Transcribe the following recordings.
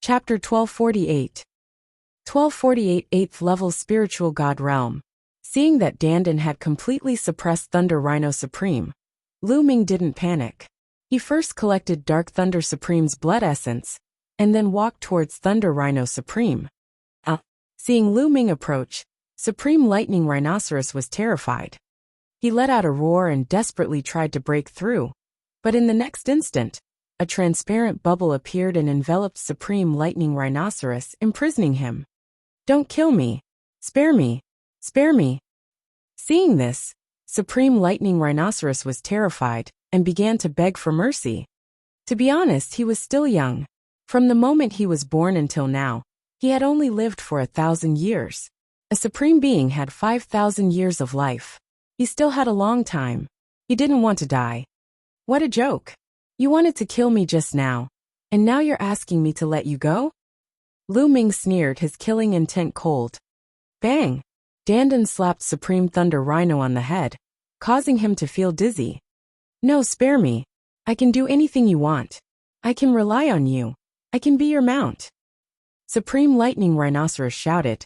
Chapter 1248. 1248 8th Level Spiritual God Realm. Seeing that Dandan had completely suppressed Thunder Rhino Supreme, Lu Ming didn't panic. He first collected Dark Thunder Supreme's blood essence, and then walked towards Thunder Rhino Supreme. Seeing Lu Ming approach, Supreme Lightning Rhinoceros was terrified. He let out a roar and desperately tried to break through, but in the next instant, a transparent bubble appeared and enveloped Supreme Lightning Rhinoceros, imprisoning him. "Don't kill me! Spare me! Spare me!" Seeing this, Supreme Lightning Rhinoceros was terrified and began to beg for mercy. To be honest, he was still young. From the moment he was born until now, he had only lived for 1,000 years. A supreme being had 5,000 years of life. He still had a long time. He didn't want to die. What a joke. You wanted to kill me just now, and now you're asking me to let you go? Lu Ming sneered, his killing intent cold. Bang! Dandan slapped Supreme Thunder Rhino on the head, causing him to feel dizzy. "No, spare me. I can do anything you want. I can rely on you. I can be your mount," Supreme Lightning Rhinoceros shouted.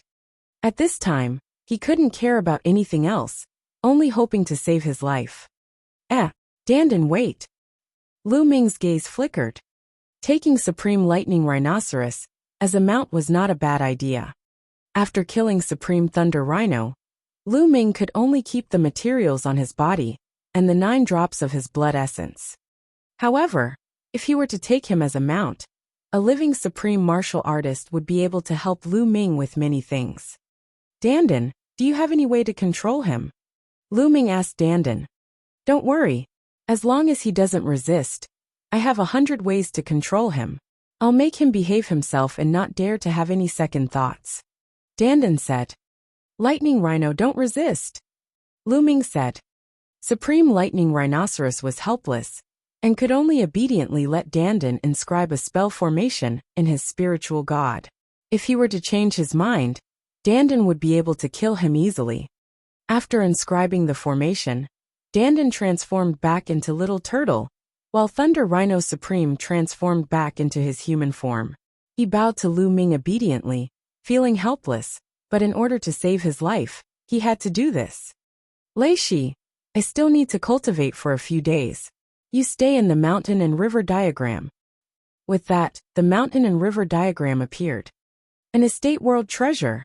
At this time, he couldn't care about anything else, only hoping to save his life. Dandan, wait. Lu Ming's gaze flickered. Taking Supreme Lightning Rhinoceros as a mount was not a bad idea. After killing Supreme Thunder Rhino, Lu Ming could only keep the materials on his body and the 9 drops of his blood essence. However, if he were to take him as a mount, a living supreme martial artist would be able to help Lu Ming with many things. "Dandan, do you have any way to control him?" Lu Ming asked Dandan. "Don't worry. As long as he doesn't resist, I have 100 ways to control him. I'll make him behave himself and not dare to have any second thoughts," Dandan said. "Lightning Rhino, don't resist," Lu Ming said. Supreme Lightning Rhinoceros was helpless and could only obediently let Dandan inscribe a spell formation in his spiritual god. If he were to change his mind, Dandan would be able to kill him easily. After inscribing the formation, Dandan transformed back into Little Turtle, while Thunder Rhino Supreme transformed back into his human form. He bowed to Lu Ming obediently, feeling helpless, but in order to save his life, he had to do this. "Lei Shi, I still need to cultivate for a few days. You stay in the mountain and river diagram." With that, the mountain and river diagram appeared. An estate world treasure.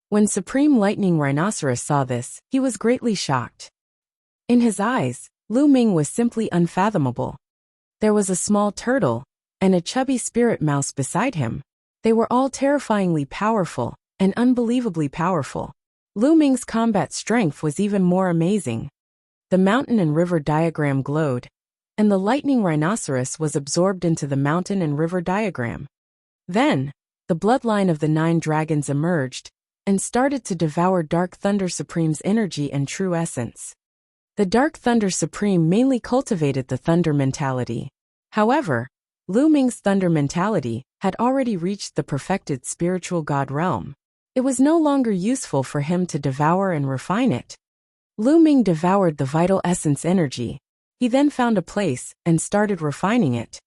When Supreme Lightning Rhinoceros saw this, he was greatly shocked. In his eyes, Lu Ming was simply unfathomable. There was a small turtle and a chubby spirit mouse beside him. They were all terrifyingly powerful and unbelievably powerful. Lu Ming's combat strength was even more amazing. The mountain and river diagram glowed, and the lightning rhinoceros was absorbed into the mountain and river diagram. Then, the bloodline of the 9 dragons emerged and started to devour Dark Thunder Supreme's energy and true essence. The Dark Thunder Supreme mainly cultivated the thunder mentality. However, Lu Ming's thunder mentality had already reached the perfected spiritual god realm. It was no longer useful for him to devour and refine it. Lu Ming devoured the vital essence energy. He then found a place and started refining it.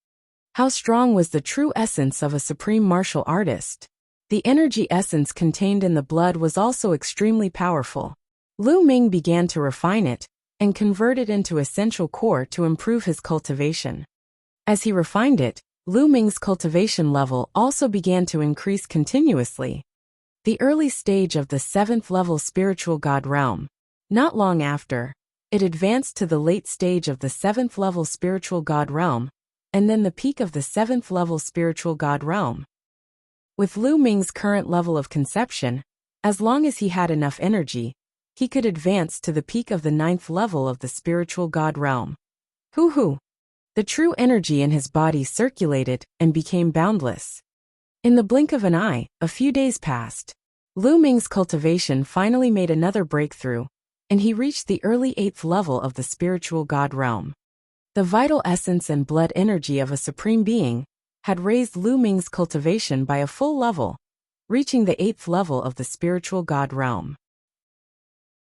How strong was the true essence of a supreme martial artist? The energy essence contained in the blood was also extremely powerful. Lu Ming began to refine it and convert it into essential core to improve his cultivation. As he refined it, Lu Ming's cultivation level also began to increase continuously. The early stage of the 7th level spiritual god realm. Not long after, it advanced to the late stage of the 7th level spiritual god realm, and then the peak of the 7th level spiritual god realm. With Lu Ming's current level of conception, as long as he had enough energy, he could advance to the peak of the 9th level of the spiritual god realm. Hoo! The true energy in his body circulated and became boundless. In the blink of an eye, a few days passed. Lu Ming's cultivation finally made another breakthrough, and he reached the early 8th level of the spiritual god realm. The vital essence and blood energy of a supreme being had raised Lu Ming's cultivation by a full level, reaching the 8th level of the spiritual god realm.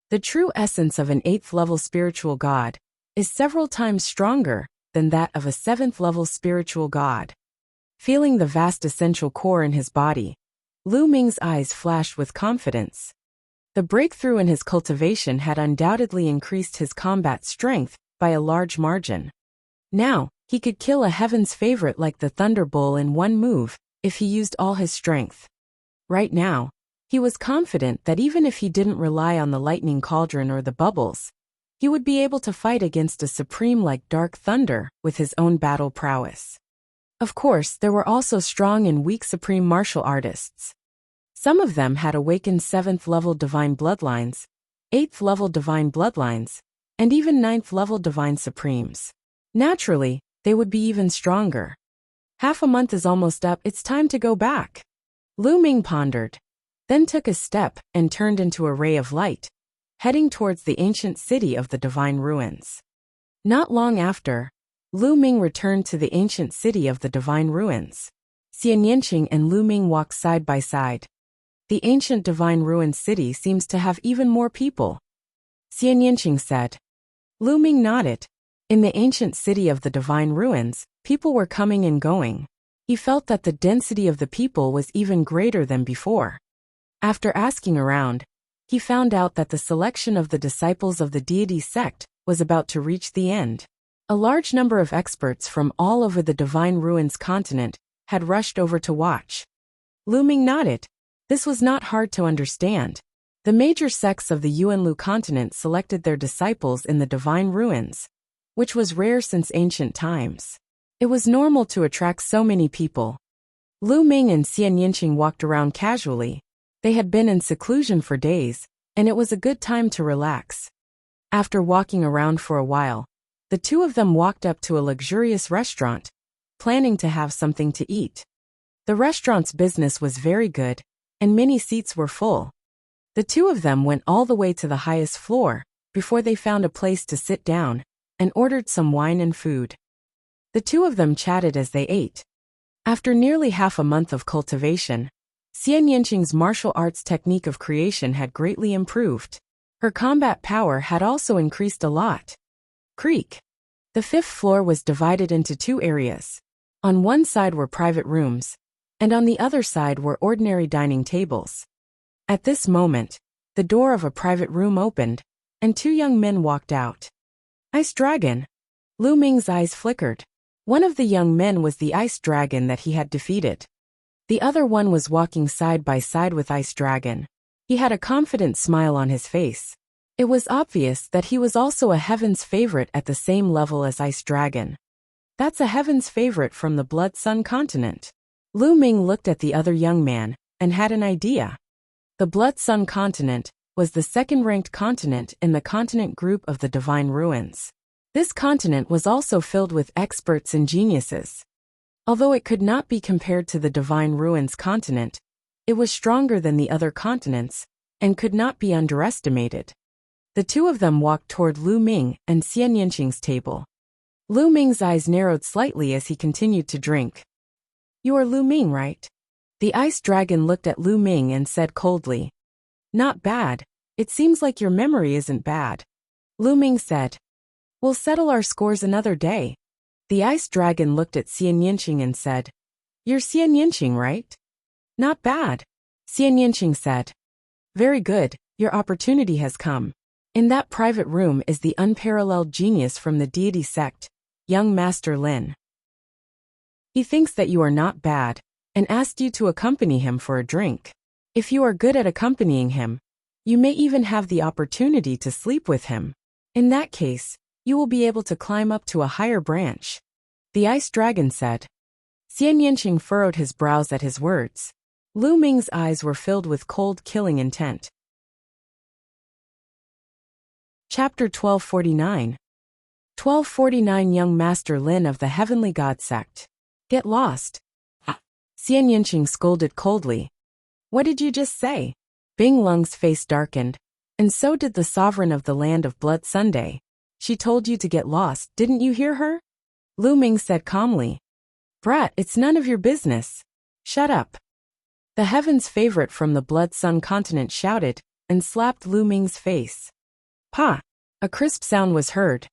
The true essence of an 8th level spiritual god is several times stronger than that of a 7th level spiritual god. Feeling the vast essential core in his body, Lu Ming's eyes flashed with confidence. The breakthrough in his cultivation had undoubtedly increased his combat strength by a large margin. Now, he could kill a heaven's favorite like the Thunderbolt in one move, if he used all his strength. Right now, he was confident that even if he didn't rely on the lightning cauldron or the bubbles, he would be able to fight against a supreme like Dark Thunder with his own battle prowess. Of course, there were also strong and weak supreme martial artists. Some of them had awakened 7th-level divine bloodlines, 8th-level divine bloodlines, and even 9th-level divine supremes. Naturally, they would be even stronger. Half a month is almost up, it's time to go back. Lu Ming pondered, then took a step and turned into a ray of light, heading towards the ancient city of the divine ruins. Not long after, Lu Ming returned to the ancient city of the divine ruins. Xian Yanqing and Lu Ming walked side by side. The ancient divine ruins city seems to have even more people, Xian Yanqing said. Lu Ming nodded. In the ancient city of the divine ruins, people were coming and going. He felt that the density of the people was even greater than before. After asking around, he found out that the selection of the disciples of the deity sect was about to reach the end. A large number of experts from all over the divine ruins continent had rushed over to watch. Lu Ming nodded. This was not hard to understand. The major sects of the Yuanlu continent selected their disciples in the divine ruins, which was rare since ancient times. It was normal to attract so many people. Lu Ming and Xian Yanqing walked around casually. They had been in seclusion for days, and it was a good time to relax. After walking around for a while, the two of them walked up to a luxurious restaurant, planning to have something to eat. The restaurant's business was very good, and many seats were full. The two of them went all the way to the highest floor, before they found a place to sit down, and ordered some wine and food. The two of them chatted as they ate. After nearly half a month of cultivation, Xian Yanqing's martial arts technique of creation had greatly improved. Her combat power had also increased a lot. Creak. The 5th floor was divided into 2 areas. On one side were private rooms, and on the other side were ordinary dining tables. At this moment, the door of a private room opened, and 2 young men walked out. Ice Dragon. Lu Ming's eyes flickered. One of the young men was the Ice Dragon that he had defeated. The other one was walking side by side with Ice Dragon. He had a confident smile on his face. It was obvious that he was also a heaven's favorite at the same level as Ice Dragon. That's a heaven's favorite from the Blood Sun continent. Lu Ming looked at the other young man and had an idea. The Blood Sun continent was the second-ranked continent in the continent group of the Divine Ruins. This continent was also filled with experts and geniuses. Although it could not be compared to the Divine Ruins continent, it was stronger than the other continents and could not be underestimated. The two of them walked toward Lu Ming and Xian Yanqing's table. Lu Ming's eyes narrowed slightly as he continued to drink. You are Lu Ming, right? The Ice Dragon looked at Lu Ming and said coldly. Not bad. It seems like your memory isn't bad. Lu Ming said. We'll settle our scores another day. The Ice Dragon looked at Xian Yanqing and said. You're Xian Yanqing, right? Not bad. Xian Yanqing said. Very good, your opportunity has come. In that private room is the unparalleled genius from the deity sect, young Master Lin. He thinks that you are not bad, and asked you to accompany him for a drink. If you are good at accompanying him, you may even have the opportunity to sleep with him. In that case, you will be able to climb up to a higher branch. The Ice Dragon said. Xian Yanqing furrowed his brows at his words. Lu Ming's eyes were filled with cold, killing intent. Chapter 1249. 1249 Young Master Lin of the Heavenly God Sect. Get lost. Xian Yanqing scolded coldly. What did you just say? Bing Lung's face darkened, and so did the sovereign of the land of Blood Sunday. She told you to get lost, didn't you hear her? Lu Ming said calmly. Brat, it's none of your business. Shut up. The heaven's favorite from the Blood Sun continent shouted, and slapped Lu Ming's face. Pa! A crisp sound was heard.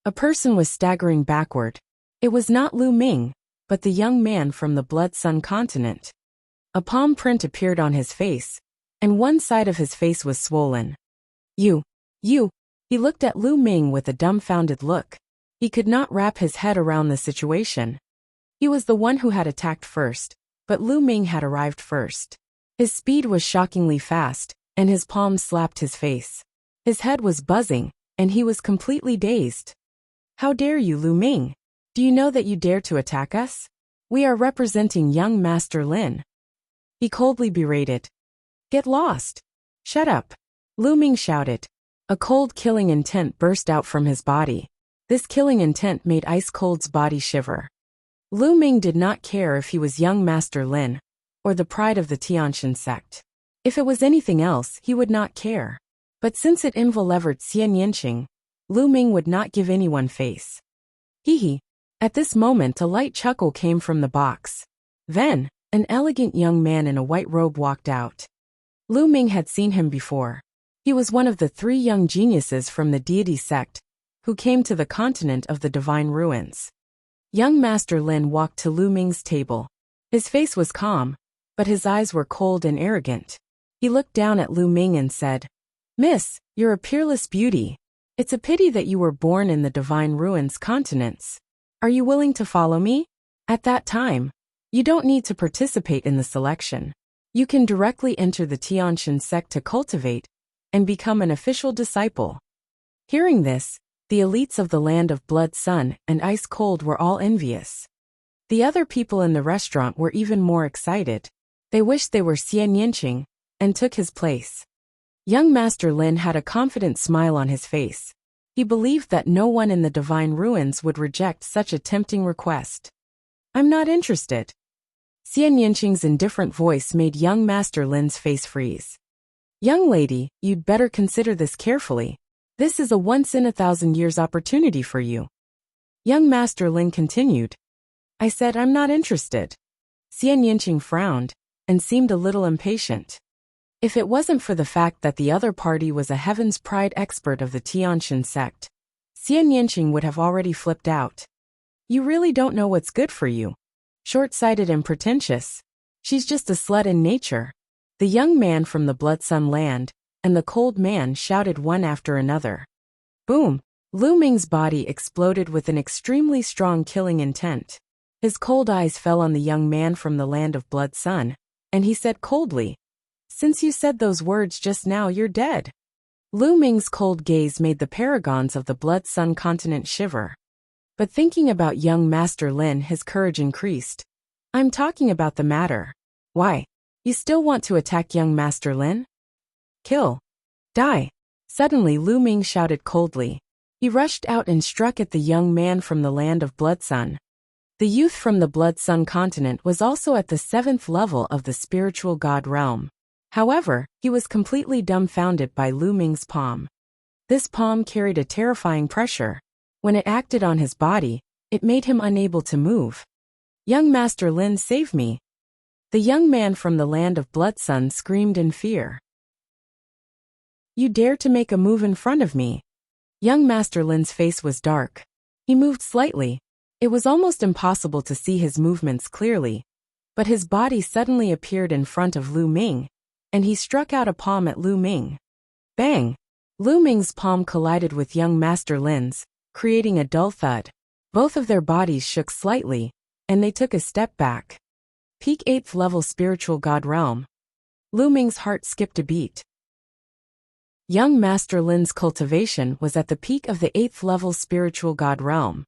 A person was staggering backward. It was not Lu Ming, but the young man from the Blood Sun continent. A palm print appeared on his face, and one side of his face was swollen. You. He looked at Lu Ming with a dumbfounded look. He could not wrap his head around the situation. He was the one who had attacked first, but Lu Ming had arrived first. His speed was shockingly fast, and his palms slapped his face. His head was buzzing, and he was completely dazed. How dare you, Lu Ming? Do you know that you dare to attack us? We are representing young Master Lin. He coldly berated. Get lost. Shut up. Lu Ming shouted. A cold killing intent burst out from his body. This killing intent made Ice Cold's body shiver. Lu Ming did not care if he was young Master Lin, or the pride of the Tianxin sect. If it was anything else, he would not care. But since it involved Xian Yanqing, Lu Ming would not give anyone face. Hee. At this moment a light chuckle came from the box. Then, an elegant young man in a white robe walked out. Lu Ming had seen him before. He was one of the 3 young geniuses from the deity sect, who came to the continent of the divine ruins. Young Master Lin walked to Lu Ming's table. His face was calm, but his eyes were cold and arrogant. He looked down at Lu Ming and said, Miss, you're a peerless beauty. It's a pity that you were born in the divine ruins continents. Are you willing to follow me? At that time, you don't need to participate in the selection. You can directly enter the Tianxin sect to cultivate and become an official disciple. Hearing this, the elites of the land of Blood Sun and Ice Cold were all envious. The other people in the restaurant were even more excited. They wished they were Xian Yanqing and took his place. Young Master Lin had a confident smile on his face. He believed that no one in the divine ruins would reject such a tempting request. I'm not interested. Xian Yanqing's indifferent voice made young Master Lin's face freeze. Young lady, you'd better consider this carefully. This is a once-in-a-thousand-years opportunity for you. Young Master Lin continued. I said I'm not interested. Xian Yanqing frowned and seemed a little impatient. If it wasn't for the fact that the other party was a Heaven's Pride expert of the Tianxin sect, Xian Yanqing would have already flipped out. You really don't know what's good for you. Short-sighted and pretentious. She's just a slut in nature. The young man from the Blood Sun land and the cold man shouted one after another. Boom! Lu Ming's body exploded with an extremely strong killing intent. His cold eyes fell on the young man from the land of Blood Sun, and he said coldly, Since you said those words just now, you're dead. Lu Ming's cold gaze made the paragons of the Blood Sun continent shiver. But thinking about young Master Lin, his courage increased. I'm talking about the matter. Why? You still want to attack young Master Lin? Kill. Die. Suddenly Lu Ming shouted coldly. He rushed out and struck at the young man from the land of Blood Sun. The youth from the Blood Sun continent was also at the 7th level of the spiritual god realm. However, he was completely dumbfounded by Lu Ming's palm. This palm carried a terrifying pressure. When it acted on his body, it made him unable to move. Young Master Lin, save me. The young man from the land of Blood Sun screamed in fear. You dare to make a move in front of me? Young Master Lin's face was dark. He moved slightly. It was almost impossible to see his movements clearly, but his body suddenly appeared in front of Lu Ming, and he struck out a palm at Lu Ming. Bang! Lu Ming's palm collided with young Master Lin's, creating a dull thud. Both of their bodies shook slightly, and they took a step back. Peak 8th level spiritual god realm. Lu Ming's heart skipped a beat. Young Master Lin's cultivation was at the peak of the 8th level spiritual god realm.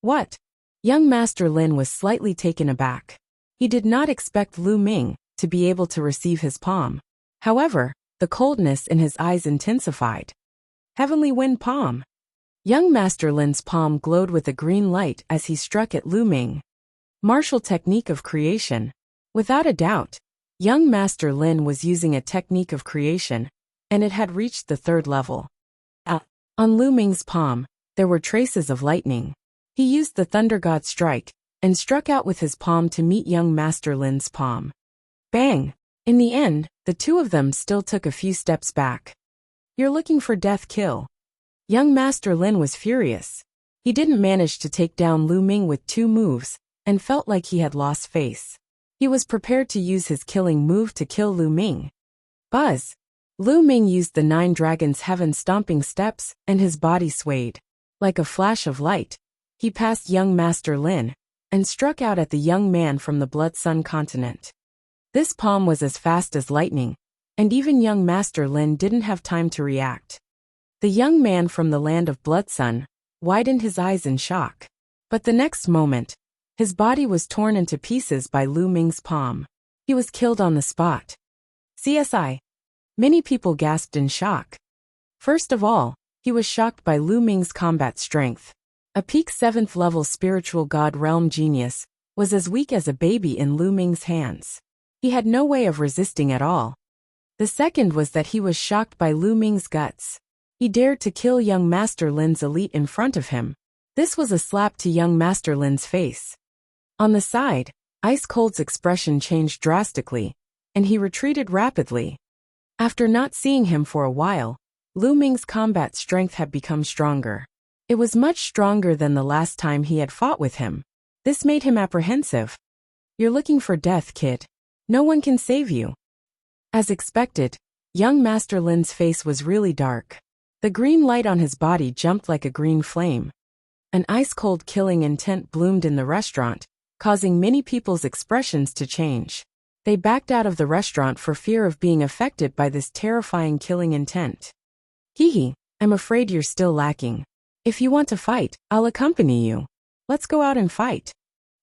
What? Young Master Lin was slightly taken aback. He did not expect Lu Ming to be able to receive his palm. However, the coldness in his eyes intensified. Heavenly Wind Palm. Young Master Lin's palm glowed with a green light as he struck at Lu Ming. Martial technique of creation. Without a doubt, young Master Lin was using a technique of creation, and it had reached the 3rd level. On Lu Ming's palm, there were traces of lightning. He used the Thunder God strike and struck out with his palm to meet young Master Lin's palm. Bang! In the end, the two of them still took a few steps back. You're looking for death kill. Young Master Lin was furious. He didn't manage to take down Lu Ming with 2 moves, and felt like he had lost face. He was prepared to use his killing move to kill Lu Ming. Buzz! Lu Ming used the 9 Dragons' Heaven stomping steps, and his body swayed. Like a flash of light, he passed young Master Lin, and struck out at the young man from the Blood Sun continent. This palm was as fast as lightning, and even young Master Lin didn't have time to react. The young man from the land of Blood Sun widened his eyes in shock. But the next moment, his body was torn into pieces by Lu Ming's palm. He was killed on the spot. CSI. Many people gasped in shock. First of all, he was shocked by Lu Ming's combat strength. A peak 7th level spiritual god realm genius was as weak as a baby in Lu Ming's hands. He had no way of resisting at all. The second was that he was shocked by Lu Ming's guts. He dared to kill young Master Lin's elite in front of him. This was a slap to young Master Lin's face. On the side, Ice Cold's expression changed drastically, and he retreated rapidly. After not seeing him for a while, Lu Ming's combat strength had become stronger. It was much stronger than the last time he had fought with him. This made him apprehensive. "You're looking for death, kid. No one can save you." As expected, young Master Lin's face was really dark. The green light on his body jumped like a green flame. An ice-cold killing intent bloomed in the restaurant, causing many people's expressions to change. They backed out of the restaurant for fear of being affected by this terrifying killing intent. "Hee, I'm afraid you're still lacking. If you want to fight, I'll accompany you. Let's go out and fight."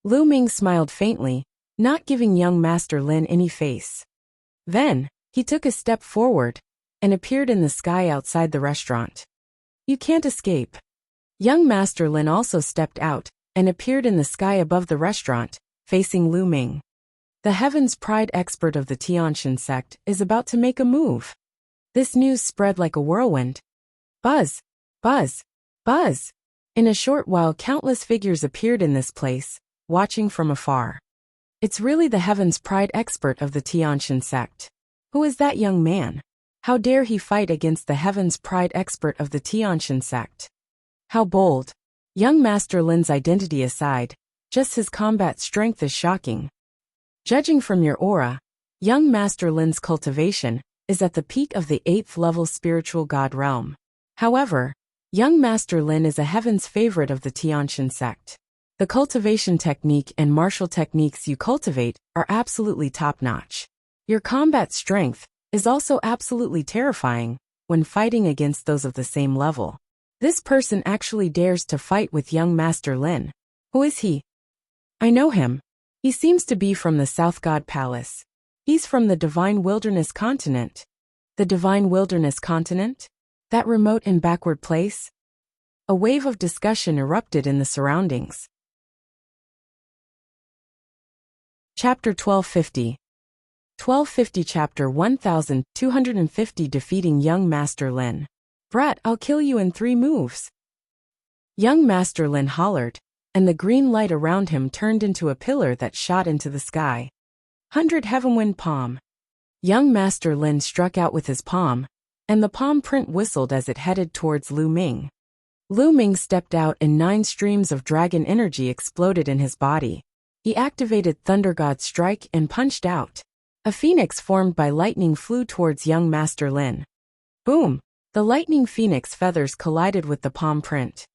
Lu Ming smiled faintly, not giving young Master Lin any face. Then, he took a step forward and appeared in the sky outside the restaurant. "You can't escape." Young Master Lin also stepped out and appeared in the sky above the restaurant, facing Lu Ming. The Heaven's Pride expert of the Tianxin sect is about to make a move. This news spread like a whirlwind. Buzz! Buzz! Buzz! In a short while, countless figures appeared in this place, watching from afar. It's really the Heaven's Pride expert of the Tianxin sect. Who is that young man? How dare he fight against the Heaven's Pride expert of the Tianxin sect? How bold! Young Master Lin's identity aside, just his combat strength is shocking. Judging from your aura, young Master Lin's cultivation is at the peak of the 8th level spiritual god realm. However, young Master Lin is a heaven's favorite of the Tianxin sect. The cultivation technique and martial techniques you cultivate are absolutely top-notch. Your combat strength is also absolutely terrifying when fighting against those of the same level. This person actually dares to fight with young Master Lin. Who is he? I know him. He seems to be from the South God Palace. He's from the Divine Wilderness continent. The Divine Wilderness continent? That remote and backward place? A wave of discussion erupted in the surroundings. Chapter 1250. 1250 Chapter 1250 Defeating Young Master Lin. "Brat, I'll kill you in 3 moves." Young Master Lin hollered, and the green light around him turned into a pillar that shot into the sky. 100 Heavenwind Palm. Young Master Lin struck out with his palm, and the palm print whistled as it headed towards Lu Ming. Lu Ming stepped out and 9 streams of dragon energy exploded in his body. He activated Thunder God Strike and punched out. A phoenix formed by lightning flew towards young Master Lin. Boom! The lightning phoenix feathers collided with the palm print.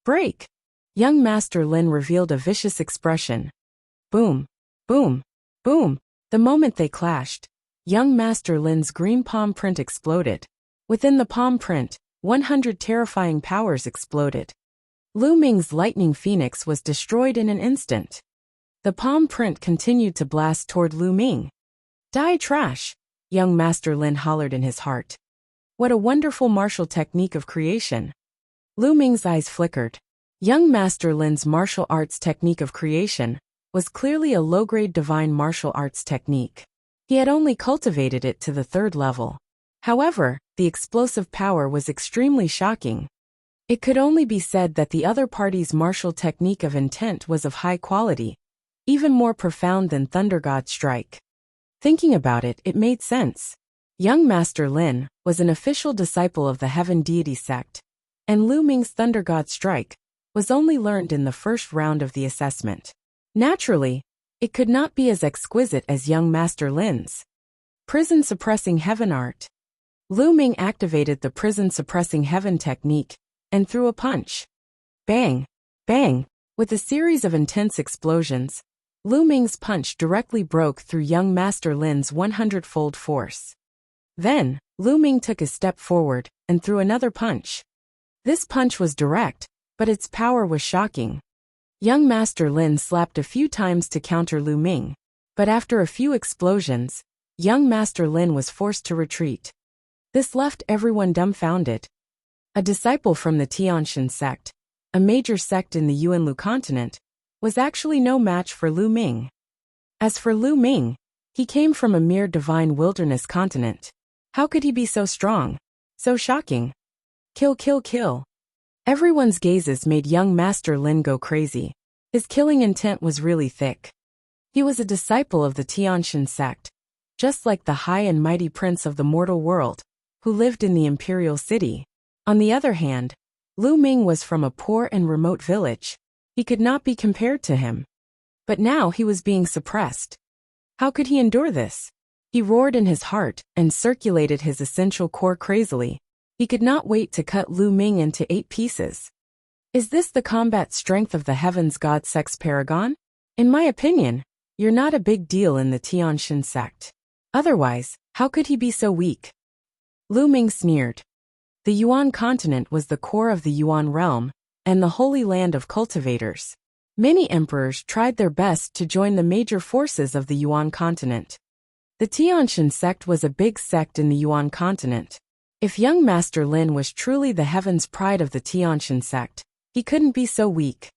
Break! Young Master Lin revealed a vicious expression. Boom! Boom! Boom! The moment they clashed, young Master Lin's green palm print exploded. Within the palm print, 100 terrifying powers exploded. Lu Ming's lightning phoenix was destroyed in an instant. The palm print continued to blast toward Lu Ming. Die trash! Young Master Lin hollered in his heart. What a wonderful martial technique of creation. Lu Ming's eyes flickered. Young Master Lin's martial arts technique of creation was clearly a low-grade divine martial arts technique. He had only cultivated it to the 3rd level. However, the explosive power was extremely shocking. It could only be said that the other party's martial technique of intent was of high quality, even more profound than Thunder God Strike. Thinking about it, it made sense. Young Master Lin was an official disciple of the Heaven Deity sect, and Lu Ming's Thunder God Strike was only learned in the first round of the assessment. Naturally, it could not be as exquisite as young Master Lin's prison-suppressing heaven art. Lu Ming activated the prison-suppressing heaven technique and threw a punch. Bang! Bang! With a series of intense explosions, Lu Ming's punch directly broke through young Master Lin's 100-fold force. Then, Lu Ming took a step forward and threw another punch. This punch was direct, but its power was shocking. Young Master Lin slapped a few times to counter Lu Ming, but after a few explosions, young Master Lin was forced to retreat. This left everyone dumbfounded. A disciple from the Tianshan sect, a major sect in the Yuanlu continent, was actually no match for Lu Ming. As for Lu Ming, he came from a mere divine wilderness continent. How could he be so strong? So shocking. Kill, kill, kill. Everyone's gazes made young Master Lin go crazy. His killing intent was really thick. He was a disciple of the Tianshan sect, just like the high and mighty prince of the mortal world, who lived in the imperial city. On the other hand, Lu Ming was from a poor and remote village. He could not be compared to him. But now he was being suppressed. How could he endure this? He roared in his heart and circulated his essential core crazily. He could not wait to cut Lu Ming into 8 pieces. Is this the combat strength of the Heavens God Sect's paragon? In my opinion, you're not a big deal in the Tianshan sect. Otherwise, how could he be so weak? Lu Ming sneered. The Yuan continent was the core of the Yuan realm and the holy land of cultivators. Many emperors tried their best to join the major forces of the Yuan continent. The Tianshan sect was a big sect in the Yuan continent. If young Master Lin was truly the heaven's pride of the Tianshan sect, he couldn't be so weak.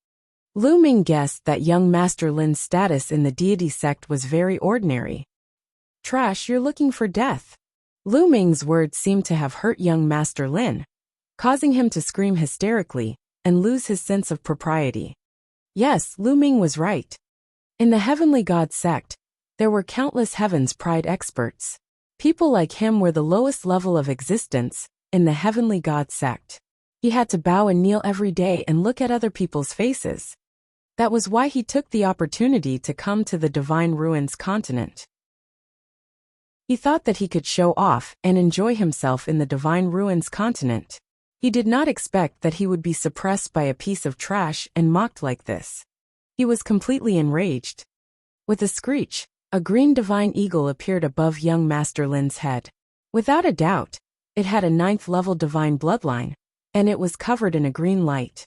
Lu Ming guessed that young Master Lin's status in the deity sect was very ordinary. Trash, you're looking for death. Lu Ming's words seemed to have hurt young Master Lin, causing him to scream hysterically and lose his sense of propriety. Yes, Lu Ming was right. In the Heavenly God sect, there were countless Heaven's Pride experts. People like him were the lowest level of existence in the Heavenly God sect. He had to bow and kneel every day and look at other people's faces. That was why he took the opportunity to come to the Divine Ruins continent. He thought that he could show off and enjoy himself in the Divine Ruins continent. He did not expect that he would be suppressed by a piece of trash and mocked like this. He was completely enraged. With a screech, a green divine eagle appeared above young Master Lin's head. Without a doubt, it had a 9th-level divine bloodline, and it was covered in a green light.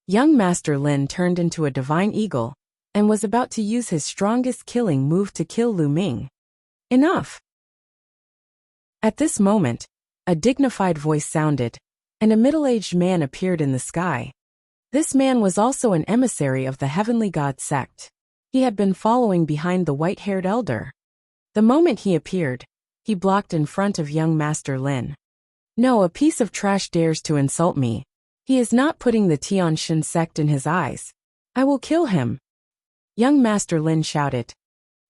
Young Master Lin turned into a divine eagle, and was about to use his strongest killing move to kill Lu Ming. Enough! At this moment, a dignified voice sounded, and a middle-aged man appeared in the sky. This man was also an emissary of the Heavenly God sect. He had been following behind the white-haired elder. The moment he appeared, he blocked in front of young Master Lin. No, a piece of trash dares to insult me. He is not putting the Tianshan sect in his eyes. I will kill him. Young Master Lin shouted.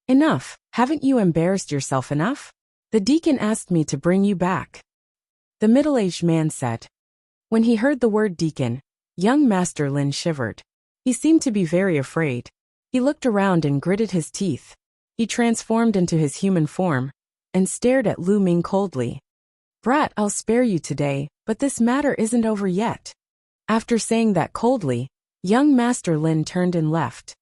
Enough, haven't you embarrassed yourself enough? The deacon asked me to bring you back. The middle-aged man said. When he heard the word deacon, young Master Lin shivered. He seemed to be very afraid. He looked around and gritted his teeth. He transformed into his human form and stared at Lu Ming coldly. Brat, I'll spare you today, but this matter isn't over yet. After saying that coldly, young Master Lin turned and left.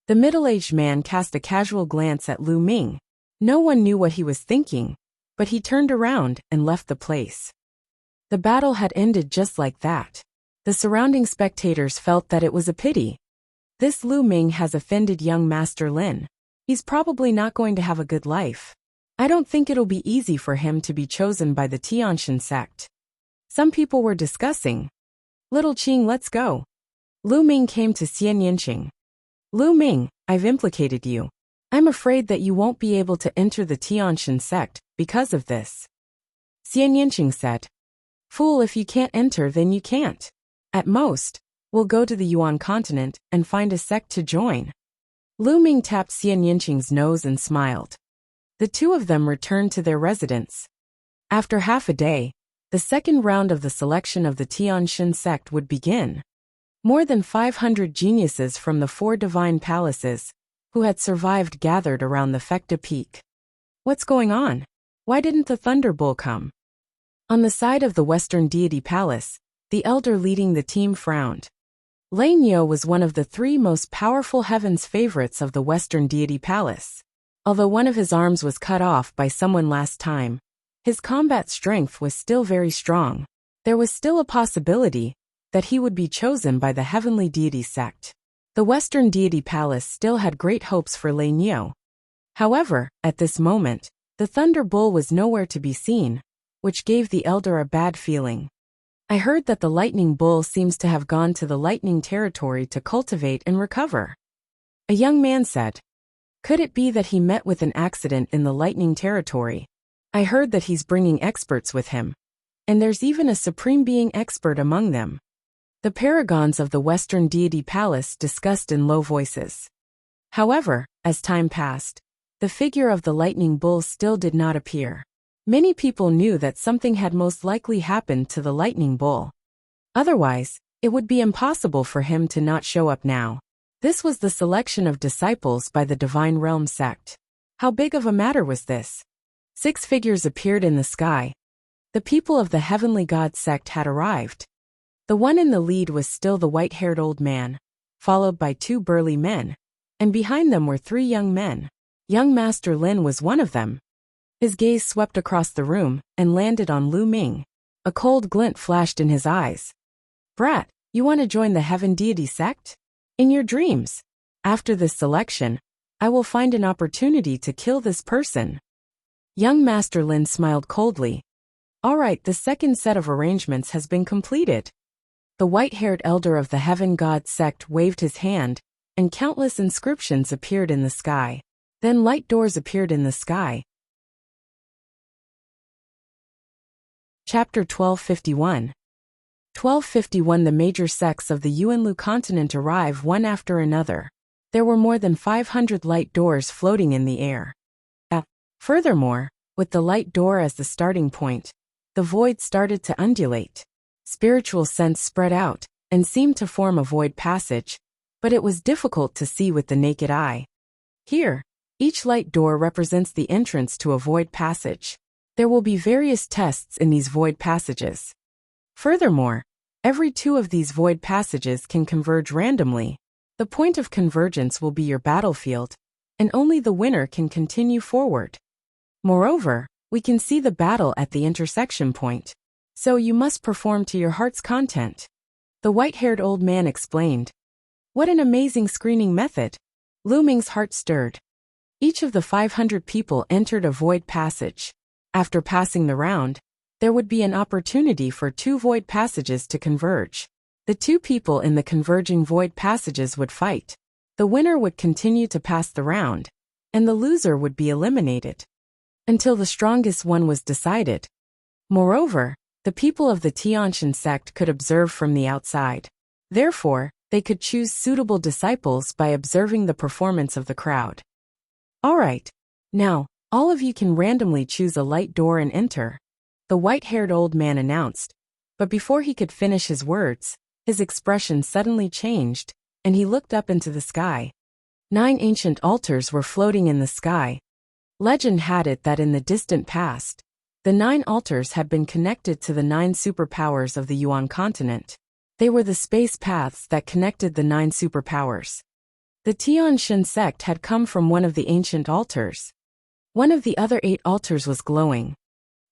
The middle-aged man cast a casual glance at Lu Ming. No one knew what he was thinking, but he turned around and left the place. The battle had ended just like that. The surrounding spectators felt that it was a pity. This Lu Ming has offended young Master Lin. He's probably not going to have a good life. I don't think it'll be easy for him to be chosen by the Tianshan sect. Some people were discussing. Little Qing, let's go. Lu Ming came to Xian Yinqing. Lu Ming, I've implicated you. I'm afraid that you won't be able to enter the Tianshan sect because of this. Xian Yinqing said. Fool, if you can't enter, then you can't. At most, we'll go to the Yuan continent and find a sect to join. Lu Ming tapped Xian Yinqing's nose and smiled. The two of them returned to their residence. After half a day, the second round of the selection of the Tianshan sect would begin. More than 500 geniuses from the 4 divine palaces, who had survived, gathered around the Fekta Peak. What's going on? Why didn't the Thunder Bull come? On the side of the Western Deity Palace, the elder leading the team frowned. Lei Niu was one of the 3 most powerful heaven's favorites of the Western Deity Palace. Although one of his arms was cut off by someone last time, his combat strength was still very strong. There was still a possibility that he would be chosen by the Heavenly Deity sect. The Western Deity Palace still had great hopes for Lei Niu. However, at this moment, the Thunder Bull was nowhere to be seen, which gave the elder a bad feeling. I heard that the Lightning Bull seems to have gone to the Lightning territory to cultivate and recover. A young man said. Could it be that he met with an accident in the Lightning territory? I heard that he's bringing experts with him. And there's even a Supreme Being expert among them. The paragons of the Western Deity Palace discussed in low voices. However, as time passed, the figure of the Lightning Bull still did not appear. Many people knew that something had most likely happened to the Lightning Bull. Otherwise, it would be impossible for him to not show up now. This was the selection of disciples by the Divine Realm sect. How big of a matter was this? 6 figures appeared in the sky. The people of the Heavenly God sect had arrived. The one in the lead was still the white-haired old man, followed by 2 burly men, and behind them were 3 young men. Young Master Lin was one of them. His gaze swept across the room and landed on Lu Ming. A cold glint flashed in his eyes. Brat, you want to join the Heaven Deity sect? In your dreams. After this selection, I will find an opportunity to kill this person. Young Master Lin smiled coldly. All right, the second set of arrangements has been completed. The white-haired elder of the Heaven God sect waved his hand, and countless inscriptions appeared in the sky. Then light doors appeared in the sky. Chapter 1251. 1251. The major sects of the Yuanlu continent arrive one after another. There were more than 500 light doors floating in the air. Furthermore, with the light door as the starting point, the void started to undulate. Spiritual sense spread out, and seemed to form a void passage, but it was difficult to see with the naked eye. Here, each light door represents the entrance to a void passage. There will be various tests in these void passages. Furthermore, every 2 of these void passages can converge randomly. The point of convergence will be your battlefield, and only the winner can continue forward. Moreover, we can see the battle at the intersection point. So you must perform to your heart's content. The white-haired old man explained. What an amazing screening method. Lu Ming's heart stirred. Each of the 500 people entered a void passage. After passing the round, there would be an opportunity for 2 void passages to converge. The 2 people in the converging void passages would fight. The winner would continue to pass the round, and the loser would be eliminated, until the strongest one was decided. Moreover, the people of the Tianshan sect could observe from the outside. Therefore, they could choose suitable disciples by observing the performance of the crowd. All right. Now, all of you can randomly choose a light door and enter, the white-haired old man announced. But before he could finish his words, his expression suddenly changed, and he looked up into the sky. 9 ancient altars were floating in the sky. Legend had it that in the distant past, the 9 altars had been connected to the 9 superpowers of the Yuan continent. They were the space paths that connected the 9 superpowers. The Tianshan sect had come from one of the ancient altars. One of the other 8 altars was glowing.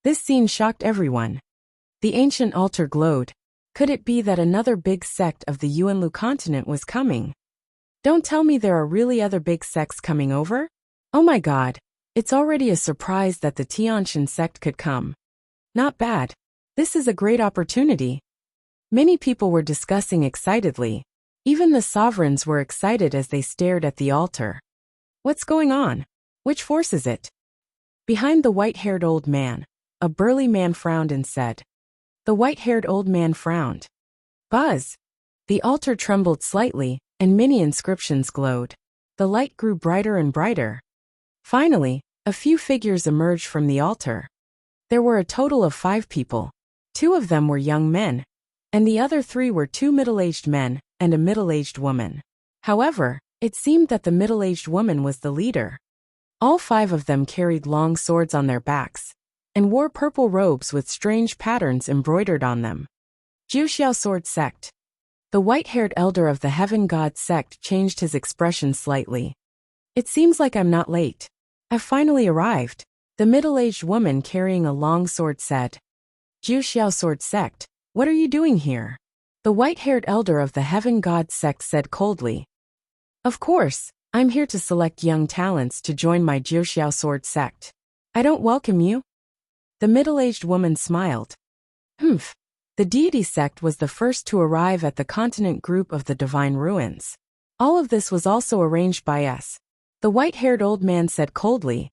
This scene shocked everyone. The ancient altar glowed. Could it be that another big sect of the Yuanlu continent was coming? Don't tell me there are really other big sects coming over? Oh my god, it's already a surprise that the Tianshan sect could come. Not bad. This is a great opportunity. Many people were discussing excitedly. Even the sovereigns were excited as they stared at the altar. What's going on? Which force is it? Behind the white-haired old man, a burly man frowned and said. The white-haired old man frowned. Buzz! The altar trembled slightly, and many inscriptions glowed. The light grew brighter and brighter. Finally, a few figures emerged from the altar. There were a total of 5 people. 2 of them were young men, and the other 3 were 2 middle-aged men, and a middle-aged woman. However, it seemed that the middle-aged woman was the leader. All 5 of them carried long swords on their backs and wore purple robes with strange patterns embroidered on them. Wuxia Sword Sect. The white-haired elder of the Heaven God sect changed his expression slightly. It seems like I'm not late. I've finally arrived, the middle-aged woman carrying a long sword said. Wuxia Sword Sect, what are you doing here? The white-haired elder of the Heaven God sect said coldly. Of course, I'm here to select young talents to join my Wuxia Sword Sect. I don't welcome you. The middle-aged woman smiled. Humph. The deity sect was the first to arrive at the continent group of the Divine Ruins. All of this was also arranged by us. The white-haired old man said coldly.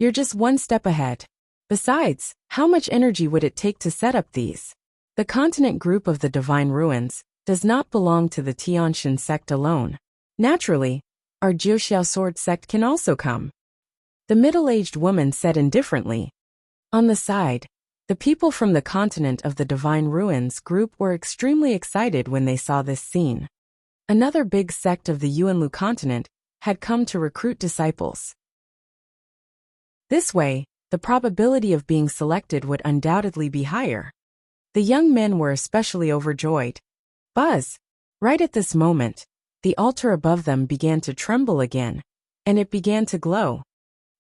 You're just one step ahead. Besides, how much energy would it take to set up these? The continent group of the Divine Ruins does not belong to the Tianshan sect alone. Naturally, our Wuxia Sword Sect can also come. The middle-aged woman said indifferently. On the side, the people from the continent of the Divine Ruins group were extremely excited when they saw this scene. Another big sect of the Yuanlu continent had come to recruit disciples. This way, the probability of being selected would undoubtedly be higher. The young men were especially overjoyed. Buzz! Right at this moment, the altar above them began to tremble again, and it began to glow.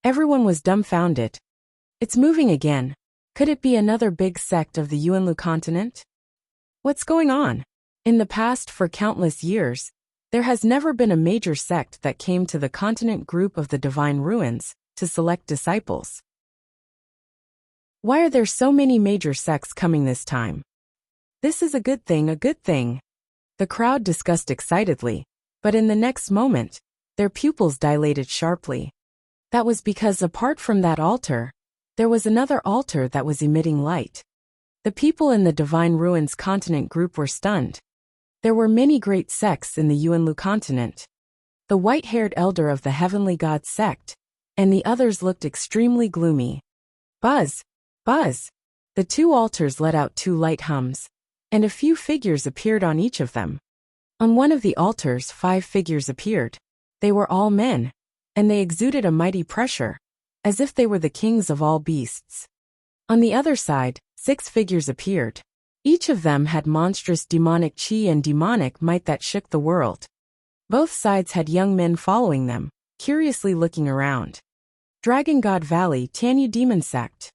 Everyone was dumbfounded. It's moving again. Could it be another big sect of the Yuanlu continent? What's going on? In the past, for countless years, there has never been a major sect that came to the continent group of the Divine Ruins to select disciples. Why are there so many major sects coming this time? This is a good thing, a good thing. The crowd discussed excitedly, but in the next moment, their pupils dilated sharply. That was because apart from that altar, there was another altar that was emitting light. The people in the Divine Ruins continent group were stunned. There were many great sects in the Yuanlu continent. The white-haired elder of the Heavenly God sect, and the others looked extremely gloomy. Buzz! Buzz! The 2 altars let out 2 light hums, and a few figures appeared on each of them. On one of the altars 5 figures appeared. They were all men, and they exuded a mighty pressure, as if they were the kings of all beasts. On the other side, 6 figures appeared. Each of them had monstrous demonic chi and demonic might that shook the world. Both sides had young men following them, curiously looking around. Dragon God Valley Tianyu Demon Sect.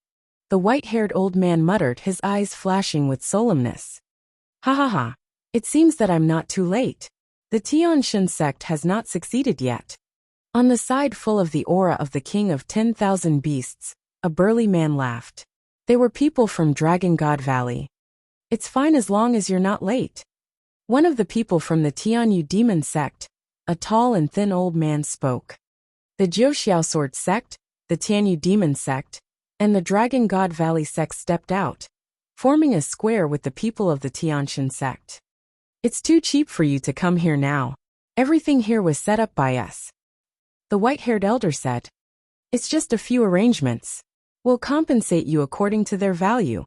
The white-haired old man muttered, his eyes flashing with solemnness. Ha ha ha. It seems that I'm not too late. The Tianshan sect has not succeeded yet. On the side full of the aura of the king of 10,000 beasts, a burly man laughed. They were people from Dragon God Valley. It's fine as long as you're not late. One of the people from the Tianyu Demon Sect, a tall and thin old man, spoke. The Wuxia Sword Sect, the Tianyu Demon Sect, and the Dragon God Valley Sect stepped out, forming a square with the people of the Tianshan Sect. It's too cheap for you to come here now. Everything here was set up by us. The white-haired elder said. It's just a few arrangements. We'll compensate you according to their value.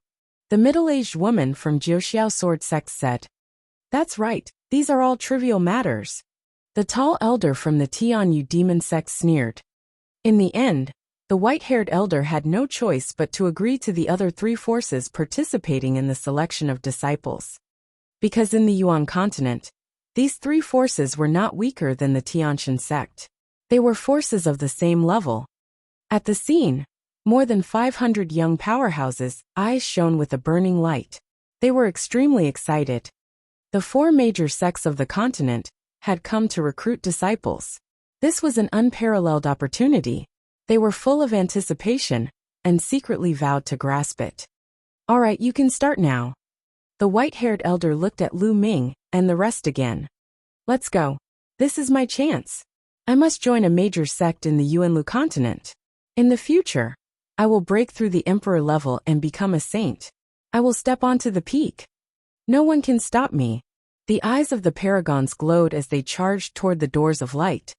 The middle-aged woman from Wuxia Sword Sect said. That's right, these are all trivial matters. The tall elder from the Tianyu Demon Sect sneered. In the end, the white-haired elder had no choice but to agree to the other 3 forces participating in the selection of disciples. Because in the Yuan continent, these 3 forces were not weaker than the Tianshan sect. They were forces of the same level. At the scene, more than 500 young powerhouses' eyes shone with a burning light. They were extremely excited. The 4 major sects of the continent had come to recruit disciples. This was an unparalleled opportunity. They were full of anticipation and secretly vowed to grasp it. All right, you can start now. The white-haired elder looked at Lu Ming and the rest again. Let's go. This is my chance. I must join a major sect in the Yuanlu continent. In the future, I will break through the emperor level and become a saint. I will step onto the peak. No one can stop me. The eyes of the paragons glowed as they charged toward the doors of light.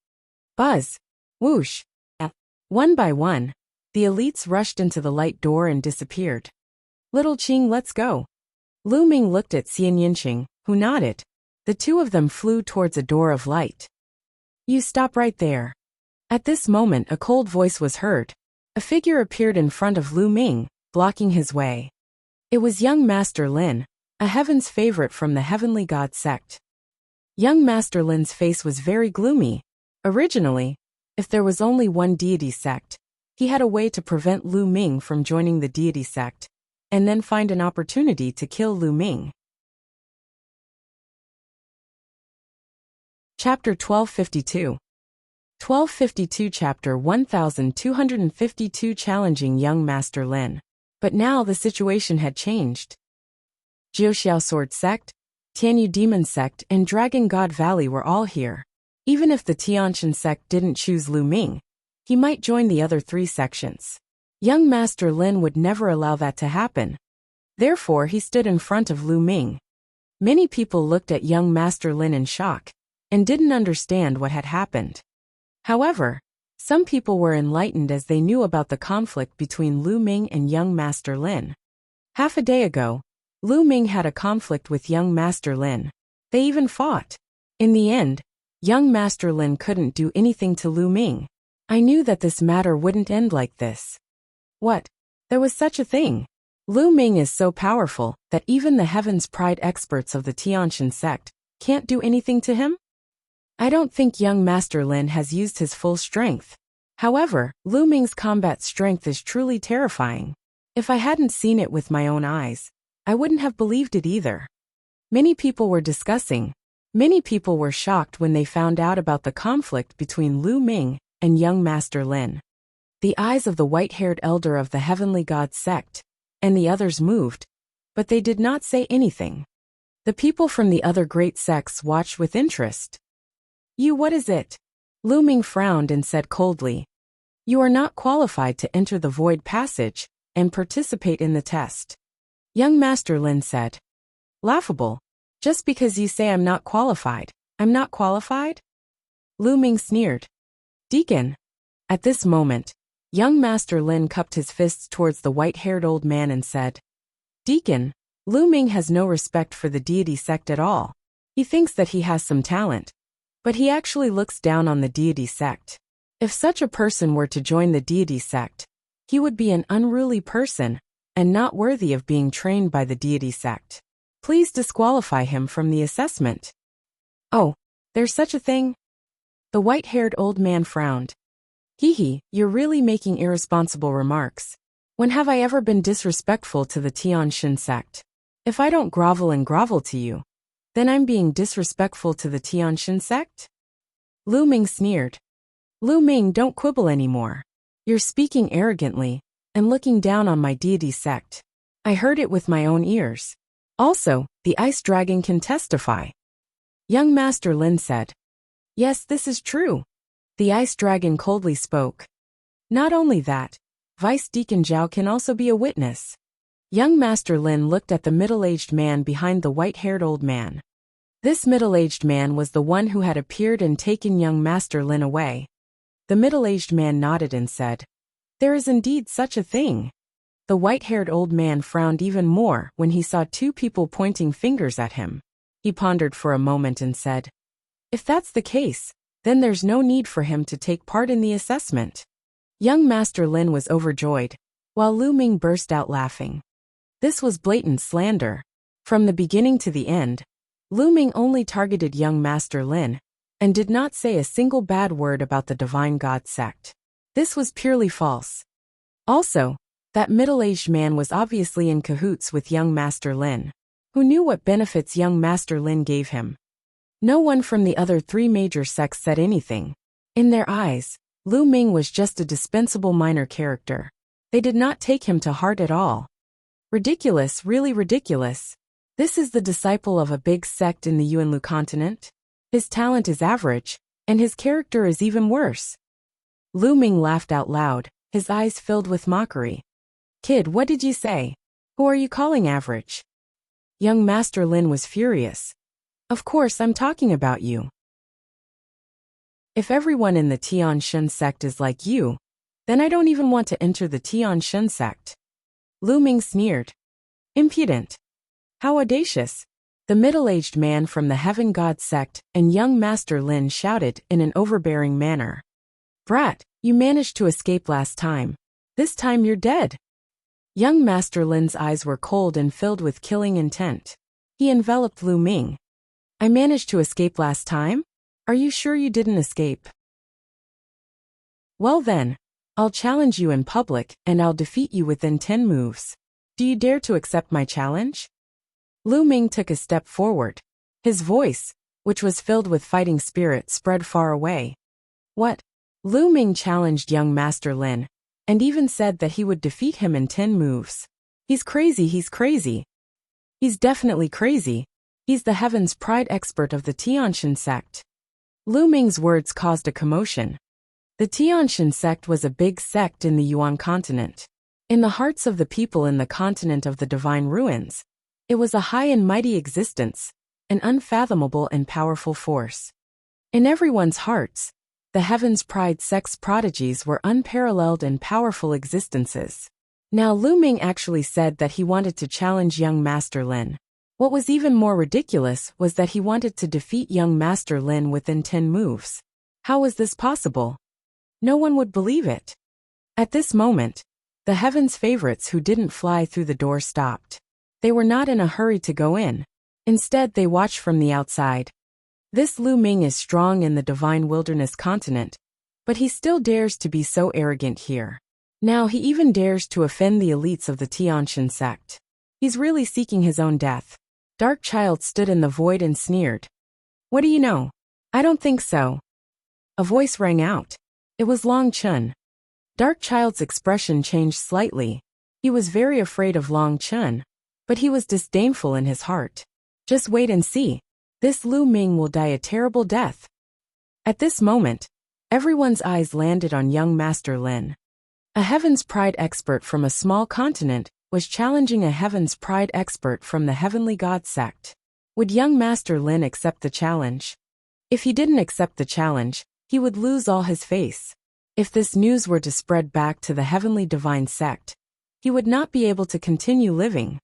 Buzz! Whoosh! One by one, the elites rushed into the light door and disappeared. Little Qing, let's go. Lu Ming looked at Xian Yinqing, who nodded. The two of them flew towards a door of light. You stop right there. At this moment a cold voice was heard. A figure appeared in front of Lu Ming, blocking his way. It was young Master Lin, a heaven's favorite from the Heavenly God sect. Young Master Lin's face was very gloomy. Originally, if there was only one deity sect, he had a way to prevent Lu Ming from joining the deity sect, and then find an opportunity to kill Lu Ming. Chapter 1252. 1252 Chapter 1252 Challenging Young Master Lin. But now the situation had changed. Jiuxiao Sword Sect, Tianyu Demon Sect, and Dragon God Valley were all here. Even if the Tianshan sect didn't choose Lu Ming, he might join the other three sections. Young Master Lin would never allow that to happen. Therefore he stood in front of Lu Ming. Many people looked at young Master Lin in shock, and didn't understand what had happened. However, some people were enlightened as they knew about the conflict between Lu Ming and young Master Lin. Half a day ago, Lu Ming had a conflict with young Master Lin. They even fought. In the end, young Master Lin couldn't do anything to Lu Ming. I knew that this matter wouldn't end like this. What? There was such a thing. Lu Ming is so powerful that even the Heaven's Pride experts of the Tianshan sect can't do anything to him? I don't think young Master Lin has used his full strength. However, Lu Ming's combat strength is truly terrifying. If I hadn't seen it with my own eyes, I wouldn't have believed it either. Many people were discussing. Many people were shocked when they found out about the conflict between Lu Ming and young Master Lin. The eyes of the white-haired elder of the Heavenly God sect and the others moved, but they did not say anything. The people from the other great sects watched with interest. What is it? Lu Ming frowned and said coldly. You are not qualified to enter the Void Passage and participate in the test. Young Master Lin said. Laughable. Just because you say I'm not qualified, I'm not qualified? Lu Ming sneered. Deacon. At this moment, young Master Lin cupped his fists towards the white-haired old man and said, Deacon, Lu Ming has no respect for the deity sect at all. He thinks that he has some talent, but he actually looks down on the deity sect. If such a person were to join the deity sect, he would be an unruly person and not worthy of being trained by the deity sect. Please disqualify him from the assessment. Oh, there's such a thing? The white-haired old man frowned. You're really making irresponsible remarks. When have I ever been disrespectful to the Tianshan sect? If I don't grovel and grovel to you, then I'm being disrespectful to the Tianshan sect? Lu Ming sneered. Lu Ming, don't quibble anymore. You're speaking arrogantly and looking down on my deity sect. I heard it with my own ears. Also, the ice dragon can testify. Young Master Lin said. Yes, this is true. The ice dragon coldly spoke. Not only that, Vice Deacon Zhao can also be a witness. Young Master Lin looked at the middle-aged man behind the white-haired old man. This middle-aged man was the one who had appeared and taken young Master Lin away. The middle-aged man nodded and said, There is indeed such a thing. The white-haired old man frowned even more when he saw two people pointing fingers at him. He pondered for a moment and said, If that's the case, then there's no need for him to take part in the assessment. Young Master Lin was overjoyed, while Lu Ming burst out laughing. This was blatant slander. From the beginning to the end, Lu Ming only targeted young Master Lin, and did not say a single bad word about the Divine God sect. This was purely false. Also, that middle-aged man was obviously in cahoots with young Master Lin, who knew what benefits young Master Lin gave him. No one from the other three major sects said anything. In their eyes, Lu Ming was just a dispensable minor character. They did not take him to heart at all. Ridiculous, really ridiculous. This is the disciple of a big sect in the Yuanlu continent. His talent is average, and his character is even worse. Lu Ming laughed out loud, his eyes filled with mockery. Kid, what did you say? Who are you calling average? Young Master Lin was furious. Of course I'm talking about you. If everyone in the Tianshan sect is like you, then I don't even want to enter the Tianshan sect. Lu Ming sneered. Impudent. How audacious. The middle-aged man from the Heaven God sect and young Master Lin shouted in an overbearing manner. Brat, you managed to escape last time. This time you're dead. Young Master Lin's eyes were cold and filled with killing intent. He enveloped Lu Ming. I managed to escape last time? Are you sure you didn't escape? Well then, I'll challenge you in public and I'll defeat you within 10 moves. Do you dare to accept my challenge? Lu Ming took a step forward. His voice, which was filled with fighting spirit, spread far away. What? Lu Ming challenged young Master Lin, and even said that he would defeat him in 10 moves. He's crazy, he's crazy. He's definitely crazy. He's the Heaven's Pride expert of the Tianshan sect. Lu Ming's words caused a commotion. The Tianshan sect was a big sect in the Yuan continent. In the hearts of the people in the continent of the Divine Ruins, it was a high and mighty existence, an unfathomable and powerful force. In everyone's hearts, the Heaven's Pride sect's prodigies were unparalleled and powerful existences. Now Lu Ming actually said that he wanted to challenge young Master Lin. What was even more ridiculous was that he wanted to defeat young Master Lin within 10 moves. How was this possible? No one would believe it. At this moment, the Heaven's favorites who didn't fly through the door stopped. They were not in a hurry to go in. Instead, they watched from the outside. This Lu Ming is strong in the Divine Wilderness continent, but he still dares to be so arrogant here. Now he even dares to offend the elites of the Tianshan sect. He's really seeking his own death. Dark Child stood in the void and sneered. What do you know? I don't think so. A voice rang out. It was Long Chun. Dark Child's expression changed slightly. He was very afraid of Long Chun, but he was disdainful in his heart. Just wait and see. This Lu Ming will die a terrible death. At this moment, everyone's eyes landed on young Master Lin. A Heaven's Pride expert from a small continent was challenging a Heaven's Pride expert from the Heavenly God sect. Would young Master Lin accept the challenge? If he didn't accept the challenge, he would lose all his face. If this news were to spread back to the Heavenly Divine sect, he would not be able to continue living.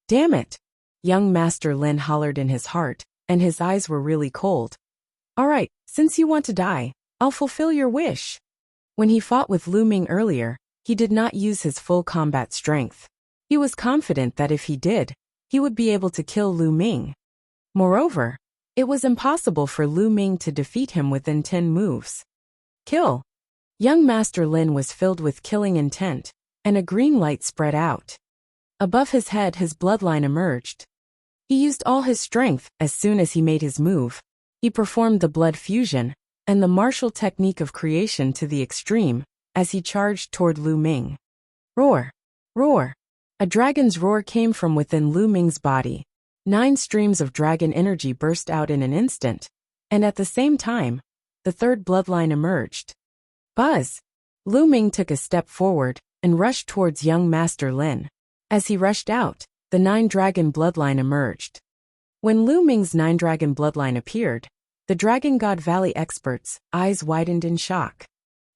Damn it! Young Master Lin hollered in his heart, and his eyes were really cold. All right, since you want to die, I'll fulfill your wish. When he fought with Lu Ming earlier, he did not use his full combat strength. He was confident that if he did, he would be able to kill Lu Ming. Moreover, it was impossible for Lu Ming to defeat him within 10 moves. Kill! Young Master Lin was filled with killing intent, and a green light spread out. Above his head his bloodline emerged. He used all his strength as soon as he made his move. He performed the blood fusion and the martial technique of creation to the extreme as he charged toward Lu Ming. Roar! Roar! A dragon's roar came from within Lu Ming's body. 9 streams of dragon energy burst out in an instant, and at the same time, the third bloodline emerged. Buzz! Lu Ming took a step forward and rushed towards young Master Lin. As he rushed out, the 9 dragon bloodline emerged. When Lu Ming's 9 dragon bloodline appeared, the Dragon God Valley experts' eyes widened in shock.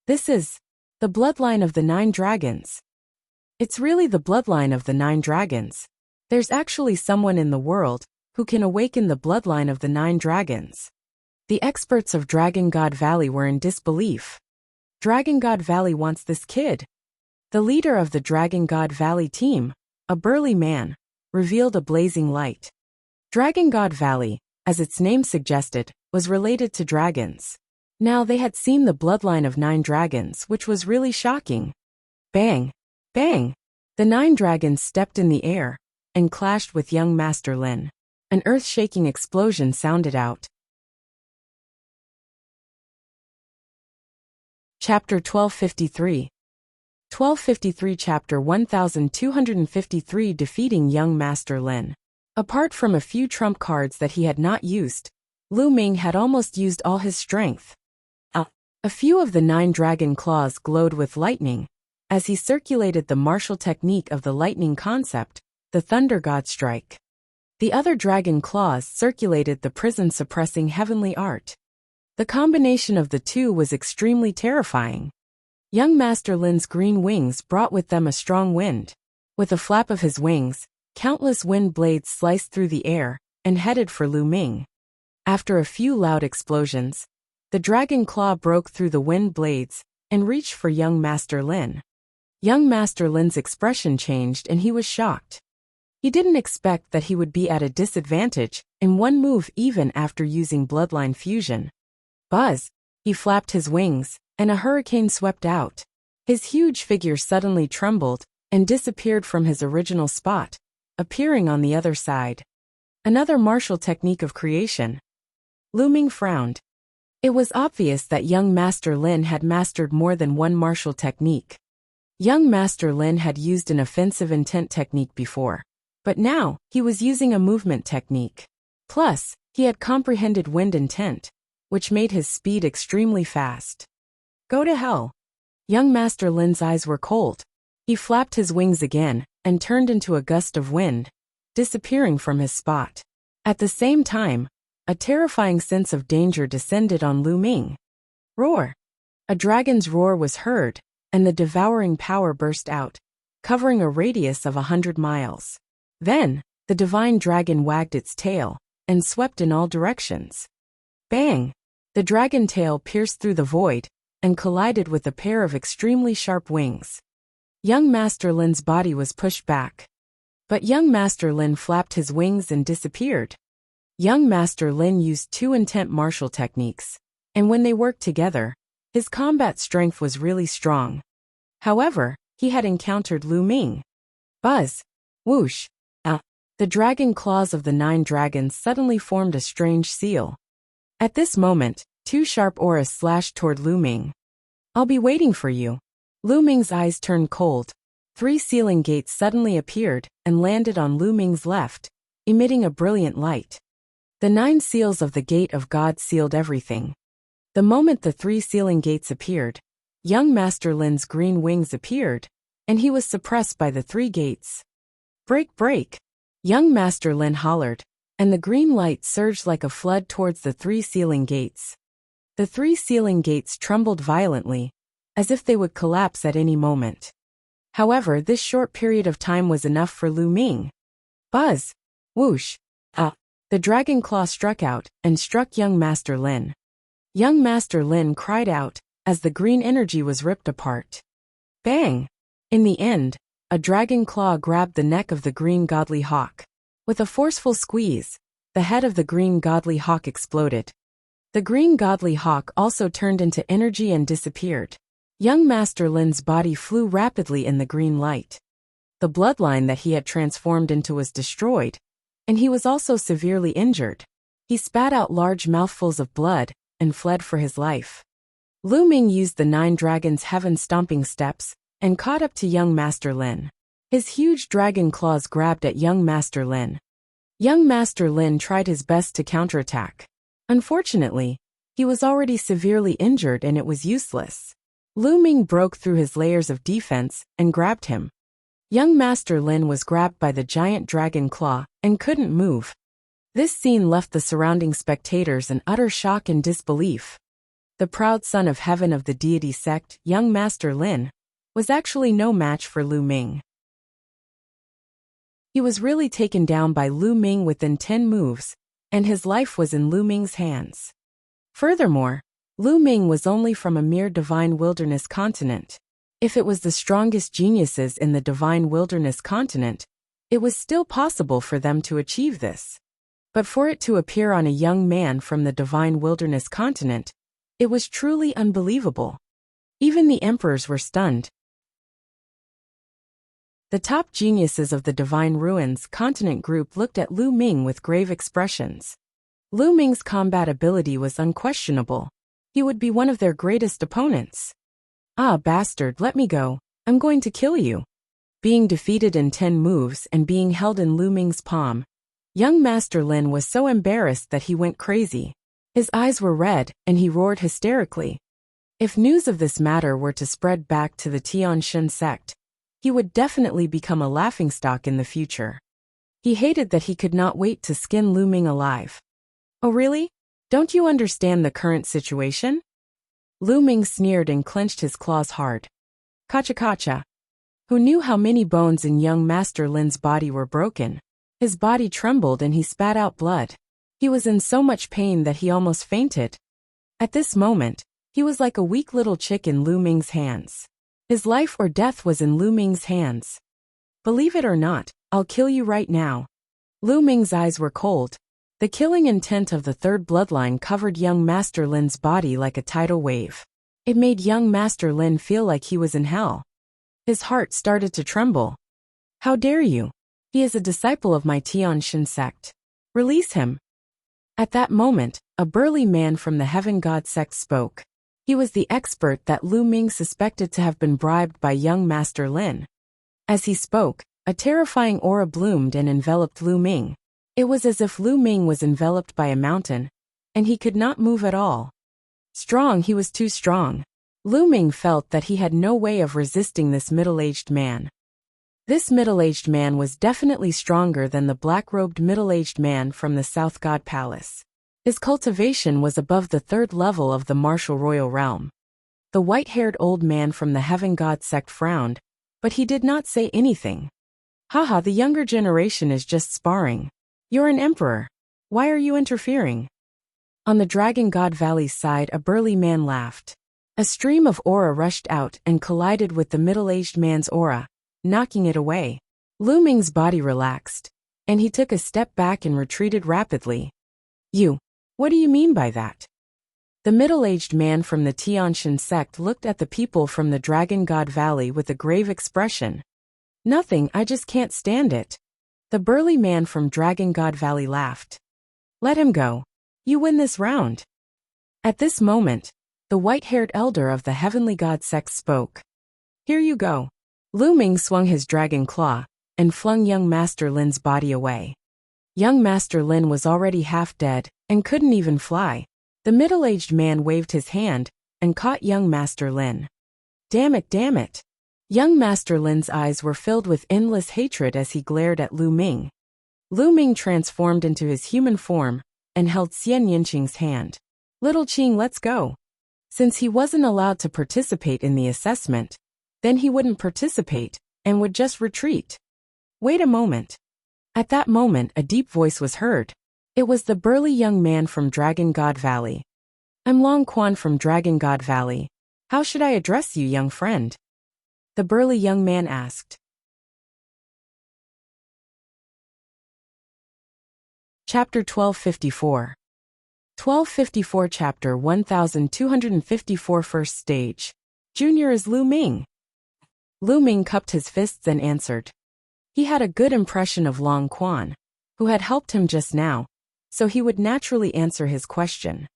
This is the bloodline of the 9 dragons. It's really the bloodline of the 9 dragons. There's actually someone in the world who can awaken the bloodline of the 9 dragons. The experts of Dragon God Valley were in disbelief. Dragon God Valley wants this kid. The leader of the Dragon God Valley team, a burly man, revealed a blazing light. Dragon God Valley, as its name suggested, was related to dragons. Now they had seen the bloodline of 9 dragons, which was really shocking. Bang! Bang! The 9 dragons stepped in the air and clashed with young Master Lin. An earth-shaking explosion sounded out. Chapter 1253. 1253 Chapter 1253 Defeating Young Master Lin. Apart from a few trump cards that he had not used, Lu Ming had almost used all his strength. A few of the 9 dragon claws glowed with lightning, as he circulated the martial technique of the lightning concept, the Thunder God Strike. The other dragon claws circulated the prison-suppressing heavenly art. The combination of the two was extremely terrifying. Young Master Lin's green wings brought with them a strong wind. With a flap of his wings, countless wind blades sliced through the air and headed for Lu Ming. After a few loud explosions, the dragon claw broke through the wind blades and reached for young Master Lin. Young Master Lin's expression changed and he was shocked. He didn't expect that he would be at a disadvantage in one move even after using bloodline fusion. Buzz! He flapped his wings, and a hurricane swept out. His huge figure suddenly trembled and disappeared from his original spot, appearing on the other side. Another martial technique of creation. Lu Ming frowned. It was obvious that young Master Lin had mastered more than one martial technique. Young Master Lin had used an offensive intent technique before, but now he was using a movement technique. Plus, he had comprehended wind intent, which made his speed extremely fast. Go to hell. Young Master Lin's eyes were cold. He flapped his wings again and turned into a gust of wind, disappearing from his spot. At the same time, a terrifying sense of danger descended on Lu Ming. Roar! A dragon's roar was heard, and the devouring power burst out, covering a radius of 100 miles. Then, the divine dragon wagged its tail and swept in all directions. Bang! The dragon tail pierced through the void and collided with a pair of extremely sharp wings. Young Master Lin's body was pushed back. But young Master Lin flapped his wings and disappeared. Young Master Lin used two intent martial techniques, and when they worked together, his combat strength was really strong. However, he had encountered Lu Ming. Buzz! Whoosh! The dragon claws of the 9 dragons suddenly formed a strange seal. At this moment, 2 sharp auras slashed toward Lu Ming. I'll be waiting for you. Lu Ming's eyes turned cold. 3 sealing gates suddenly appeared and landed on Lu Ming's left, emitting a brilliant light. The 9 seals of the Gate of God sealed everything. The moment the 3 sealing gates appeared, young Master Lin's green wings appeared, and he was suppressed by the 3 gates. Break, break! Young Master Lin hollered, and the green light surged like a flood towards the 3 sealing gates. The 3 sealing gates trembled violently, as if they would collapse at any moment. However, this short period of time was enough for Lu Ming. Buzz! Whoosh! The dragon claw struck out and struck young Master Lin. Young Master Lin cried out as the green energy was ripped apart. Bang! In the end, a dragon claw grabbed the neck of the green godly hawk. With a forceful squeeze, the head of the green godly hawk exploded. The green godly hawk also turned into energy and disappeared. Young Master Lin's body flew rapidly in the green light. The bloodline that he had transformed into was destroyed, and he was also severely injured. He spat out large mouthfuls of blood and fled for his life. Lu Ming used the 9 dragons' heaven-stomping steps and caught up to young Master Lin. His huge dragon claws grabbed at young Master Lin. Young Master Lin tried his best to counterattack. Unfortunately, he was already severely injured and it was useless. Lu Ming broke through his layers of defense and grabbed him. Young Master Lin was grabbed by the giant dragon claw and couldn't move. This scene left the surrounding spectators in utter shock and disbelief. The proud son of heaven of the deity sect, young Master Lin, was actually no match for Lu Ming. He was really taken down by Lu Ming within 10 moves, and his life was in Lu Ming's hands. Furthermore, Lu Ming was only from a mere divine wilderness continent. If it was the strongest geniuses in the divine wilderness continent, it was still possible for them to achieve this. But for it to appear on a young man from the divine wilderness continent, it was truly unbelievable. Even the emperors were stunned. The top geniuses of the Divine Ruins continent group looked at Lu Ming with grave expressions. Lu Ming's combat ability was unquestionable. He would be one of their greatest opponents. Ah, bastard, let me go. I'm going to kill you. Being defeated in 10 moves and being held in Lu Ming's palm, young Master Lin was so embarrassed that he went crazy. His eyes were red and he roared hysterically. If news of this matter were to spread back to the Tianshan sect, he would definitely become a laughingstock in the future. He hated that he could not wait to skin Lu Ming alive. Oh really? Don't you understand the current situation? Lu Ming sneered and clenched his claws hard. Kacha kacha. Who knew how many bones in young Master Lin's body were broken? His body trembled and he spat out blood. He was in so much pain that he almost fainted. At this moment, he was like a weak little chick in Lu Ming's hands. His life or death was in Lu Ming's hands. Believe it or not, I'll kill you right now. Lu Ming's eyes were cold. The killing intent of the third bloodline covered young Master Lin's body like a tidal wave. It made young Master Lin feel like he was in hell. His heart started to tremble. How dare you? He is a disciple of my Tianshan sect. Release him. At that moment, a burly man from the Heaven God sect spoke. He was the expert that Lu Ming suspected to have been bribed by young Master Lin. As he spoke, a terrifying aura bloomed and enveloped Lu Ming. It was as if Lu Ming was enveloped by a mountain, and he could not move at all. Strong, he was too strong. Lu Ming felt that he had no way of resisting this middle-aged man. This middle-aged man was definitely stronger than the black-robed middle-aged man from the South God Palace. His cultivation was above the third level of the martial royal realm. The white-haired old man from the Heaven God sect frowned, but he did not say anything. Haha, the younger generation is just sparring. You're an emperor. Why are you interfering? On the Dragon God Valley's side, a burly man laughed. A stream of aura rushed out and collided with the middle-aged man's aura, knocking it away. Lu Ming's body relaxed, and he took a step back and retreated rapidly. What do you mean by that? The middle-aged man from the Tianshan sect looked at the people from the Dragon God Valley with a grave expression. Nothing, I just can't stand it. The burly man from Dragon God Valley laughed. Let him go. You win this round. At this moment, the white-haired elder of the Heavenly God sect spoke. Here you go. Lu Ming swung his dragon claw and flung young Master Lin's body away. Young Master Lin was already half dead and couldn't even fly. The middle-aged man waved his hand and caught young Master Lin. Damn it. Young Master Lin's eyes were filled with endless hatred as he glared at Lu Ming. Lu Ming transformed into his human form and held Xian Yinqing's hand. Little Qing, let's go. Since he wasn't allowed to participate in the assessment, then he wouldn't participate and would just retreat. Wait a moment. At that moment, a deep voice was heard. It was the burly young man from Dragon God Valley. I'm Long Quan from Dragon God Valley. How should I address you, young friend? The burly young man asked. Chapter 1254. 1254 Chapter 1254 First Stage. Junior is Lu Ming. Lu Ming cupped his fists and answered. He had a good impression of Long Quan, who had helped him just now, so he would naturally answer his question.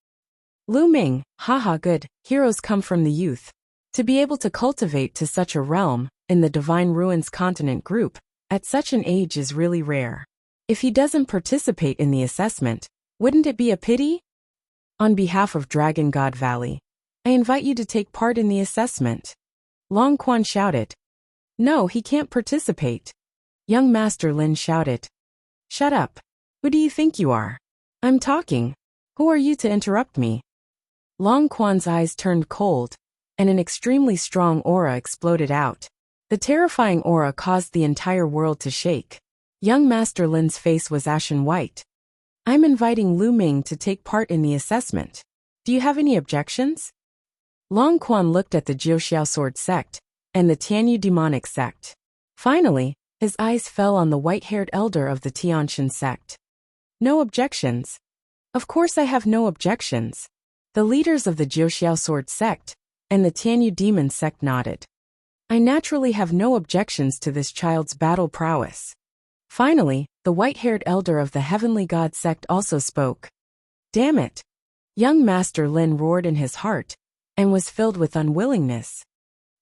Lu Ming, haha, good, heroes come from the youth. To be able to cultivate to such a realm, in the Divine Ruins Continent group, at such an age is really rare. If he doesn't participate in the assessment, wouldn't it be a pity? On behalf of Dragon God Valley, I invite you to take part in the assessment. Long Quan shouted. No, he can't participate. Young Master Lin shouted. Shut up. Who do you think you are? I'm talking. Who are you to interrupt me? Long Quan's eyes turned cold, and an extremely strong aura exploded out. The terrifying aura caused the entire world to shake. Young Master Lin's face was ashen white. I'm inviting Lu Ming to take part in the assessment. Do you have any objections? Long Quan looked at the Jiuxiao Sword sect and the Tianyu demonic sect. Finally, his eyes fell on the white-haired elder of the Tianshan sect. No objections. Of course I have no objections. The leaders of the Jiuxiao Sword sect and the Tianyu demon sect nodded. I naturally have no objections to this child's battle prowess. Finally, the white-haired elder of the Heavenly God sect also spoke. Damn it! Young Master Lin roared in his heart and was filled with unwillingness.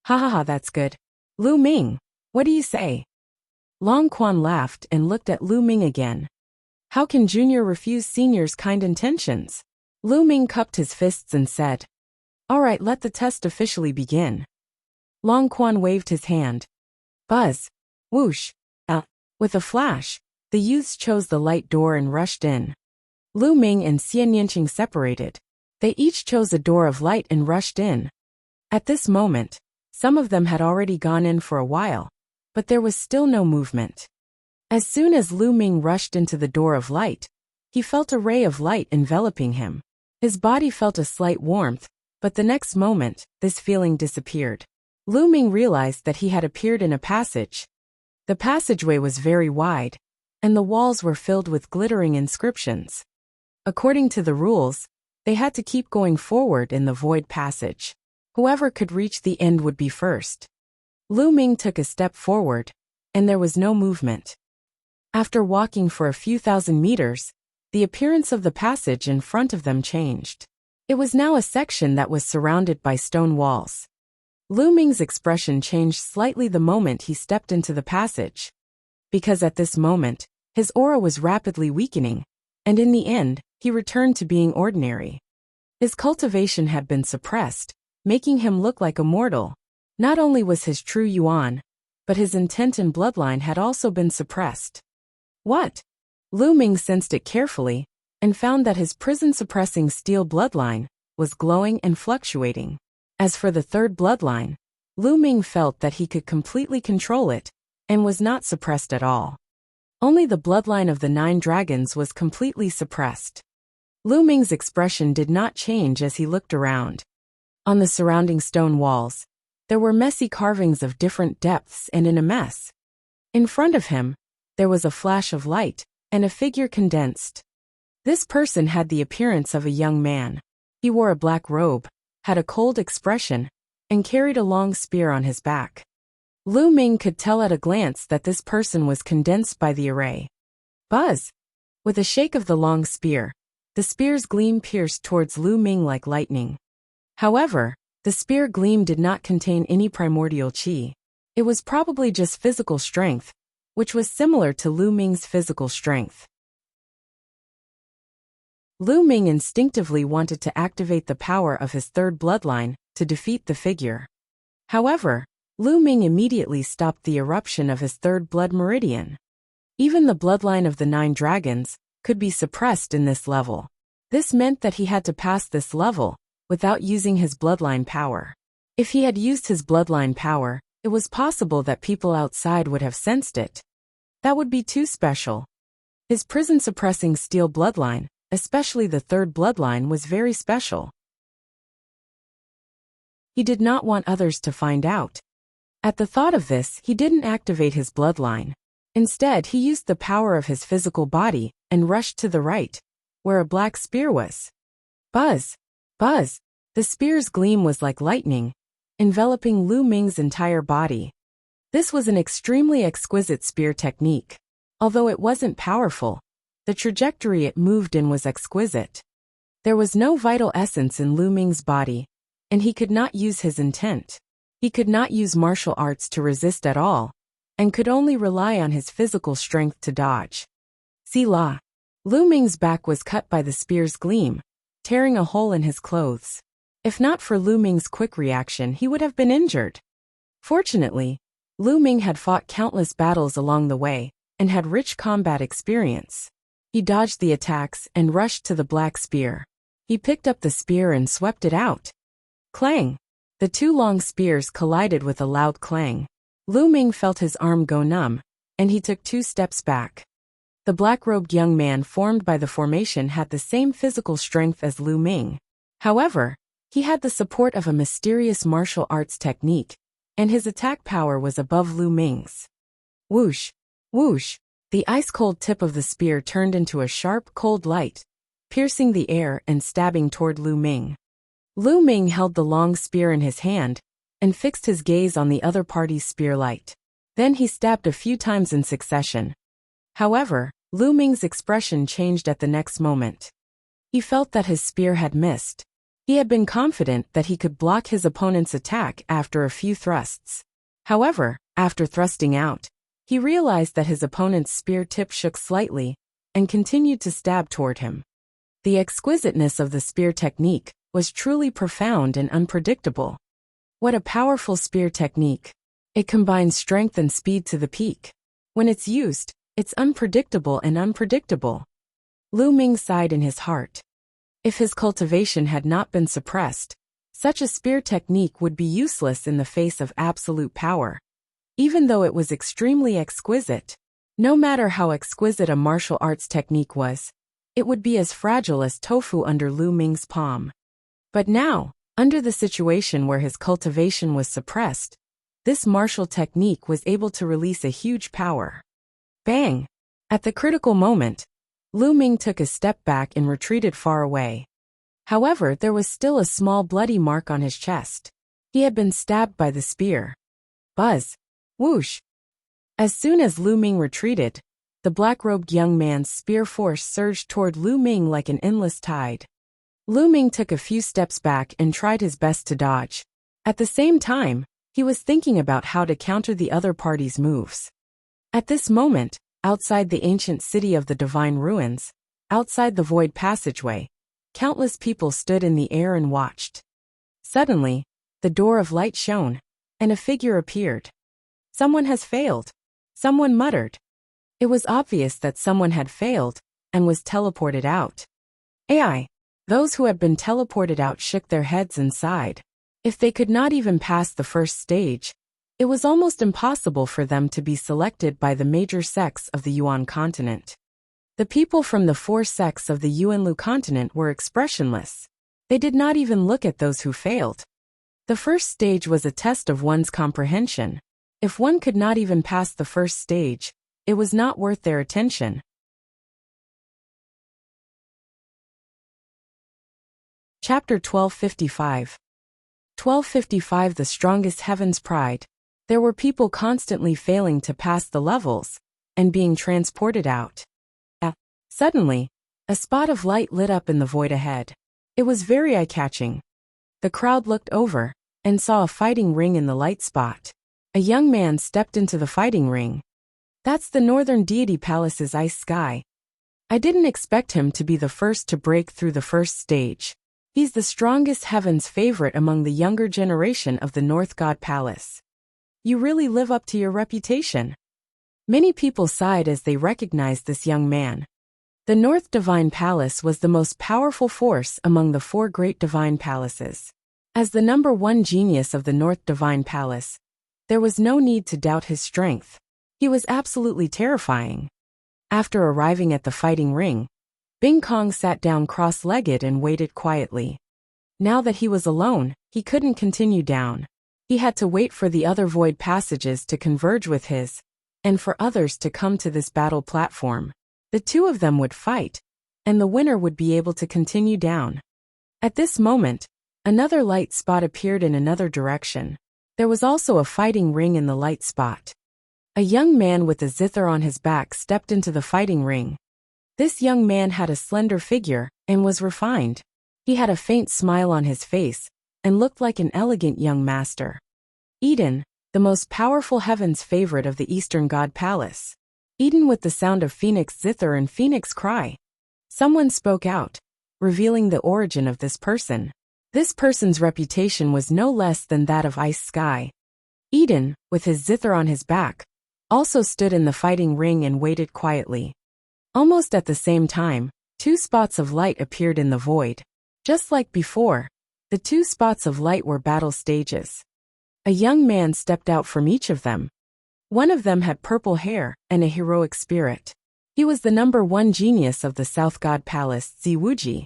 Ha ha ha, that's good. Lu Ming, what do you say? Long Quan laughed and looked at Lu Ming again. How can Junior refuse Senior's kind intentions? Lu Ming cupped his fists and said. All right, let the test officially begin. Long Quan waved his hand. Buzz. Whoosh. With a flash, the youths chose the light door and rushed in. Lu Ming and Xian Yinqing separated. They each chose a door of light and rushed in. At this moment, some of them had already gone in for a while, but there was still no movement. As soon as Lu Ming rushed into the door of light, he felt a ray of light enveloping him. His body felt a slight warmth, but the next moment, this feeling disappeared. Lu Ming realized that he had appeared in a passage. The passageway was very wide, and the walls were filled with glittering inscriptions. According to the rules, they had to keep going forward in the void passage. Whoever could reach the end would be first. Lu Ming took a step forward, and there was no movement. After walking for a few thousand meters, the appearance of the passage in front of them changed. It was now a section that was surrounded by stone walls. Lu Ming's expression changed slightly the moment he stepped into the passage. Because at this moment, his aura was rapidly weakening, and in the end, he returned to being ordinary. His cultivation had been suppressed, making him look like a mortal. Not only was his true yuan, but his intent and bloodline had also been suppressed. What? Lu Ming sensed it carefully, and found that his prison-suppressing steel bloodline was glowing and fluctuating. As for the third bloodline, Lu Ming felt that he could completely control it, and was not suppressed at all. Only the bloodline of the 9 dragons was completely suppressed. Lu Ming's expression did not change as he looked around. On the surrounding stone walls, there were messy carvings of different depths and in a mess. In front of him, there was a flash of light, and a figure condensed. This person had the appearance of a young man. He wore a black robe, had a cold expression, and carried a long spear on his back. Lu Ming could tell at a glance that this person was condensed by the array. Buzz! With a shake of the long spear, the spear's gleam pierced towards Lu Ming like lightning. However, the spear gleam did not contain any primordial qi. It was probably just physical strength, which was similar to Lu Ming's physical strength. Lu Ming instinctively wanted to activate the power of his third bloodline to defeat the figure. However, Lu Ming immediately stopped the eruption of his third blood meridian. Even the bloodline of the 9 dragons could be suppressed in this level. This meant that he had to pass this level without using his bloodline power. If he had used his bloodline power, it was possible that people outside would have sensed it. That would be too special. His prison-suppressing steel bloodline, especially the third bloodline, was very special. He did not want others to find out. At the thought of this, he didn't activate his bloodline. Instead, he used the power of his physical body and rushed to the right, where a black spear was. Buzz! Buzz! The spear's gleam was like lightning, enveloping Lu Ming's entire body. This was an extremely exquisite spear technique. Although it wasn't powerful, the trajectory it moved in was exquisite. There was no vital essence in Lu Ming's body, and he could not use his intent. He could not use martial arts to resist at all, and could only rely on his physical strength to dodge. See la. Lu Ming's back was cut by the spear's gleam, tearing a hole in his clothes. If not for Lu Ming's quick reaction, he would have been injured. Fortunately, Lu Ming had fought countless battles along the way, and had rich combat experience. He dodged the attacks and rushed to the black spear. He picked up the spear and swept it out. Clang! The 2 long spears collided with a loud clang. Lu Ming felt his arm go numb, and he took 2 steps back. The black-robed young man formed by the formation had the same physical strength as Lu Ming. However, he had the support of a mysterious martial arts technique, and his attack power was above Lu Ming's. Whoosh! Whoosh! The ice-cold tip of the spear turned into a sharp, cold light, piercing the air and stabbing toward Lu Ming. Lu Ming held the long spear in his hand and fixed his gaze on the other party's spear light. Then he stabbed a few times in succession. However, Lu Ming's expression changed at the next moment. He felt that his spear had missed. He had been confident that he could block his opponent's attack after a few thrusts. However, after thrusting out, he realized that his opponent's spear tip shook slightly and continued to stab toward him. The exquisiteness of the spear technique was truly profound and unpredictable. What a powerful spear technique. It combines strength and speed to the peak. When it's used, it's unpredictable and unpredictable. Lu Ming sighed in his heart. If his cultivation had not been suppressed, such a spear technique would be useless in the face of absolute power. Even though it was extremely exquisite, No matter how exquisite a martial arts technique was, it would be as fragile as tofu under Lu Ming's palm. But now, under the situation where his cultivation was suppressed, this martial technique was able to release a huge power. Bang! At the critical moment, Lu Ming took a step back and retreated far away. However, there was still a small bloody mark on his chest. He had been stabbed by the spear. Buzz! Whoosh! As soon as Lu Ming retreated, the black-robed young man's spear force surged toward Lu Ming like an endless tide. Lu Ming took a few steps back and tried his best to dodge. At the same time, he was thinking about how to counter the other party's moves. At this moment, outside the ancient city of the Divine Ruins, outside the void passageway, countless people stood in the air and watched. Suddenly, the door of light shone, and a figure appeared. Someone has failed, someone muttered. It was obvious that someone had failed, and was teleported out. AI. Those who had been teleported out shook their heads and sighed. If they could not even pass the first stage, it was almost impossible for them to be selected by the major sects of the Yuan continent. The people from the 4 sects of the Yuanlu continent were expressionless. They did not even look at those who failed. The first stage was a test of one's comprehension. If one could not even pass the first stage, it was not worth their attention. Chapter 1255. 1255 The strongest heaven's pride. There were people constantly failing to pass the levels, and being transported out. Suddenly, a spot of light lit up in the void ahead. It was very eye-catching. The crowd looked over, and saw a fighting ring in the light spot. A young man stepped into the fighting ring. That's the Northern Deity Palace's ice sky. I didn't expect him to be the first to break through the first stage. He's the strongest heaven's favorite among the younger generation of the North God Palace. You really live up to your reputation. Many people sighed as they recognized this young man. The North Divine Palace was the most powerful force among the 4 great divine palaces. As the #1 genius of the North Divine Palace, there was no need to doubt his strength. He was absolutely terrifying. After arriving at the fighting ring, Bing Kong sat down cross-legged and waited quietly. Now that he was alone, he couldn't continue down. He had to wait for the other void passages to converge with his, and for others to come to this battle platform. The 2 of them would fight, and the winner would be able to continue down. At this moment, another light spot appeared in another direction. There was also a fighting ring in the light spot. A young man with a zither on his back stepped into the fighting ring. This young man had a slender figure, and was refined. He had a faint smile on his face, and looked like an elegant young master. Eden, the most powerful heaven's favorite of the Eastern God Palace. Eden with the sound of Phoenix zither and Phoenix cry. Someone spoke out, revealing the origin of this person. This person's reputation was no less than that of Ice Sky. Eden, with his zither on his back, also stood in the fighting ring and waited quietly. Almost at the same time, 2 spots of light appeared in the void. Just like before, the 2 spots of light were battle stages. A young man stepped out from each of them. One of them had purple hair and a heroic spirit. He was the #1 genius of the South God Palace, Ziwuji.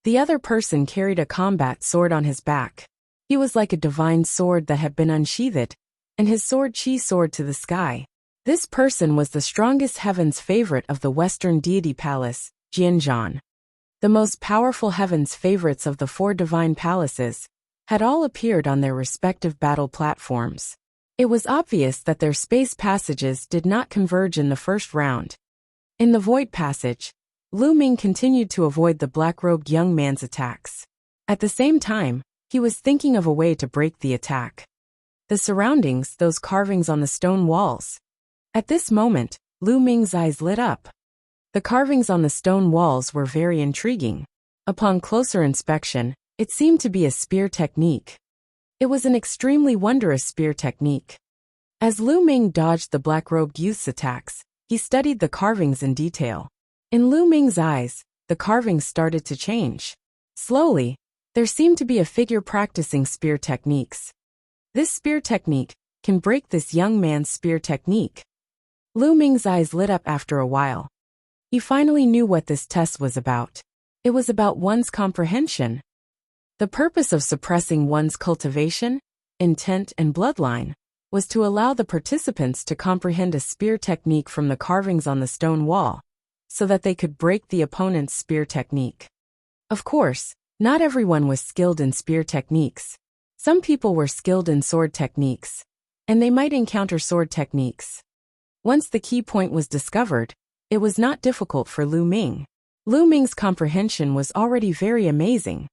The other person carried a combat sword on his back. He was like a divine sword that had been unsheathed, and his sword chi soared to the sky. This person was the strongest heaven's favorite of the Western Deity Palace, Jianzhan. The most powerful heaven's favorites of the 4 divine palaces had all appeared on their respective battle platforms. It was obvious that their space passages did not converge in the first round. In the void passage, Lu Ming continued to avoid the black-robed young man's attacks. At the same time, he was thinking of a way to break the attack. The surroundings, those carvings on the stone walls. At this moment, Lu Ming's eyes lit up. The carvings on the stone walls were very intriguing. Upon closer inspection, it seemed to be a spear technique. It was an extremely wondrous spear technique. As Lu Ming dodged the black-robed youth's attacks, he studied the carvings in detail. In Lu Ming's eyes, the carvings started to change. Slowly, there seemed to be a figure practicing spear techniques. This spear technique can break this young man's spear technique. Lu Ming's eyes lit up after a while. He finally knew what this test was about. It was about one's comprehension. The purpose of suppressing one's cultivation, intent, and bloodline was to allow the participants to comprehend a spear technique from the carvings on the stone wall, so that they could break the opponent's spear technique. Of course, not everyone was skilled in spear techniques. Some people were skilled in sword techniques, and they might encounter sword techniques. Once the key point was discovered, it was not difficult for Lu Ming. Lu Ming's comprehension was already very amazing.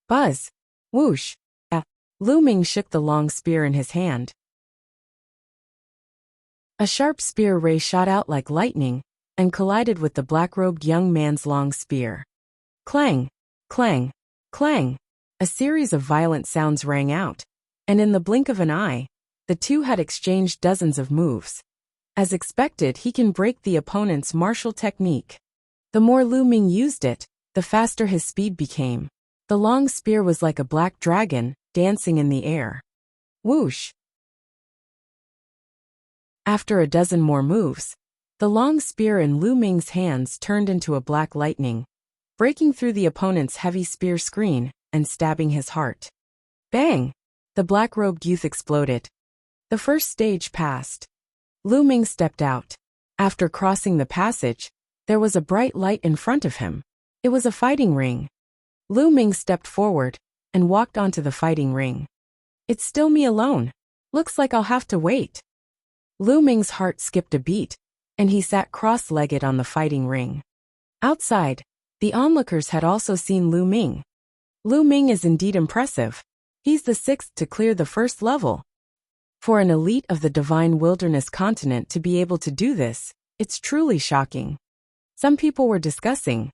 Buzz! Whoosh! Lu Ming shook the long spear in his hand. A sharp spear ray shot out like lightning and collided with the black-robed young man's long spear. Clang! Clang! Clang! A series of violent sounds rang out, and in the blink of an eye, the two had exchanged dozens of moves. As expected, he can break the opponent's martial technique. The more Lu Ming used it, the faster his speed became. The long spear was like a black dragon, dancing in the air. Whoosh! After a dozen more moves, the long spear in Lu Ming's hands turned into a black lightning, breaking through the opponent's heavy spear screen and stabbing his heart. Bang! The black-robed youth exploded. The first stage passed. Lu Ming stepped out. After crossing the passage, there was a bright light in front of him. It was a fighting ring. Lu Ming stepped forward and walked onto the fighting ring. It's still me alone. Looks like I'll have to wait. Lu Ming's heart skipped a beat, and he sat cross-legged on the fighting ring. Outside, the onlookers had also seen Lu Ming. Lu Ming is indeed impressive. He's the 6th to clear the first level. For an elite of the Divine Wilderness continent to be able to do this, it's truly shocking. Some people were discussing.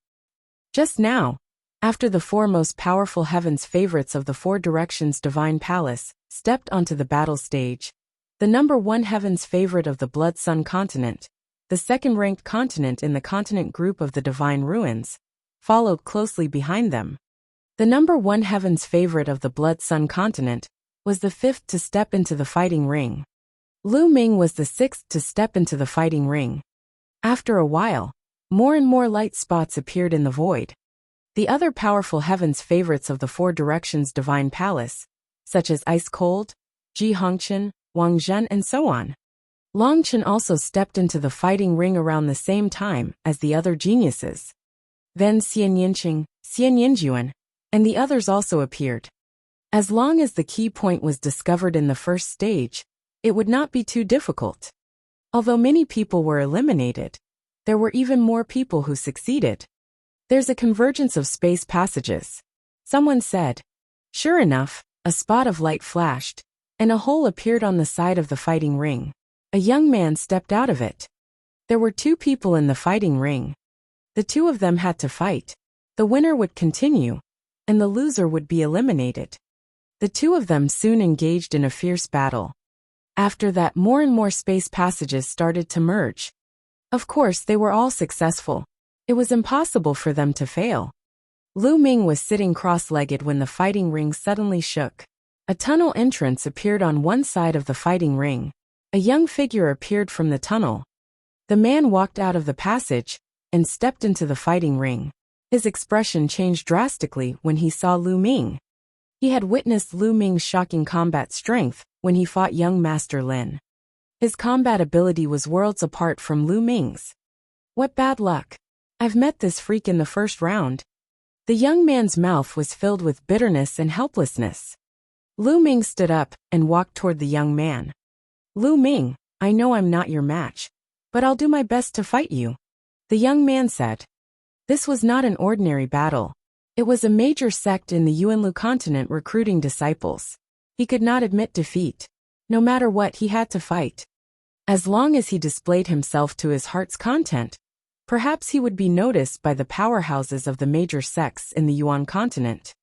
Just now, after the 4 most powerful heaven's favorites of the 4 directions Divine Palace stepped onto the battle stage, the number 1 heaven's favorite of the Blood Sun continent, the 2nd-ranked continent in the continent group of the Divine Ruins, followed closely behind them. The number 1 heaven's favorite of the Blood Sun continent was the 5th to step into the fighting ring. Lu Ming was the 6th to step into the fighting ring. After a while, more and more light spots appeared in the void. The other powerful heaven's favorites of the 4 directions Divine Palace, such as Ice Cold, Ji Hongqian, Wang Zhen, and so on. Long Chen also stepped into the fighting ring around the same time as the other geniuses. Then Xian Yinqing, Xian Yinjuan, and the others also appeared. As long as the key point was discovered in the first stage, it would not be too difficult. Although many people were eliminated, there were even more people who succeeded. There's a convergence of space passages. Someone said. Sure enough, a spot of light flashed, and a hole appeared on the side of the fighting ring. A young man stepped out of it. There were 2 people in the fighting ring. The 2 of them had to fight. The winner would continue, and the loser would be eliminated. The 2 of them soon engaged in a fierce battle. After that, more and more space passages started to merge. Of course, they were all successful. It was impossible for them to fail. Lu Ming was sitting cross-legged when the fighting ring suddenly shook. A tunnel entrance appeared on one side of the fighting ring. A young figure appeared from the tunnel. The man walked out of the passage and stepped into the fighting ring. His expression changed drastically when he saw Lu Ming. He had witnessed Lu Ming's shocking combat strength when he fought young Master Lin. His combat ability was worlds apart from Lu Ming's. What bad luck. I've met this freak in the first round. The young man's mouth was filled with bitterness and helplessness. Lu Ming stood up and walked toward the young man. Lu Ming, I know I'm not your match, but I'll do my best to fight you. The young man said. This was not an ordinary battle. It was a major sect in the Yuanlu continent recruiting disciples. He could not admit defeat. No matter what, he had to fight. As long as he displayed himself to his heart's content, perhaps he would be noticed by the powerhouses of the major sects in the Yuan continent.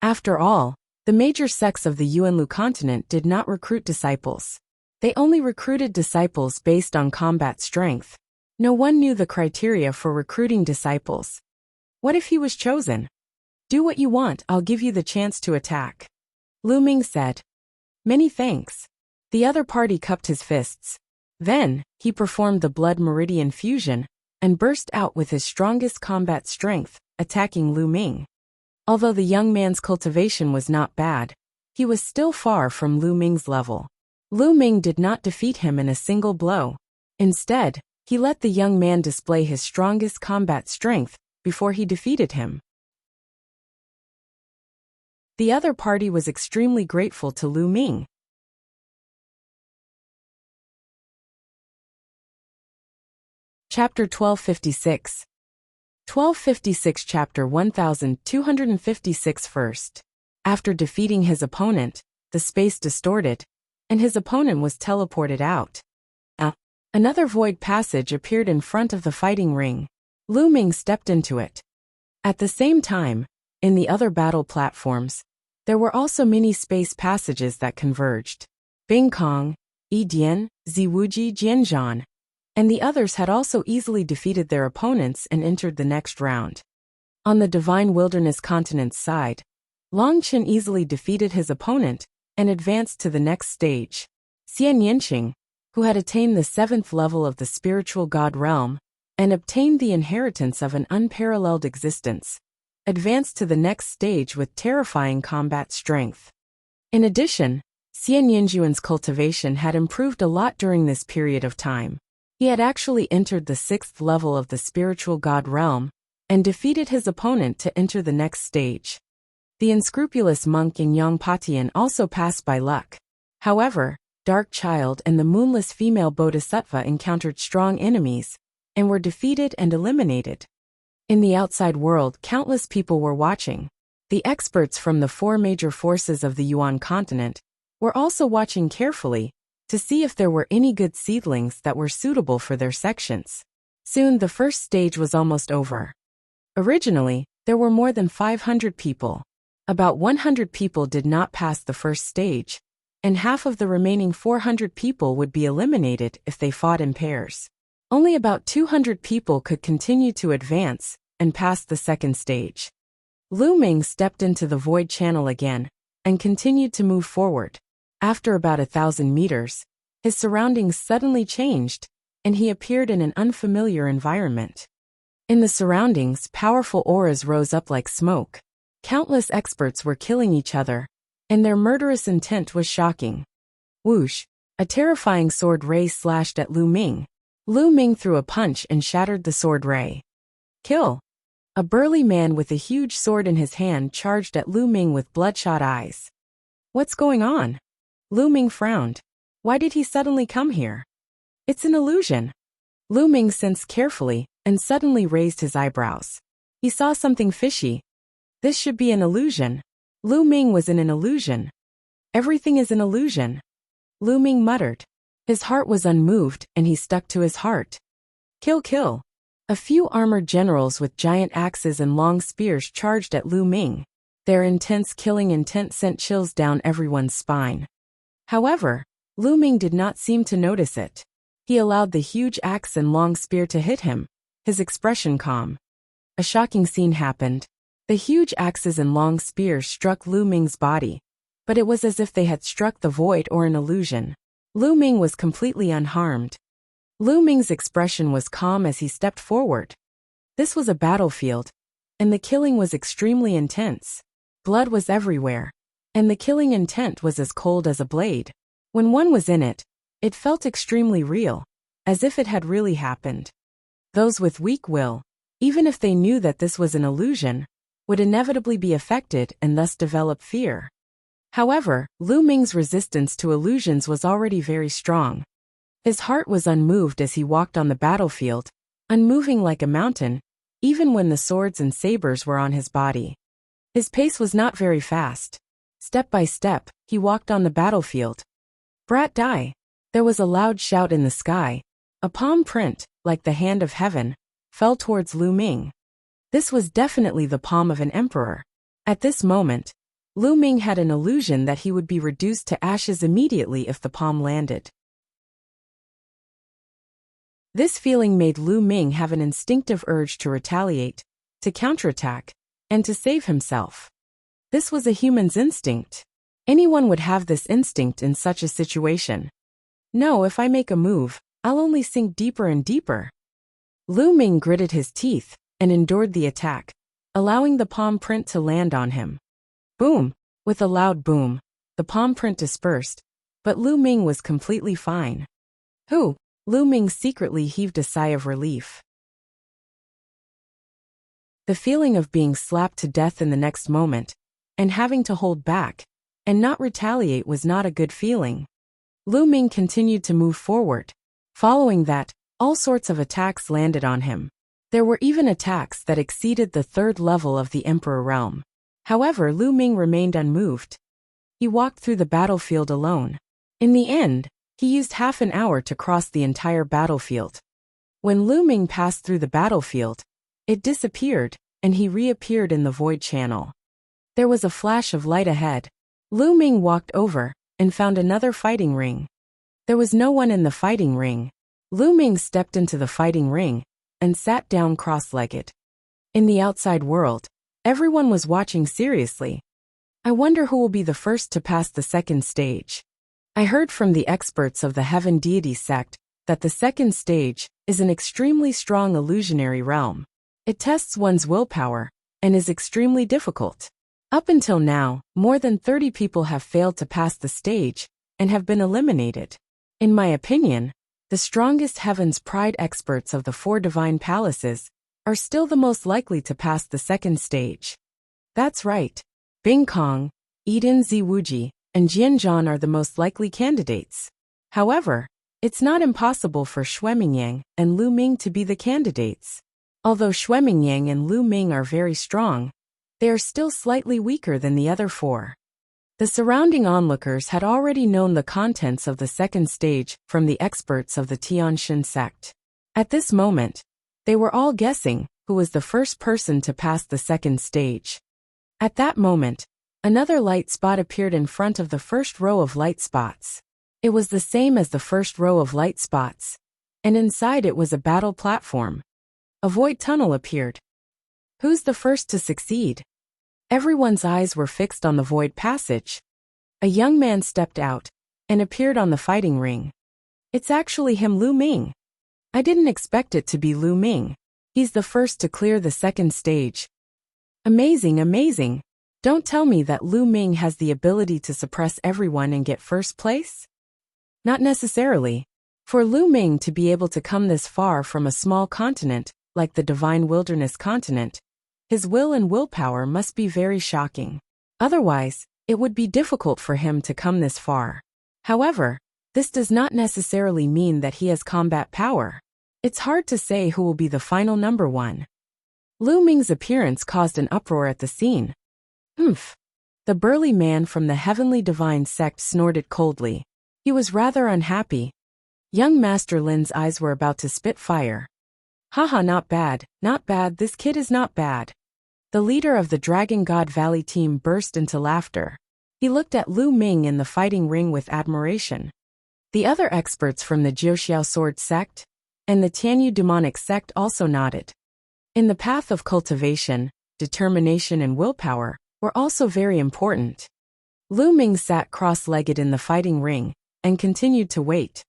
After all, the major sects of the Yuanlu continent did not recruit disciples. They only recruited disciples based on combat strength. No one knew the criteria for recruiting disciples. What if he was chosen? Do what you want, I'll give you the chance to attack. Lu Ming said. Many thanks. The other party cupped his fists. Then, he performed the blood meridian fusion and burst out with his strongest combat strength, attacking Lu Ming. Although the young man's cultivation was not bad, he was still far from Lu Ming's level. Lu Ming did not defeat him in a single blow. Instead, he let the young man display his strongest combat strength before he defeated him. The other party was extremely grateful to Lu Ming. Chapter 1256. 1256 Chapter 1256 First. After defeating his opponent, the space distorted, and his opponent was teleported out. Another void passage appeared in front of the fighting ring. Lu Ming stepped into it. At the same time, in the other battle platforms, there were also mini space passages that converged. Bing Kong, Yi Dian, Ziwuji Jianzhan, and the others had also easily defeated their opponents and entered the next round. On the Divine Wilderness Continent's side, Long Chen easily defeated his opponent and advanced to the next stage. Xian Yanqing, who had attained the 7th level of the spiritual god realm and obtained the inheritance of an unparalleled existence, advanced to the next stage with terrifying combat strength. In addition, Xian Yanjuan's cultivation had improved a lot during this period of time. He had actually entered the 6th level of the spiritual god realm and defeated his opponent to enter the next stage. The unscrupulous monk in Yangpatian also passed by luck. However, Dark Child and the moonless female bodhisattva encountered strong enemies and were defeated and eliminated. In the outside world, countless people were watching. The experts from the 4 major forces of the Yuan continent were also watching carefully to see if there were any good seedlings that were suitable for their sections. Soon the first stage was almost over. Originally, there were more than 500 people. About 100 people did not pass the first stage, and half of the remaining 400 people would be eliminated if they fought in pairs. Only about 200 people could continue to advance and pass the second stage. Lu Ming stepped into the void channel again and continued to move forward. After about 1,000 meters, his surroundings suddenly changed, and he appeared in an unfamiliar environment. In the surroundings, powerful auras rose up like smoke. Countless experts were killing each other, and their murderous intent was shocking. Whoosh! A terrifying sword ray slashed at Lu Ming. Lu Ming threw a punch and shattered the sword ray. Kill! A burly man with a huge sword in his hand charged at Lu Ming with bloodshot eyes. What's going on? Lu Ming frowned. Why did he suddenly come here? It's an illusion. Lu Ming sensed carefully and suddenly raised his eyebrows. He saw something fishy. This should be an illusion. Lu Ming was in an illusion. Everything is an illusion. Lu Ming muttered. His heart was unmoved and he stuck to his heart. Kill, kill. A few armored generals with giant axes and long spears charged at Lu Ming. Their intense killing intent sent chills down everyone's spine. However, Lu Ming did not seem to notice it. He allowed the huge axe and long spear to hit him, his expression calm. A shocking scene happened. The huge axes and long spears struck Lu Ming's body, but it was as if they had struck the void or an illusion. Lu Ming was completely unharmed. Lu Ming's expression was calm as he stepped forward. This was a battlefield, and the killing was extremely intense. Blood was everywhere, and the killing intent was as cold as a blade. When one was in it, it felt extremely real, as if it had really happened. Those with weak will, even if they knew that this was an illusion, would inevitably be affected and thus develop fear. However, Lu Ming's resistance to illusions was already very strong. His heart was unmoved as he walked on the battlefield, unmoving like a mountain, even when the swords and sabers were on his body. His pace was not very fast. Step by step, he walked on the battlefield. Brat die! There was a loud shout in the sky. A palm print, like the hand of heaven, fell towards Lu Ming. This was definitely the palm of an emperor. At this moment, Lu Ming had an illusion that he would be reduced to ashes immediately if the palm landed. This feeling made Lu Ming have an instinctive urge to retaliate, to counterattack, and to save himself. This was a human's instinct. Anyone would have this instinct in such a situation. No, if I make a move, I'll only sink deeper and deeper. Lu Ming gritted his teeth and endured the attack, allowing the palm print to land on him. Boom! With a loud boom, the palm print dispersed, but Lu Ming was completely fine. Lu Ming secretly heaved a sigh of relief. The feeling of being slapped to death in the next moment, and having to hold back, and not retaliate was not a good feeling. Lu Ming continued to move forward. Following that, all sorts of attacks landed on him. There were even attacks that exceeded the third level of the Emperor realm. However, Lu Ming remained unmoved. He walked through the battlefield alone. In the end, he used half an hour to cross the entire battlefield. When Lu Ming passed through the battlefield, it disappeared, and he reappeared in the void channel. There was a flash of light ahead. Lu Ming walked over and found another fighting ring. There was no one in the fighting ring. Lu Ming stepped into the fighting ring and sat down cross-legged. In the outside world, everyone was watching seriously. I wonder who will be the first to pass the second stage. I heard from the experts of the Heaven Deity sect that the second stage is an extremely strong illusionary realm. It tests one's willpower and is extremely difficult. Up until now, more than 30 people have failed to pass the stage and have been eliminated. In my opinion, the strongest Heaven's Pride experts of the 4 divine palaces are still the most likely to pass the second stage. That's right. Bing Kong, Eden Ziwuji, and Jianzhan are the most likely candidates. However, it's not impossible for Shuemingyang and Lu Ming to be the candidates. Although Shuemingyang and Lu Ming are very strong, they are still slightly weaker than the other 4. The surrounding onlookers had already known the contents of the second stage from the experts of the Tianxin sect. At this moment, they were all guessing who was the first person to pass the second stage. At that moment, another light spot appeared in front of the first row of light spots. It was the same as the first row of light spots, and inside it was a battle platform. A void tunnel appeared. Who's the first to succeed? Everyone's eyes were fixed on the void passage. A young man stepped out and appeared on the fighting ring. It's actually him, Lu Ming. I didn't expect it to be Lu Ming. He's the first to clear the second stage. Amazing, amazing. Don't tell me that Lu Ming has the ability to suppress everyone and get first place? Not necessarily. For Lu Ming to be able to come this far from a small continent, like the Divine Wilderness continent, his will and willpower must be very shocking. Otherwise, it would be difficult for him to come this far. However, this does not necessarily mean that he has combat power. It's hard to say who will be the final number 1. Lu Ming's appearance caused an uproar at the scene. Humph. The burly man from the Heavenly Divine sect snorted coldly. He was rather unhappy. Young Master Lin's eyes were about to spit fire. Haha, not bad, this kid is not bad. The leader of the Dragon God Valley team burst into laughter. He looked at Lu Ming in the fighting ring with admiration. The other experts from the Jiuxiao Sword sect and the Tianyu demonic sect also nodded. In the path of cultivation, determination and willpower were also very important. Lu Ming sat cross-legged in the fighting ring and continued to wait.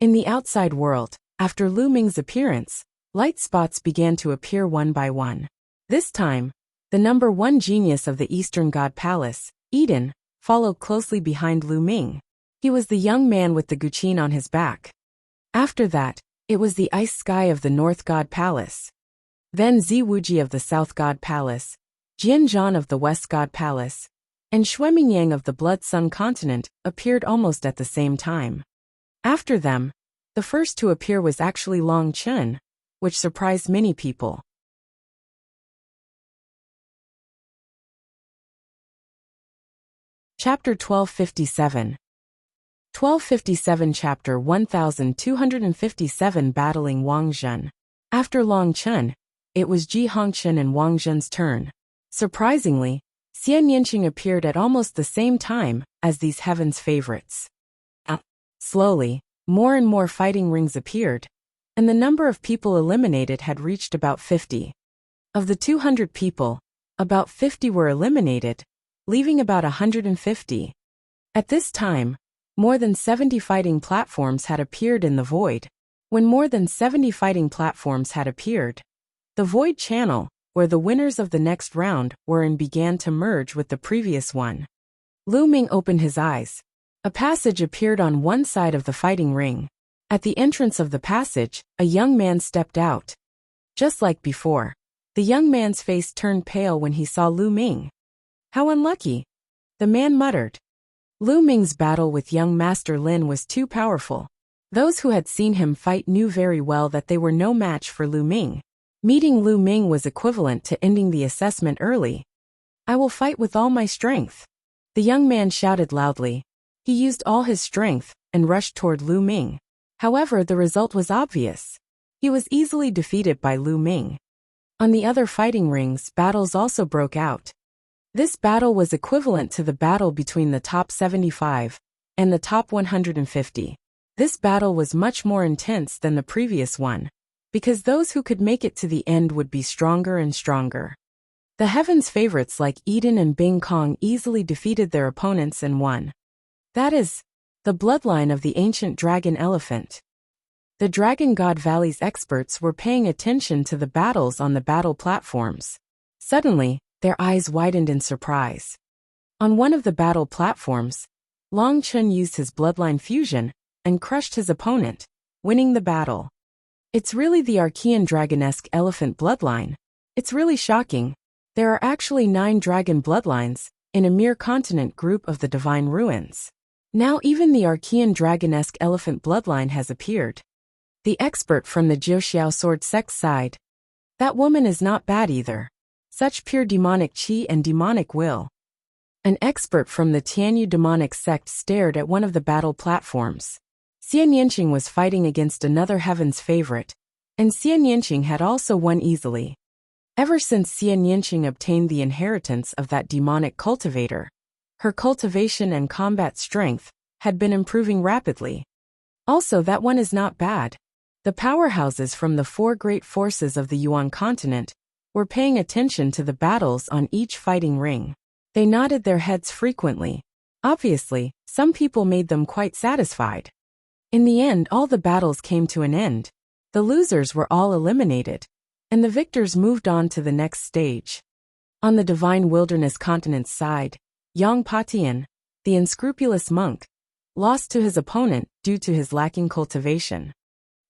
In the outside world, after Lu Ming's appearance, light spots began to appear one by one. This time, the number 1 genius of the Eastern God Palace, Eden, followed closely behind Lu Ming. He was the young man with the guqin on his back. After that, it was the Ice Sky of the North God Palace. Then Ziwuji of the South God Palace, Jianzhan of the West God Palace, and Shuemingyang of the Blood Sun continent appeared almost at the same time. After them, the first to appear was actually Long Chen, which surprised many people. Chapter 1257. 1257 Chapter 1257 Battling Wang Zhen. After Long Chen, it was Ji Hongchen and Wang Zhen's turn. Surprisingly, Xian Yanqing appeared at almost the same time as these heaven's favorites. Slowly, more and more fighting rings appeared, and the number of people eliminated had reached about 50. Of the 200 people, about 50 were eliminated, leaving about 150. At this time, more than 70 fighting platforms had appeared in the void. When more than 70 fighting platforms had appeared, the void channel, where the winners of the next round were in, began to merge with the previous one. Lu Ming opened his eyes. A passage appeared on one side of the fighting ring. At the entrance of the passage, a young man stepped out. Just like before, the young man's face turned pale when he saw Lu Ming. How unlucky, the man muttered. Lu Ming's battle with young Master Lin was too powerful. Those who had seen him fight knew very well that they were no match for Lu Ming. Meeting Lu Ming was equivalent to ending the assessment early. I will fight with all my strength, the young man shouted loudly. He used all his strength and rushed toward Lu Ming. However, the result was obvious. He was easily defeated by Lu Ming. On the other fighting rings, battles also broke out. This battle was equivalent to the battle between the top 75 and the top 150. This battle was much more intense than the previous one, because those who could make it to the end would be stronger and stronger. The Heaven's favorites like Eden and Bing Kong easily defeated their opponents and won. That is, the bloodline of the ancient dragon elephant. The Dragon God Valley's experts were paying attention to the battles on the battle platforms. Suddenly, their eyes widened in surprise. On one of the battle platforms, Long Chun used his bloodline fusion and crushed his opponent, winning the battle. It's really the Archean dragonesque elephant bloodline. It's really shocking. There are actually 9 dragon bloodlines in a mere continent group of the Divine Ruins. Now even the Archean dragonesque elephant bloodline has appeared. The expert from the Jiuxiao sword sect side. That woman is not bad either. Such pure demonic qi and demonic will. An expert from the Tianyu demonic sect stared at one of the battle platforms. Xian Yanqing was fighting against another heaven's favorite, and Xian Yanqing had also won easily. Ever since Xian Yanqing obtained the inheritance of that demonic cultivator, her cultivation and combat strength had been improving rapidly. Also, that one is not bad. The powerhouses from the 4 great forces of the Yuan continent were paying attention to the battles on each fighting ring. They nodded their heads frequently. Obviously, some people made them quite satisfied. In the end, all the battles came to an end. The losers were all eliminated, and the victors moved on to the next stage. On the Divine Wilderness continent's side, Yang Patian, the unscrupulous monk, lost to his opponent due to his lacking cultivation.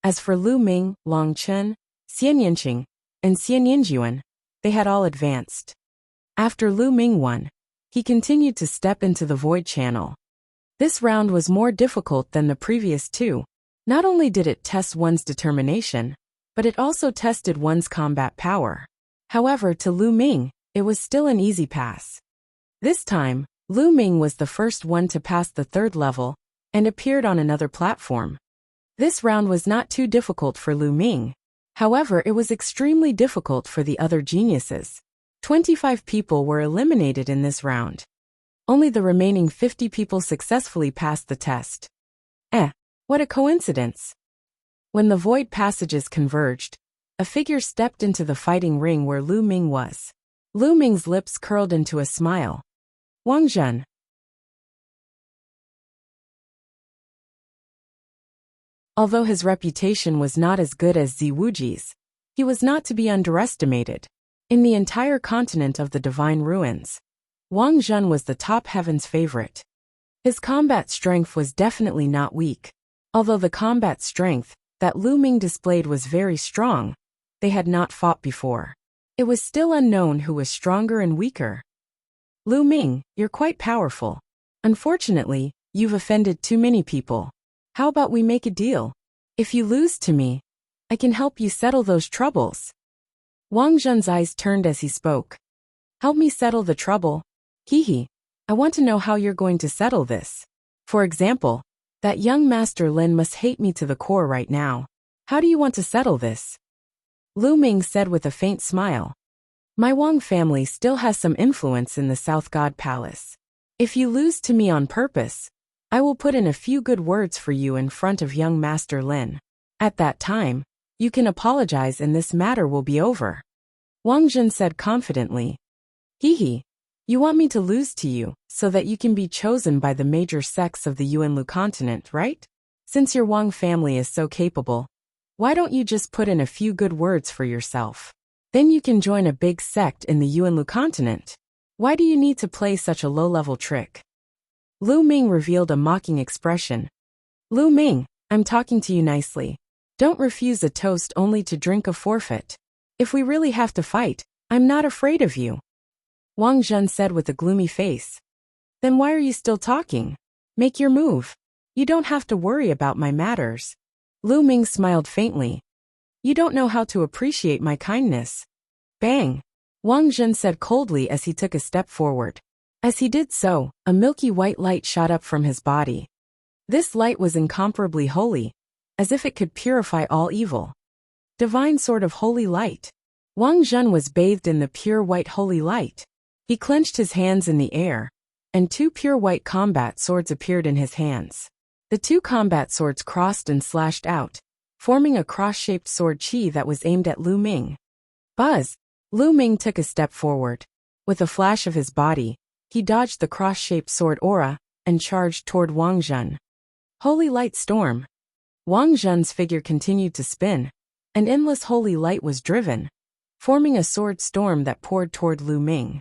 As for Lu Ming, Long Chun, Xian Yanqing, and Xian Yinjuan, they had all advanced. After Lu Ming won, he continued to step into the void channel. This round was more difficult than the previous 2. Not only did it test one's determination, but it also tested one's combat power. However, to Lu Ming, it was still an easy pass. This time, Lu Ming was the first one to pass the 3rd level and appeared on another platform. This round was not too difficult for Lu Ming. However, it was extremely difficult for the other geniuses. 25 people were eliminated in this round. Only the remaining 50 people successfully passed the test. What a coincidence. When the void passages converged, a figure stepped into the fighting ring where Lu Ming was. Lu Ming's lips curled into a smile. Wang Zhen. Although his reputation was not as good as Ziwuji's, he was not to be underestimated. In the entire continent of the Divine Ruins, Wang Zhen was the top heaven's favorite. His combat strength was definitely not weak. Although the combat strength that Lu Ming displayed was very strong, they had not fought before. It was still unknown who was stronger and weaker. Lu Ming, you're quite powerful. Unfortunately, you've offended too many people. How about we make a deal? If you lose to me, I can help you settle those troubles. Wang Zhen's eyes turned as he spoke. Help me settle the trouble? Hehe. I want to know how you're going to settle this. For example, that young Master Lin must hate me to the core right now. How do you want to settle this? Lu Ming said with a faint smile. My Wang family still has some influence in the South God Palace. If you lose to me on purpose, I will put in a few good words for you in front of young Master Lin. At that time, you can apologize and this matter will be over. Wang Zhen said confidently. Hehe. You want me to lose to you, so that you can be chosen by the major sects of the Yuanlu continent, right? Since your Wang family is so capable, Why don't you just put in a few good words for yourself? Then you can join a big sect in the Yuanlu continent. Why do you need to play such a low-level trick? Lu Ming revealed a mocking expression. Lu Ming, I'm talking to you nicely. Don't refuse a toast only to drink a forfeit. If we really have to fight, I'm not afraid of you. Wang Zhen said with a gloomy face. Then why are you still talking? Make your move. You don't have to worry about my matters. Lu Ming smiled faintly. You don't know how to appreciate my kindness. Bang! Wang Zhen said coldly as he took a step forward. As he did so, a milky white light shot up from his body. This light was incomparably holy, as if it could purify all evil. Divine sort of holy light. Wang Zhen was bathed in the pure white holy light. He clenched his hands in the air, and two pure white combat swords appeared in his hands. The two combat swords crossed and slashed out, forming a cross-shaped sword chi that was aimed at Lu Ming. Buzz! Lu Ming took a step forward. With a flash of his body, he dodged the cross-shaped sword aura and charged toward Wang Zhen. Holy light storm. Wang Zhen's figure continued to spin. An endless holy light was driven, forming a sword storm that poured toward Lu Ming.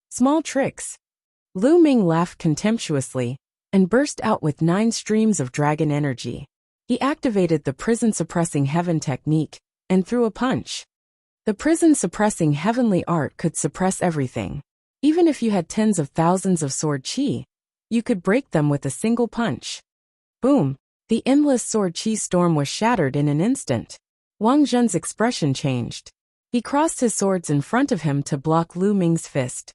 Small tricks. Lu Ming laughed contemptuously and burst out with 9 streams of dragon energy. He activated the prison-suppressing heaven technique and threw a punch. The prison-suppressing heavenly art could suppress everything. Even if you had tens of thousands of sword chi, you could break them with a single punch. Boom! The endless sword chi storm was shattered in an instant. Wang Zhen's expression changed. He crossed his swords in front of him to block Lu Ming's fist.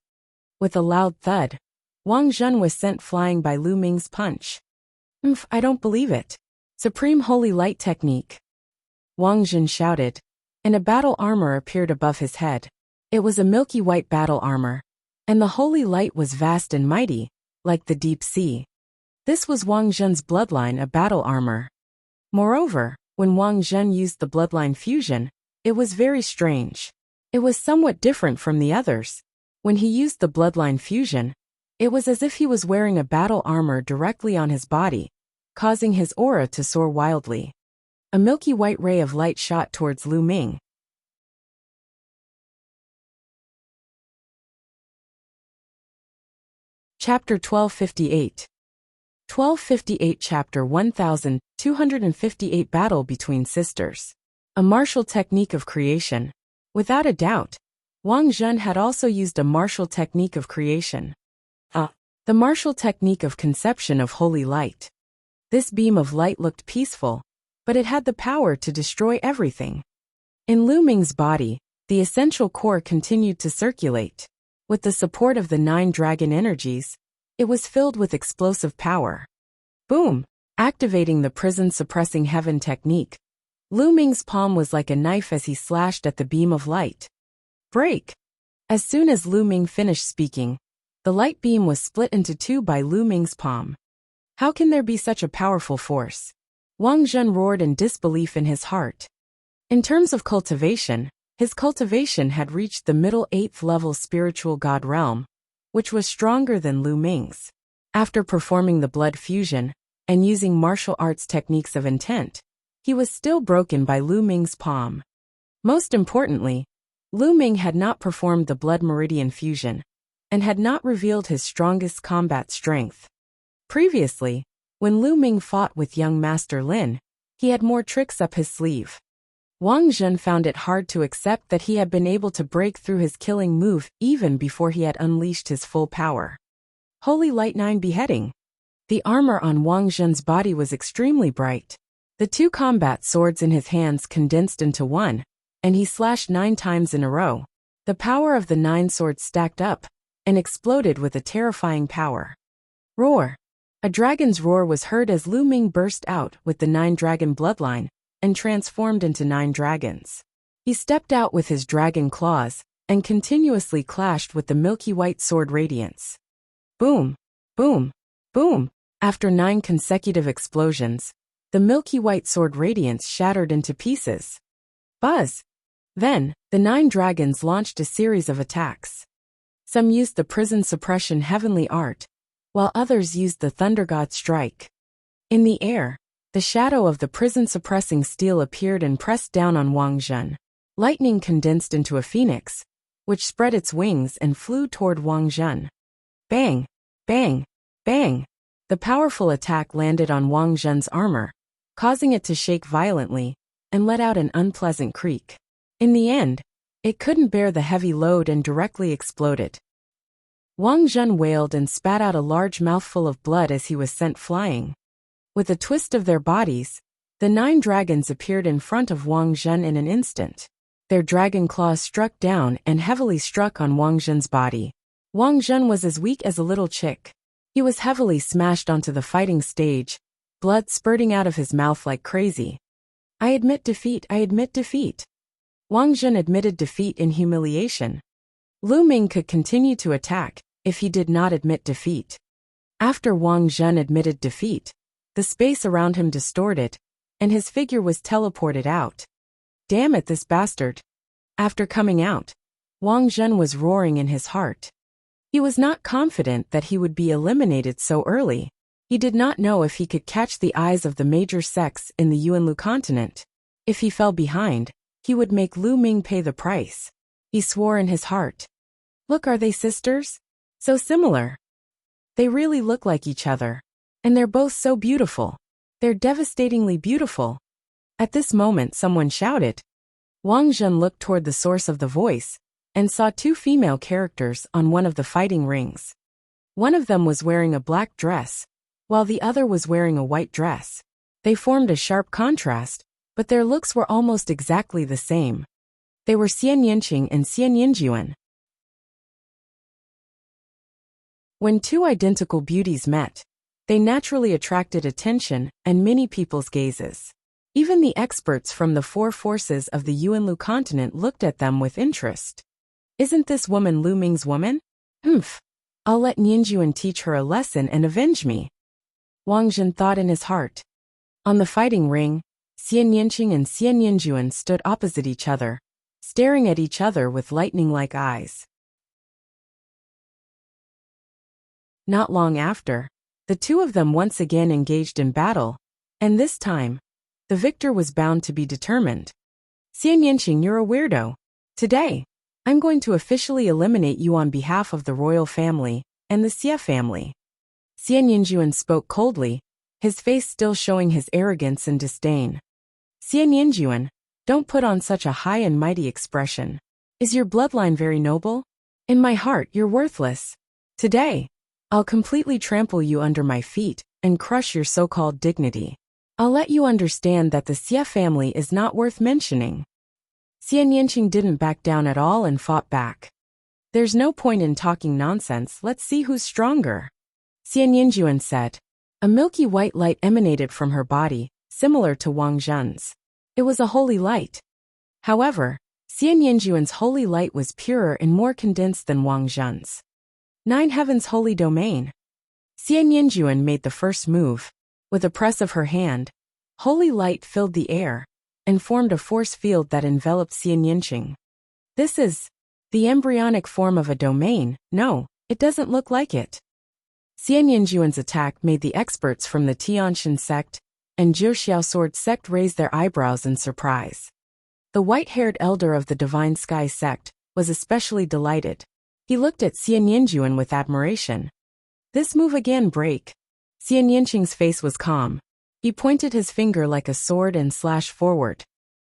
With a loud thud, Wang Zhen was sent flying by Lu Ming's punch. I don't believe it. Supreme Holy Light Technique. Wang Zhen shouted, and a battle armor appeared above his head. It was a milky white battle armor, and the holy light was vast and mighty, like the deep sea. This was Wang Zhen's bloodline, a battle armor. Moreover, when Wang Zhen used the bloodline fusion, it was very strange. It was somewhat different from the others. When he used the bloodline fusion, it was as if he was wearing a battle armor directly on his body, causing his aura to soar wildly. A milky white ray of light shot towards Lu Ming. Chapter 1258. 1258 Chapter 1258 Battle between Sisters. A martial technique of creation. Without a doubt, Wang Zhen had also used a martial technique of creation. The martial technique of conception of holy light. This beam of light looked peaceful, but it had the power to destroy everything. In Lu Ming's body, the essential core continued to circulate. With the support of the 9 dragon energies, it was filled with explosive power. Boom! Activating the prison-suppressing heaven technique, Lu Ming's palm was like a knife as he slashed at the beam of light. Break! As soon as Lu Ming finished speaking, the light beam was split into 2 by Lu Ming's palm. How can there be such a powerful force? Wang Zhen roared in disbelief in his heart. In terms of cultivation, his cultivation had reached the middle 8th level spiritual god realm, which was stronger than Lu Ming's. After performing the blood fusion and using martial arts techniques of intent, he was still broken by Lu Ming's palm. Most importantly, Lu Ming had not performed the blood meridian fusion and had not revealed his strongest combat strength. Previously, when Lu Ming fought with young Master Lin, he had more tricks up his sleeve. Wang Zhen found it hard to accept that he had been able to break through his killing move even before he had unleashed his full power. Holy Light 9 Beheading. The armor on Wang Zhen's body was extremely bright. The 2 combat swords in his hands condensed into one, and he slashed 9 times in a row. The power of the 9 swords stacked up and exploded with a terrifying power. Roar! A dragon's roar was heard as Lu Ming burst out with the 9 dragon bloodline and transformed into 9 dragons. He stepped out with his dragon claws and continuously clashed with the milky white sword radiance. Boom! Boom! Boom! After 9 consecutive explosions, the milky white sword radiance shattered into pieces. Buzz! Then, the 9 dragons launched a series of attacks. Some used the prison suppression heavenly art, while others used the Thunder God Strike. In the air, The shadow of the prison-suppressing steel appeared and pressed down on Wang Zhen. Lightning condensed into a phoenix, which spread its wings and flew toward Wang Zhen. Bang! Bang! Bang! The powerful attack landed on Wang Zhen's armor, causing it to shake violently, and let out an unpleasant creak. In the end, it couldn't bear the heavy load and directly exploded. Wang Zhen wailed and spat out a large mouthful of blood as he was sent flying. With a twist of their bodies, the 9 dragons appeared in front of Wang Zhen in an instant. Their dragon claws struck down and heavily struck on Wang Zhen's body. Wang Zhen was as weak as a little chick. He was heavily smashed onto the fighting stage, blood spurting out of his mouth like crazy. I admit defeat, I admit defeat. Wang Zhen admitted defeat in humiliation. Lu Ming could continue to attack if he did not admit defeat. After Wang Zhen admitted defeat, the space around him distorted, and his figure was teleported out. Damn it, this bastard. After coming out, Wang Zhen was roaring in his heart. He was not confident that he would be eliminated so early. He did not know if he could catch the eyes of the major sects in the Yuanlu continent. If he fell behind, he would make Lu Ming pay the price. He swore in his heart. Look, are they sisters? So similar. They really look like each other. And they're both so beautiful. They're devastatingly beautiful. At this moment someone shouted. Wang Zhen looked toward the source of the voice, and saw 2 female characters on one of the fighting rings. One of them was wearing a black dress, while the other was wearing a white dress. They formed a sharp contrast, but their looks were almost exactly the same. They were Xian Yinqing and Xian Yinjuan. When 2 identical beauties met, they naturally attracted attention and many people's gazes. Even the experts from the 4 forces of the Yuanlu continent looked at them with interest. Isn't this woman Lu Ming's woman? I'll let Yinjuan teach her a lesson and avenge me. Wang Zhen thought in his heart. On the fighting ring, Xian Yinqing and Xian Yinjuan stood opposite each other, staring at each other with lightning-like eyes. Not long after, the 2 of them once again engaged in battle, and this time, the victor was bound to be determined. Xian Yinqing, you're a weirdo. Today, I'm going to officially eliminate you on behalf of the royal family and the Xie family. Xian Yinjuan spoke coldly, his face still showing his arrogance and disdain. Xian Yinjuan, don't put on such a high and mighty expression. Is your bloodline very noble? In my heart, you're worthless. Today, I'll completely trample you under my feet and crush your so-called dignity. I'll let you understand that the Xie family is not worth mentioning. Xian Yinqing didn't back down at all and fought back. There's no point in talking nonsense, let's see who's stronger. Xian Yinjuan said. A milky white light emanated from her body, similar to Wang Zhen's. It was a holy light. However, Xian Yinjuan's holy light was purer and more condensed than Wang Zhen's. 9 Heavens Holy Domain. Xian Yinjuan made the first move. With a press of her hand, holy light filled the air, and formed a force field that enveloped Xian Yinqing. This is the embryonic form of a domain. No, it doesn't look like it. Xian Yinjuan's attack made the experts from the Tianshan sect and Jiuxiao sword sect raise their eyebrows in surprise. The white-haired elder of the Divine Sky sect was especially delighted. He looked at Xian Yinjuan with admiration. This move again break. Xian Yinqing's face was calm. He pointed his finger like a sword and slashed forward.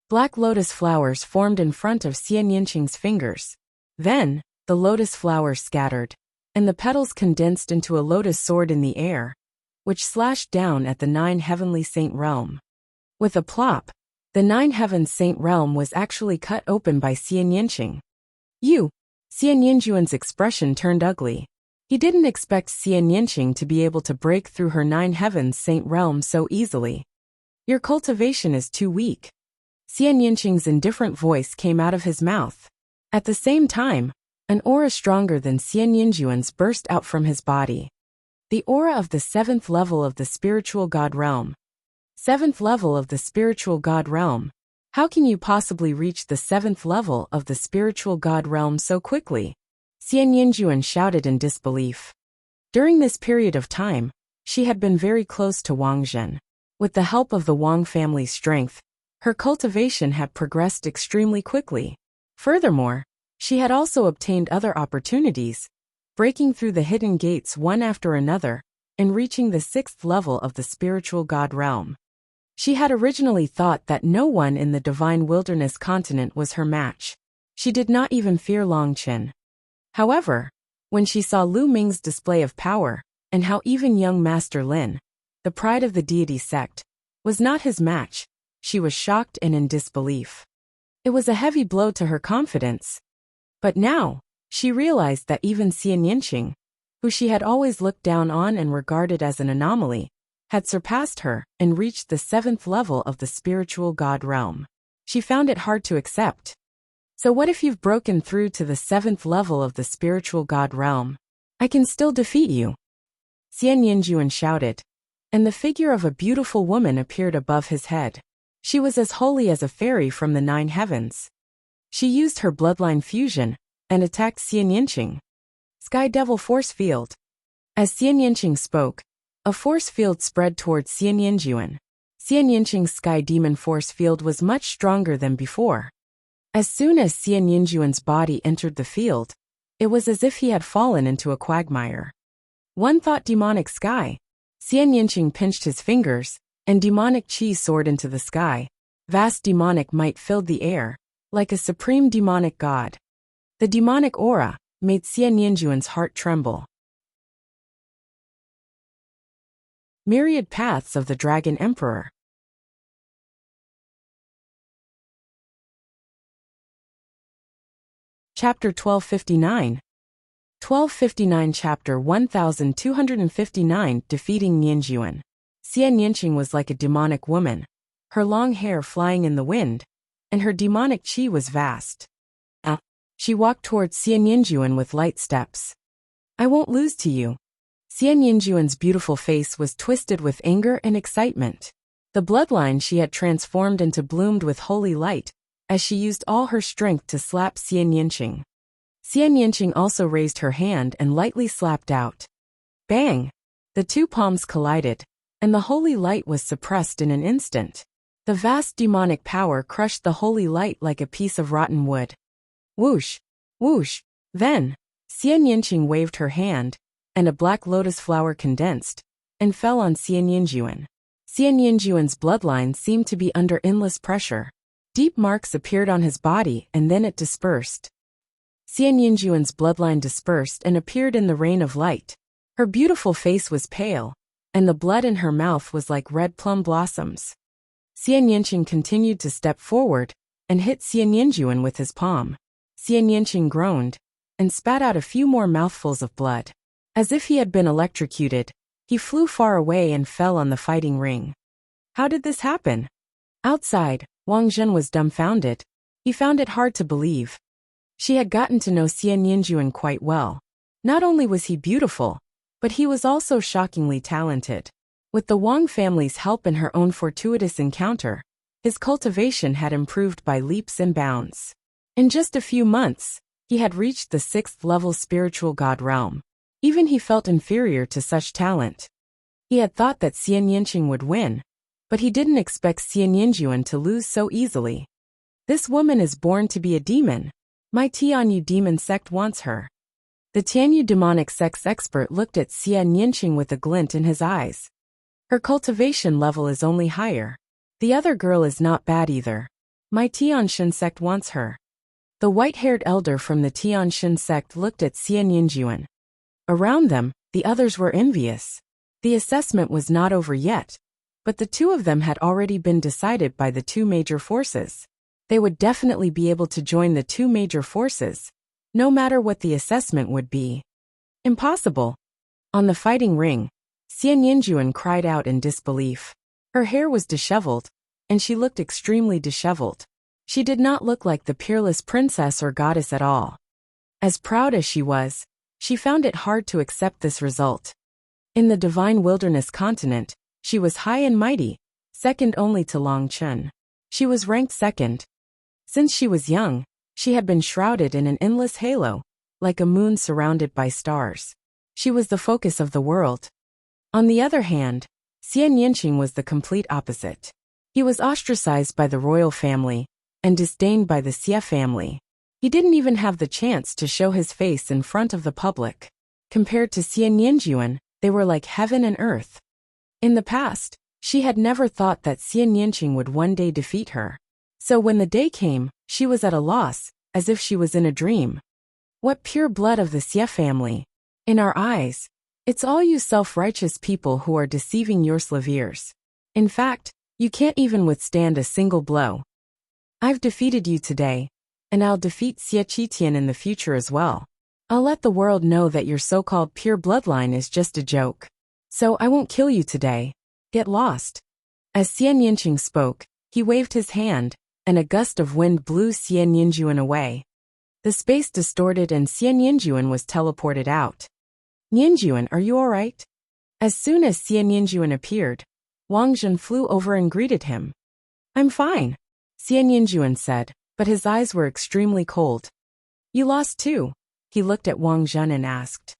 Black lotus flowers formed in front of Xian Yinqing's fingers. Then, the lotus flowers scattered, and the petals condensed into a lotus sword in the air, which slashed down at the 9 heavenly saint realm. With a plop, the 9 heavens saint realm was actually cut open by Xian Yinqing. Xian Yinjuan's expression turned ugly. He didn't expect Xian Yinqing to be able to break through her 9 heavens saint realm so easily. Your cultivation is too weak. Xian Yinqing's indifferent voice came out of his mouth. At the same time, an aura stronger than Xian Yinjuan's burst out from his body. The aura of the 7th level of the spiritual god realm. 7th level of the spiritual god realm. How can you possibly reach the 7th level of the spiritual god realm so quickly? Xian Yinjuan shouted in disbelief. During this period of time, she had been very close to Wang Zhen. With the help of the Wang family's strength, her cultivation had progressed extremely quickly. Furthermore, she had also obtained other opportunities, breaking through the hidden gates one after another, and reaching the 6th level of the spiritual god realm. She had originally thought that no one in the divine wilderness continent was her match. She did not even fear Long Chen. However, when she saw Lu Ming's display of power, and how even young Master Lin, the pride of the deity sect, was not his match, she was shocked and in disbelief. It was a heavy blow to her confidence. But now, she realized that even Xian Yinqing, who she had always looked down on and regarded as an anomaly, had surpassed her and reached the 7th level of the spiritual god realm. She found it hard to accept. So what if you've broken through to the 7th level of the spiritual god realm? I can still defeat you. Xian Yinjuan shouted, and the figure of a beautiful woman appeared above his head. She was as holy as a fairy from the 9 heavens. She used her bloodline fusion and attacked Xian Yinqing. Sky Devil Force Field. As Xian Yinqing spoke, a force field spread towards Xian Yinjuan. Xian Yinqing's Sky Demon Force Field was much stronger than before. As soon as Xian Yinjuan's body entered the field, it was as if he had fallen into a quagmire. One thought demonic sky. Xian Yinqing pinched his fingers, and demonic chi soared into the sky. Vast demonic might filled the air, like a supreme demonic god. The demonic aura made Xian Yinjuan's heart tremble. Myriad Paths of the Dragon Emperor. Chapter 1259. 1259 Chapter 1259 Defeating Yinjuan. Xian Yinqing was like a demonic woman, her long hair flying in the wind, and her demonic chi was vast. She walked towards Xian Yinjuan with light steps. I won't lose to you. Xian Yinjuan's beautiful face was twisted with anger and excitement. The bloodline she had transformed into bloomed with holy light, as she used all her strength to slap Xian Yinqing. Xian Yinqing also raised her hand and lightly slapped out. Bang! The two palms collided, and the holy light was suppressed in an instant. The vast demonic power crushed the holy light like a piece of rotten wood. Whoosh! Whoosh! Then, Xian Yinqing waved her hand, and a black lotus flower condensed, and fell on Xian Yinjuan. Xian Yinjuan's bloodline seemed to be under endless pressure. Deep marks appeared on his body and then it dispersed. Xian Yinjuan's bloodline dispersed and appeared in the rain of light. Her beautiful face was pale, and the blood in her mouth was like red plum blossoms. Xian Yinqing continued to step forward, and hit Xian Yinjuan with his palm. Xian Yinqing groaned, and spat out a few more mouthfuls of blood. As if he had been electrocuted, he flew far away and fell on the fighting ring. How did this happen? Outside, Wang Zhen was dumbfounded. He found it hard to believe. She had gotten to know Xian Yinjuan quite well. Not only was he beautiful, but he was also shockingly talented. With the Wang family's help and her own fortuitous encounter, his cultivation had improved by leaps and bounds. In just a few months, he had reached the 6th level spiritual god realm. Even he felt inferior to such talent. He had thought that Xian Yinqing would win, but he didn't expect Xian Yinjuan to lose so easily. This woman is born to be a demon. My Tianyu demon sect wants her. The Tianyu demonic sect's expert looked at Xian Yinqing with a glint in his eyes. Her cultivation level is only higher. The other girl is not bad either. My Tianshan sect wants her. The white-haired elder from the Tianshan sect looked at Xian Yinjuan. Around them, the others were envious. The assessment was not over yet, but the two of them had already been decided by the two major forces. They would definitely be able to join the two major forces, no matter what the assessment would be. Impossible. On the fighting ring, Xian Yinjuan cried out in disbelief. Her hair was disheveled, and she looked extremely disheveled. She did not look like the peerless princess or goddess at all. As proud as she was, she found it hard to accept this result. In the divine wilderness continent, she was high and mighty, second only to Long Chen. She was ranked second. Since she was young, she had been shrouded in an endless halo, like a moon surrounded by stars. She was the focus of the world. On the other hand, Xian Yinqing was the complete opposite. He was ostracized by the royal family and disdained by the Xie family. He didn't even have the chance to show his face in front of the public. Compared to Xian Yinjuan, they were like heaven and earth. In the past, she had never thought that Xian Yinqing would one day defeat her. So when the day came, she was at a loss, as if she was in a dream. What pure blood of the Xie family! In our eyes, it's all you self-righteous people who are deceiving your slaviers. In fact, you can't even withstand a single blow. I've defeated you today, and I'll defeat Xie Qitian in the future as well. I'll let the world know that your so-called pure bloodline is just a joke. So I won't kill you today. Get lost. As Xian Yinqing spoke, he waved his hand, and a gust of wind blew Xian Yinjuan away. The space distorted and Xian Yinjuan was teleported out. Yinjuan, are you alright? As soon as Xian Yinjuan appeared, Wang Zhen flew over and greeted him. I'm fine, Xian Yinjuan said, but his eyes were extremely cold. You lost too, he looked at Wang Zhen and asked.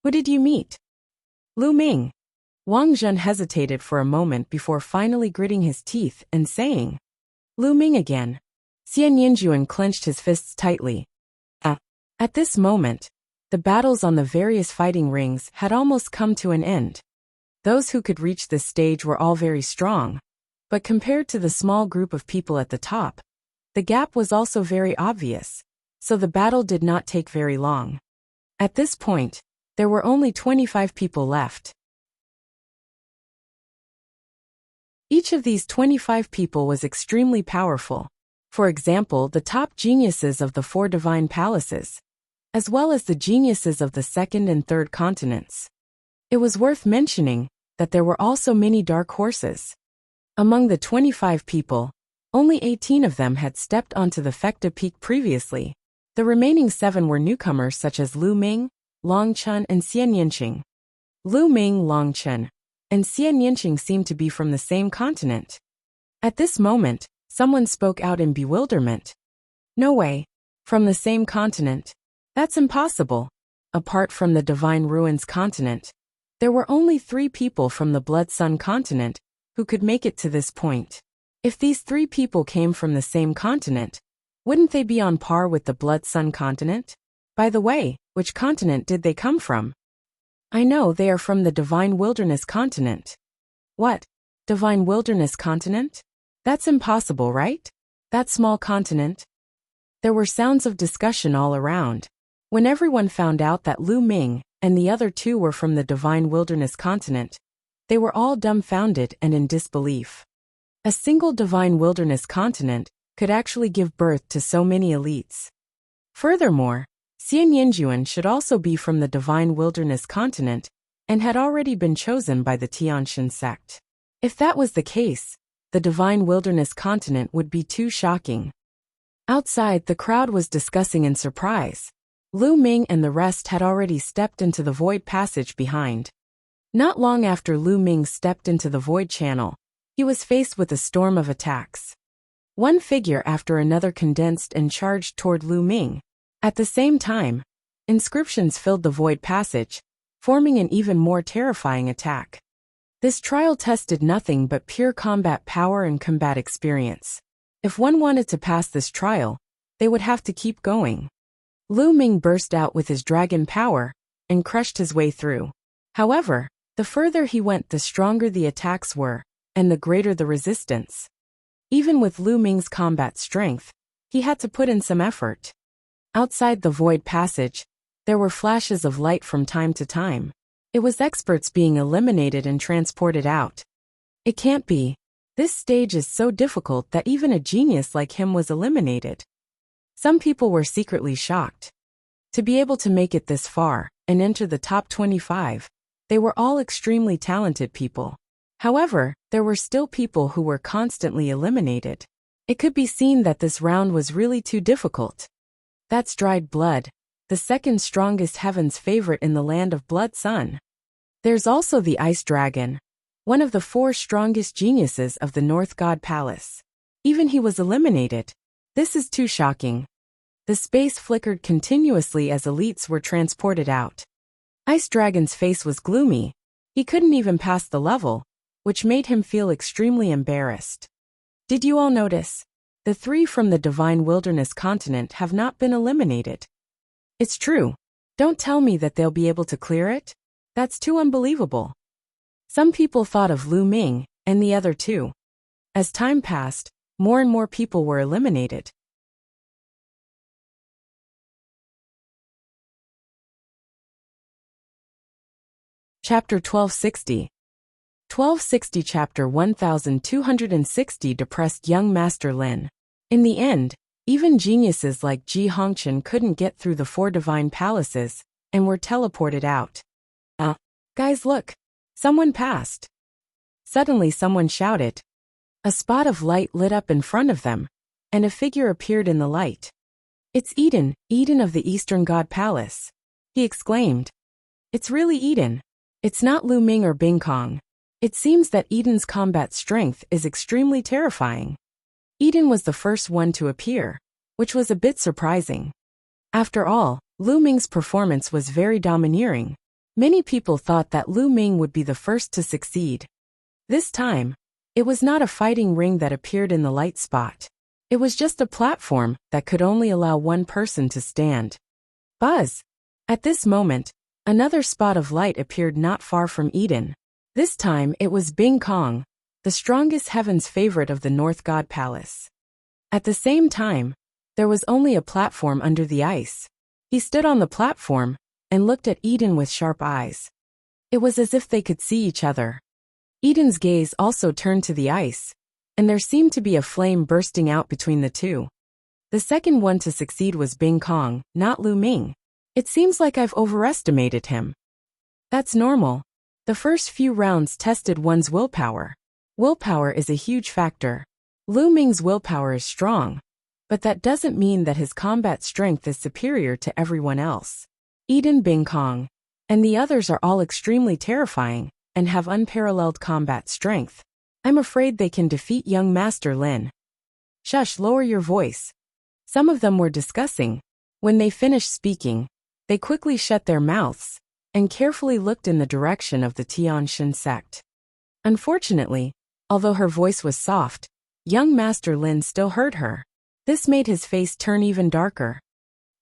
Who did you meet? Lu Ming. Wang Zhen hesitated for a moment before finally gritting his teeth and saying, Lu Ming again. Xian Yinjuan clenched his fists tightly. At this moment, the battles on the various fighting rings had almost come to an end. Those who could reach this stage were all very strong, but compared to the small group of people at the top, the gap was also very obvious, so the battle did not take very long. At this point, there were only 25 people left. Each of these 25 people was extremely powerful. For example, the top geniuses of the 4 divine palaces, as well as the geniuses of the 2nd and 3rd continents. It was worth mentioning that there were also many dark horses. Among the 25 people, only 18 of them had stepped onto the Fecta Peak previously. The remaining 7 were newcomers such as Lu Ming, Long Chen and Xian Yinqing. Lu Ming, Long Chen, and Xian Yinqing seemed to be from the same continent. At this moment, someone spoke out in bewilderment. No way. From the same continent? That's impossible. Apart from the Divine Ruins continent, there were only 3 people from the Blood Sun continent who could make it to this point. If these 3 people came from the same continent, wouldn't they be on par with the Blood Sun continent? By the way, which continent did they come from? I know they are from the Divine Wilderness continent. What? Divine Wilderness continent? That's impossible, right? That small continent? There were sounds of discussion all around. When everyone found out that Lu Ming and the other 2 were from the Divine Wilderness continent, they were all dumbfounded and in disbelief. A single Divine Wilderness continent could actually give birth to so many elites. Furthermore, Xian Yinjuan should also be from the Divine Wilderness continent and had already been chosen by the Tianshan sect. If that was the case, the Divine Wilderness continent would be too shocking. Outside, the crowd was discussing in surprise. Lu Ming and the rest had already stepped into the void passage behind. Not long after Lu Ming stepped into the void channel, he was faced with a storm of attacks. One figure after another condensed and charged toward Lu Ming. At the same time, inscriptions filled the void passage, forming an even more terrifying attack. This trial tested nothing but pure combat power and combat experience. If one wanted to pass this trial, they would have to keep going. Lu Ming burst out with his dragon power and crushed his way through. However, the further he went, the stronger the attacks were, and the greater the resistance. Even with Lu Ming's combat strength, he had to put in some effort. Outside the void passage, there were flashes of light from time to time. It was experts being eliminated and transported out. It can't be. This stage is so difficult that even a genius like him was eliminated. Some people were secretly shocked. To be able to make it this far and enter the top 25, they were all extremely talented people. However, there were still people who were constantly eliminated. It could be seen that this round was really too difficult. That's dried blood, the 2nd strongest heaven's favorite in the land of Blood Sun. There's also the Ice Dragon, one of the 4 strongest geniuses of the North God Palace. Even he was eliminated. This is too shocking. The space flickered continuously as elites were transported out. Ice Dragon's face was gloomy. He couldn't even pass the level, which made him feel extremely embarrassed. Did you all notice? The 3 from the Divine Wilderness continent have not been eliminated. It's true. Don't tell me that they'll be able to clear it. That's too unbelievable. Some people thought of Lu Ming, and the other 2. As time passed, more and more people were eliminated. Chapter 1260. 1260 Chapter 1260 Depressed Young Master Lin. In the end, even geniuses like Ji Hongqian couldn't get through the 4 divine palaces, and were teleported out. Guys, look! Someone passed! Suddenly someone shouted. A spot of light lit up in front of them, and a figure appeared in the light. It's Eden, Eden of the Eastern God Palace, he exclaimed. It's really Eden. It's not Lu Ming or Bing Kong. It seems that Eden's combat strength is extremely terrifying. Eden was the first one to appear, which was a bit surprising. After all, Lu Ming's performance was very domineering. Many people thought that Lu Ming would be the first to succeed. This time, it was not a fighting ring that appeared in the light spot. It was just a platform that could only allow one person to stand. Buzz! At this moment, another spot of light appeared not far from Eden. This time it was Bing Kong, the strongest heaven's favorite of the North God Palace. At the same time, there was only a platform under the ice. He stood on the platform and looked at Eden with sharp eyes. It was as if they could see each other. Eden's gaze also turned to the ice, and there seemed to be a flame bursting out between the 2. The second one to succeed was Bing Kong, not Lu Ming. It seems like I've overestimated him. That's normal. The first few rounds tested one's willpower. Willpower is a huge factor. Lu Ming's willpower is strong, but that doesn't mean that his combat strength is superior to everyone else. Eden, Bing Kong, and the others are all extremely terrifying and have unparalleled combat strength. I'm afraid they can defeat young Master Lin. Shush, lower your voice. Some of them were discussing. When they finished speaking, they quickly shut their mouths and carefully looked in the direction of the Tianshan sect. Unfortunately, although her voice was soft, young Master Lin still heard her. This made his face turn even darker.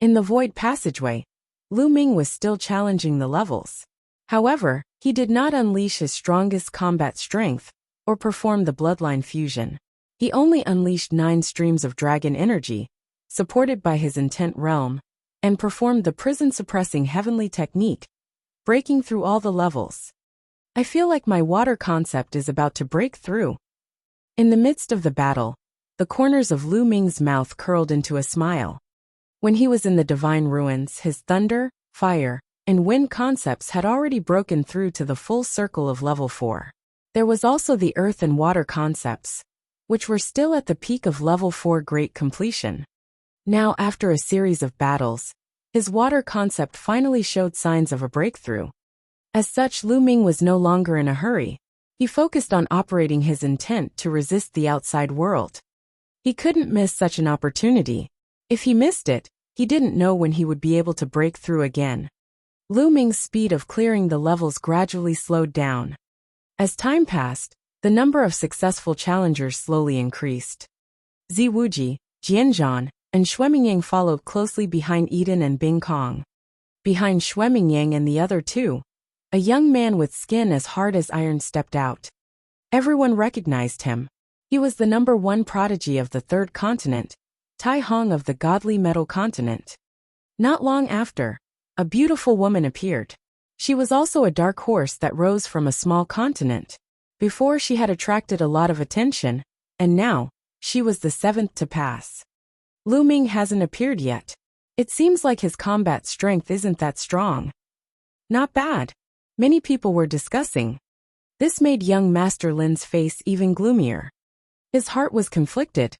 In the void passageway, Lu Ming was still challenging the levels. However, he did not unleash his strongest combat strength or perform the bloodline fusion. He only unleashed 9 streams of dragon energy, supported by his intent realm, and performed the prison-suppressing heavenly technique, breaking through all the levels. I feel like my water concept is about to break through. In the midst of the battle, the corners of Lu Ming's mouth curled into a smile. When he was in the divine ruins, his thunder, fire, and wind concepts had already broken through to the full circle of level 4. There was also the earth and water concepts, which were still at the peak of level 4 great completion. Now, after a series of battles, his water concept finally showed signs of a breakthrough. As such, Lu Ming was no longer in a hurry. He focused on operating his intent to resist the outside world. He couldn't miss such an opportunity. If he missed it, he didn't know when he would be able to break through again. Lu Ming's speed of clearing the levels gradually slowed down. As time passed, the number of successful challengers slowly increased. Zi Wuji, Jianzhan, and Xuemingyang followed closely behind Eden and Bing Kong. Behind Xuemingyang and the other 2, a young man with skin as hard as iron stepped out. Everyone recognized him. He was the number 1 prodigy of the 3rd continent, Tai Hong of the godly metal continent. Not long after, a beautiful woman appeared. She was also a dark horse that rose from a small continent. Before, she had attracted a lot of attention, and now, she was the 7th to pass. Lu Ming hasn't appeared yet. It seems like his combat strength isn't that strong. Not bad. Many people were discussing. This made young Master Lin's face even gloomier. His heart was conflicted.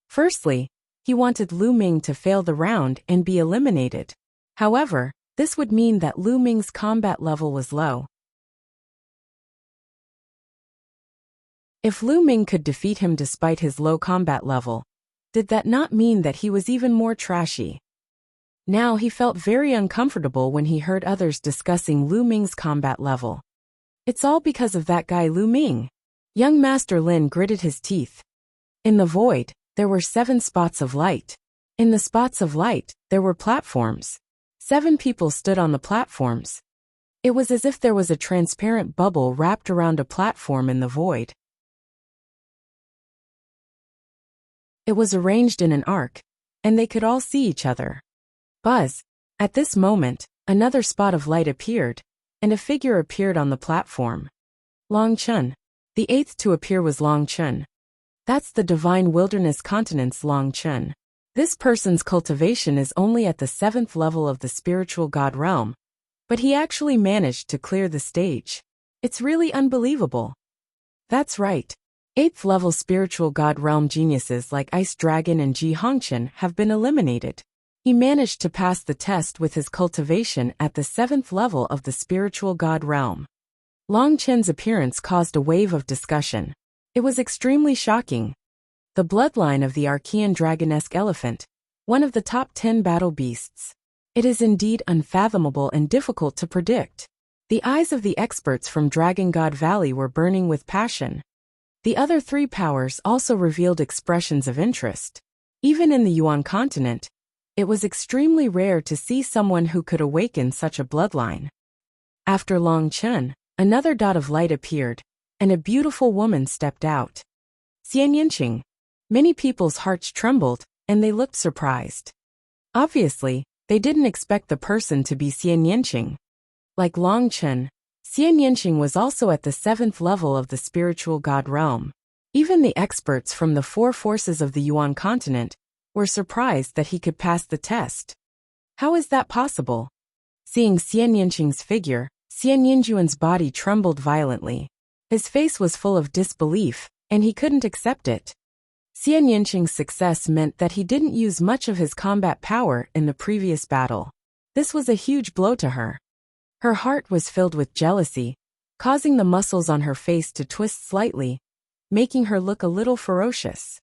Firstly, he wanted Lu Ming to fail the round and be eliminated. However, this would mean that Lu Ming's combat level was low. If Lu Ming could defeat him despite his low combat level, did that not mean that he was even more trashy? Now he felt very uncomfortable when he heard others discussing Lu Ming's combat level. It's all because of that guy Lu Ming. Young Master Lin gritted his teeth. In the void, there were 7 spots of light. In the spots of light, there were platforms. 7 people stood on the platforms. It was as if there was a transparent bubble wrapped around a platform in the void. It was arranged in an arc, and they could all see each other. Buzz. At this moment, another spot of light appeared, and a figure appeared on the platform. Long Chun. The 8th to appear was Long Chun. That's the Divine Wilderness Continent's Long Chun. This person's cultivation is only at the 7th level of the spiritual god realm, but he actually managed to clear the stage. It's really unbelievable. That's right. 8th level spiritual god realm geniuses like Ice Dragon and Ji Hongqian have been eliminated. He managed to pass the test with his cultivation at the 7th level of the spiritual god realm. Long Chen's appearance caused a wave of discussion. It was extremely shocking. The bloodline of the Archean dragonesque elephant, one of the top 10 battle beasts. It is indeed unfathomable and difficult to predict. The eyes of the experts from Dragon God Valley were burning with passion. The other 3 powers also revealed expressions of interest. Even in the Yuan continent, it was extremely rare to see someone who could awaken such a bloodline. After Long Chen, another dot of light appeared, and a beautiful woman stepped out. Xian Yinqing. Many people's hearts trembled, and they looked surprised. Obviously, they didn't expect the person to be Xian Yinqing. Like Long Chen, Xian Yinqing was also at the 7th level of the spiritual god realm. Even the experts from the 4 forces of the Yuan continent were surprised that he could pass the test. How is that possible? Seeing Xian Yinqing's figure, Xian Yinjuan's body trembled violently. His face was full of disbelief, and he couldn't accept it. Xian Yinqing's success meant that he didn't use much of his combat power in the previous battle. This was a huge blow to her. Her heart was filled with jealousy, causing the muscles on her face to twist slightly, making her look a little ferocious.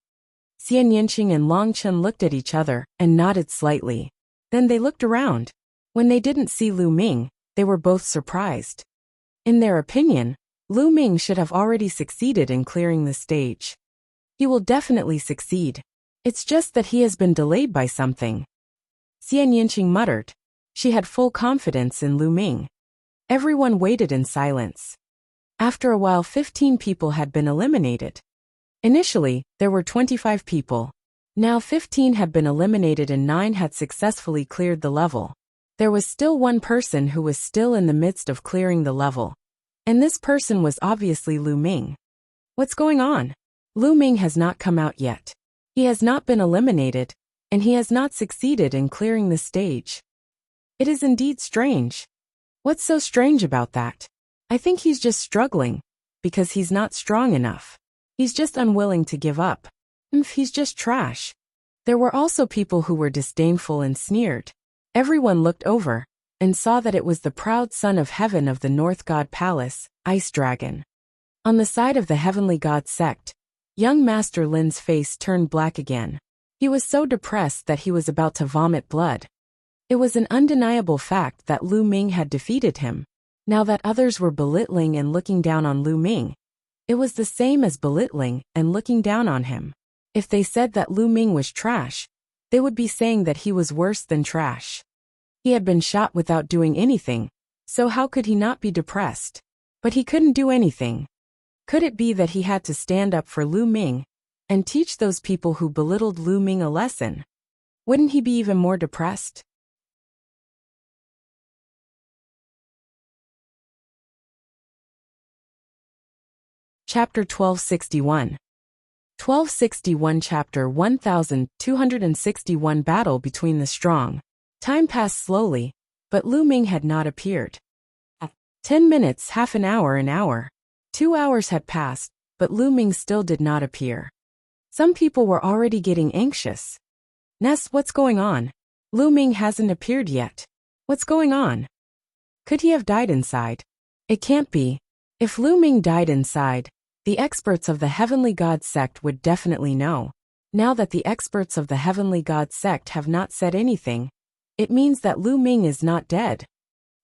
Xian Yinqing and Long Chen looked at each other and nodded slightly. Then they looked around. When they didn't see Lu Ming, they were both surprised. In their opinion, Lu Ming should have already succeeded in clearing the stage. He will definitely succeed. It's just that he has been delayed by something. Xian Yinqing muttered. She had full confidence in Lu Ming. Everyone waited in silence. After a while 15 people had been eliminated. Initially, there were 25 people. Now 15 had been eliminated and 9 had successfully cleared the level. There was still one person who was still in the midst of clearing the level. And this person was obviously Lu Ming. What's going on? Lu Ming has not come out yet. He has not been eliminated, and he has not succeeded in clearing the stage. It is indeed strange. What's so strange about that? I think he's just struggling, because he's not strong enough. He's just unwilling to give up. He's just trash. There were also people who were disdainful and sneered. Everyone looked over, and saw that it was the proud son of heaven of the North God Palace, Ice Dragon. On the side of the heavenly god sect, young Master Lin's face turned black again. He was so depressed that he was about to vomit blood. It was an undeniable fact that Lu Ming had defeated him. Now that others were belittling and looking down on Lu Ming, it was the same as belittling and looking down on him. If they said that Lu Ming was trash, they would be saying that he was worse than trash. He had been shot without doing anything, so how could he not be depressed? But he couldn't do anything. Could it be that he had to stand up for Lu Ming and teach those people who belittled Lu Ming a lesson? Wouldn't he be even more depressed? Chapter 1261. 1261 Chapter 1261 Battle between the strong. Time passed slowly, but Lu Ming had not appeared. 10 minutes, half an hour. 2 hours had passed, but Lu Ming still did not appear. Some people were already getting anxious. Ness, what's going on? Lu Ming hasn't appeared yet. What's going on? Could he have died inside? It can't be. If Lu Ming died inside, the experts of the Heavenly God sect would definitely know. Now that the experts of the Heavenly God sect have not said anything, It means that Lu Ming is not dead.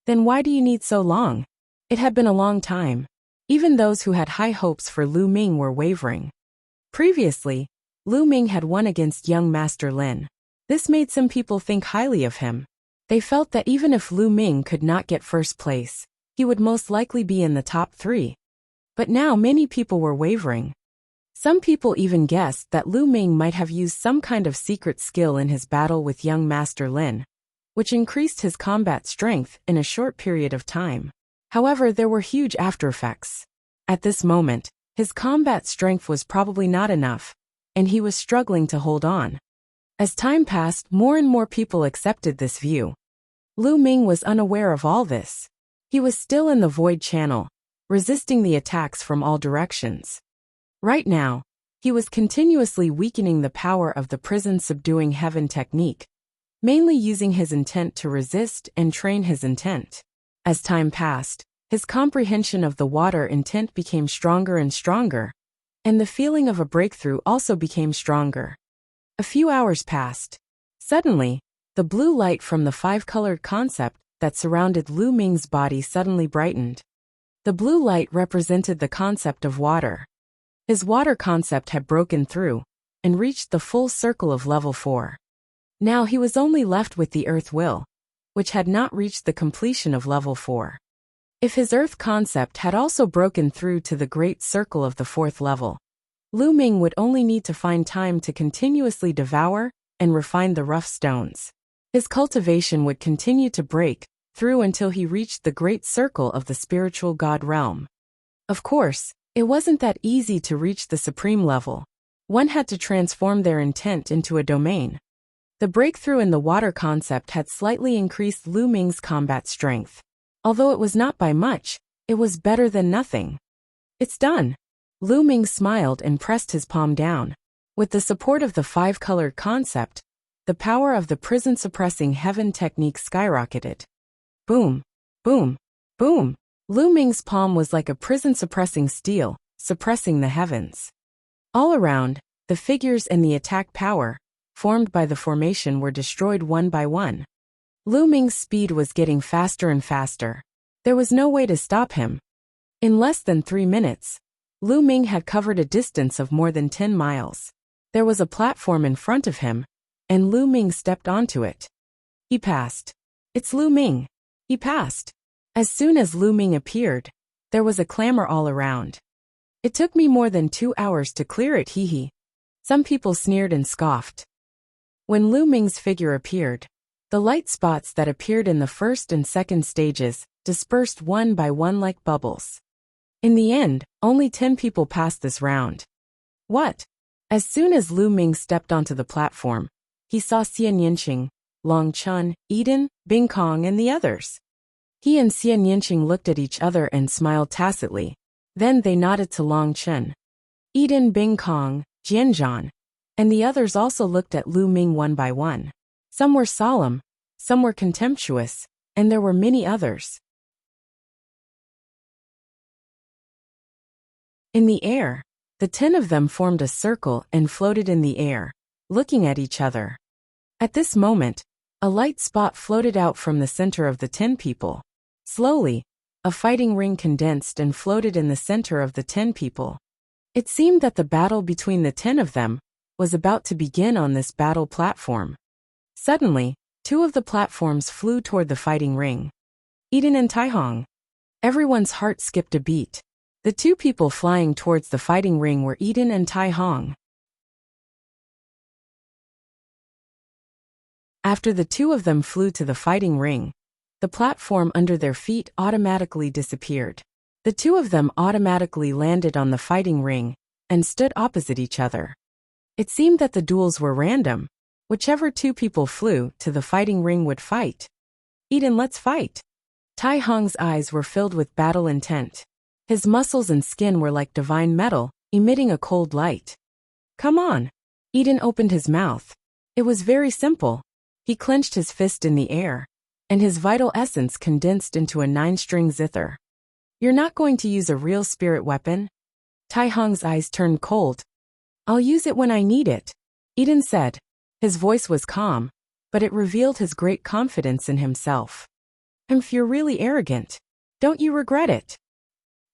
Then why do you need so long? It had been a long time. Even those who had high hopes for Lu Ming were wavering. Previously, Lu Ming had won against young Master Lin. This made some people think highly of him. They felt that even if Lu Ming could not get first place, he would most likely be in the top 3. But now many people were wavering. Some people even guessed that Lu Ming might have used some kind of secret skill in his battle with young Master Lin, which increased his combat strength in a short period of time. However, there were huge aftereffects. At this moment, his combat strength was probably not enough, and he was struggling to hold on. As time passed, more and more people accepted this view. Lu Ming was unaware of all this. He was still in the void channel, resisting the attacks from all directions. Right now, he was continuously weakening the power of the prison subduing heaven technique, mainly using his intent to resist and train his intent. As time passed, his comprehension of the water intent became stronger and stronger, and the feeling of a breakthrough also became stronger. A few hours passed. Suddenly, the blue light from the 5-colored concept that surrounded Lu Ming's body suddenly brightened. The blue light represented the concept of water. His water concept had broken through and reached the full circle of level 4. Now he was only left with the earth will, which had not reached the completion of level 4. If his earth concept had also broken through to the great circle of the 4th level, Lu Ming would only need to find time to continuously devour and refine the rough stones. His cultivation would continue to break through until he reached the great circle of the spiritual god realm. Of course, it wasn't that easy to reach the supreme level. One had to transform their intent into a domain. The breakthrough in the water concept had slightly increased Lu Ming's combat strength. Although it was not by much, it was better than nothing. It's done. Lu Ming smiled and pressed his palm down. With the support of the 5-colored concept, the power of the prison-suppressing heaven technique skyrocketed. Boom, boom, boom. Lu Ming's palm was like a prison-suppressing steel, suppressing the heavens. All around, the figures and the attack power, formed by the formation, were destroyed one by one. Lu Ming's speed was getting faster and faster. There was no way to stop him. In less than 3 minutes, Lu Ming had covered a distance of more than 10 miles. There was a platform in front of him, and Lu Ming stepped onto it. He passed. It's Lu Ming. He passed. As soon as Lu Ming appeared, there was a clamor all around. It took me more than 2 hours to clear it, hee hee. Some people sneered and scoffed. When Lu Ming's figure appeared, the light spots that appeared in the first and second stages dispersed one by one like bubbles. In the end, only 10 people passed this round. What? As soon as Lu Ming stepped onto the platform, he saw Xian Yinqing, Long Chun, Eden, Bing Kong, and the others. He and Xian Yinqing looked at each other and smiled tacitly. Then they nodded to Long Chun. Eden, Bing Kong, Jianzhan, and the others also looked at Lu Ming one by one. Some were solemn, some were contemptuous, and there were many others. In the air, the 10 of them formed a circle and floated in the air, looking at each other. At this moment, a light spot floated out from the center of the 10 people. Slowly, a fighting ring condensed and floated in the center of the 10 people. It seemed that the battle between the 10 of them was about to begin on this battle platform. Suddenly, 2 of the platforms flew toward the fighting ring. Eden and Taihong. Everyone's heart skipped a beat. The 2 people flying towards the fighting ring were Eden and Taihong. After the 2 of them flew to the fighting ring, the platform under their feet automatically disappeared. The 2 of them automatically landed on the fighting ring and stood opposite each other. It seemed that the duels were random. Whichever 2 people flew to the fighting ring would fight. Eden, let's fight. Tai Hong's eyes were filled with battle intent. His muscles and skin were like divine metal, emitting a cold light. Come on. Eden opened his mouth. It was very simple. He clenched his fist in the air, and his vital essence condensed into a 9-string zither. You're not going to use a real spirit weapon? Tai Hong's eyes turned cold. I'll use it when I need it, Eden said. His voice was calm, but it revealed his great confidence in himself. If you're really arrogant, don't you regret it?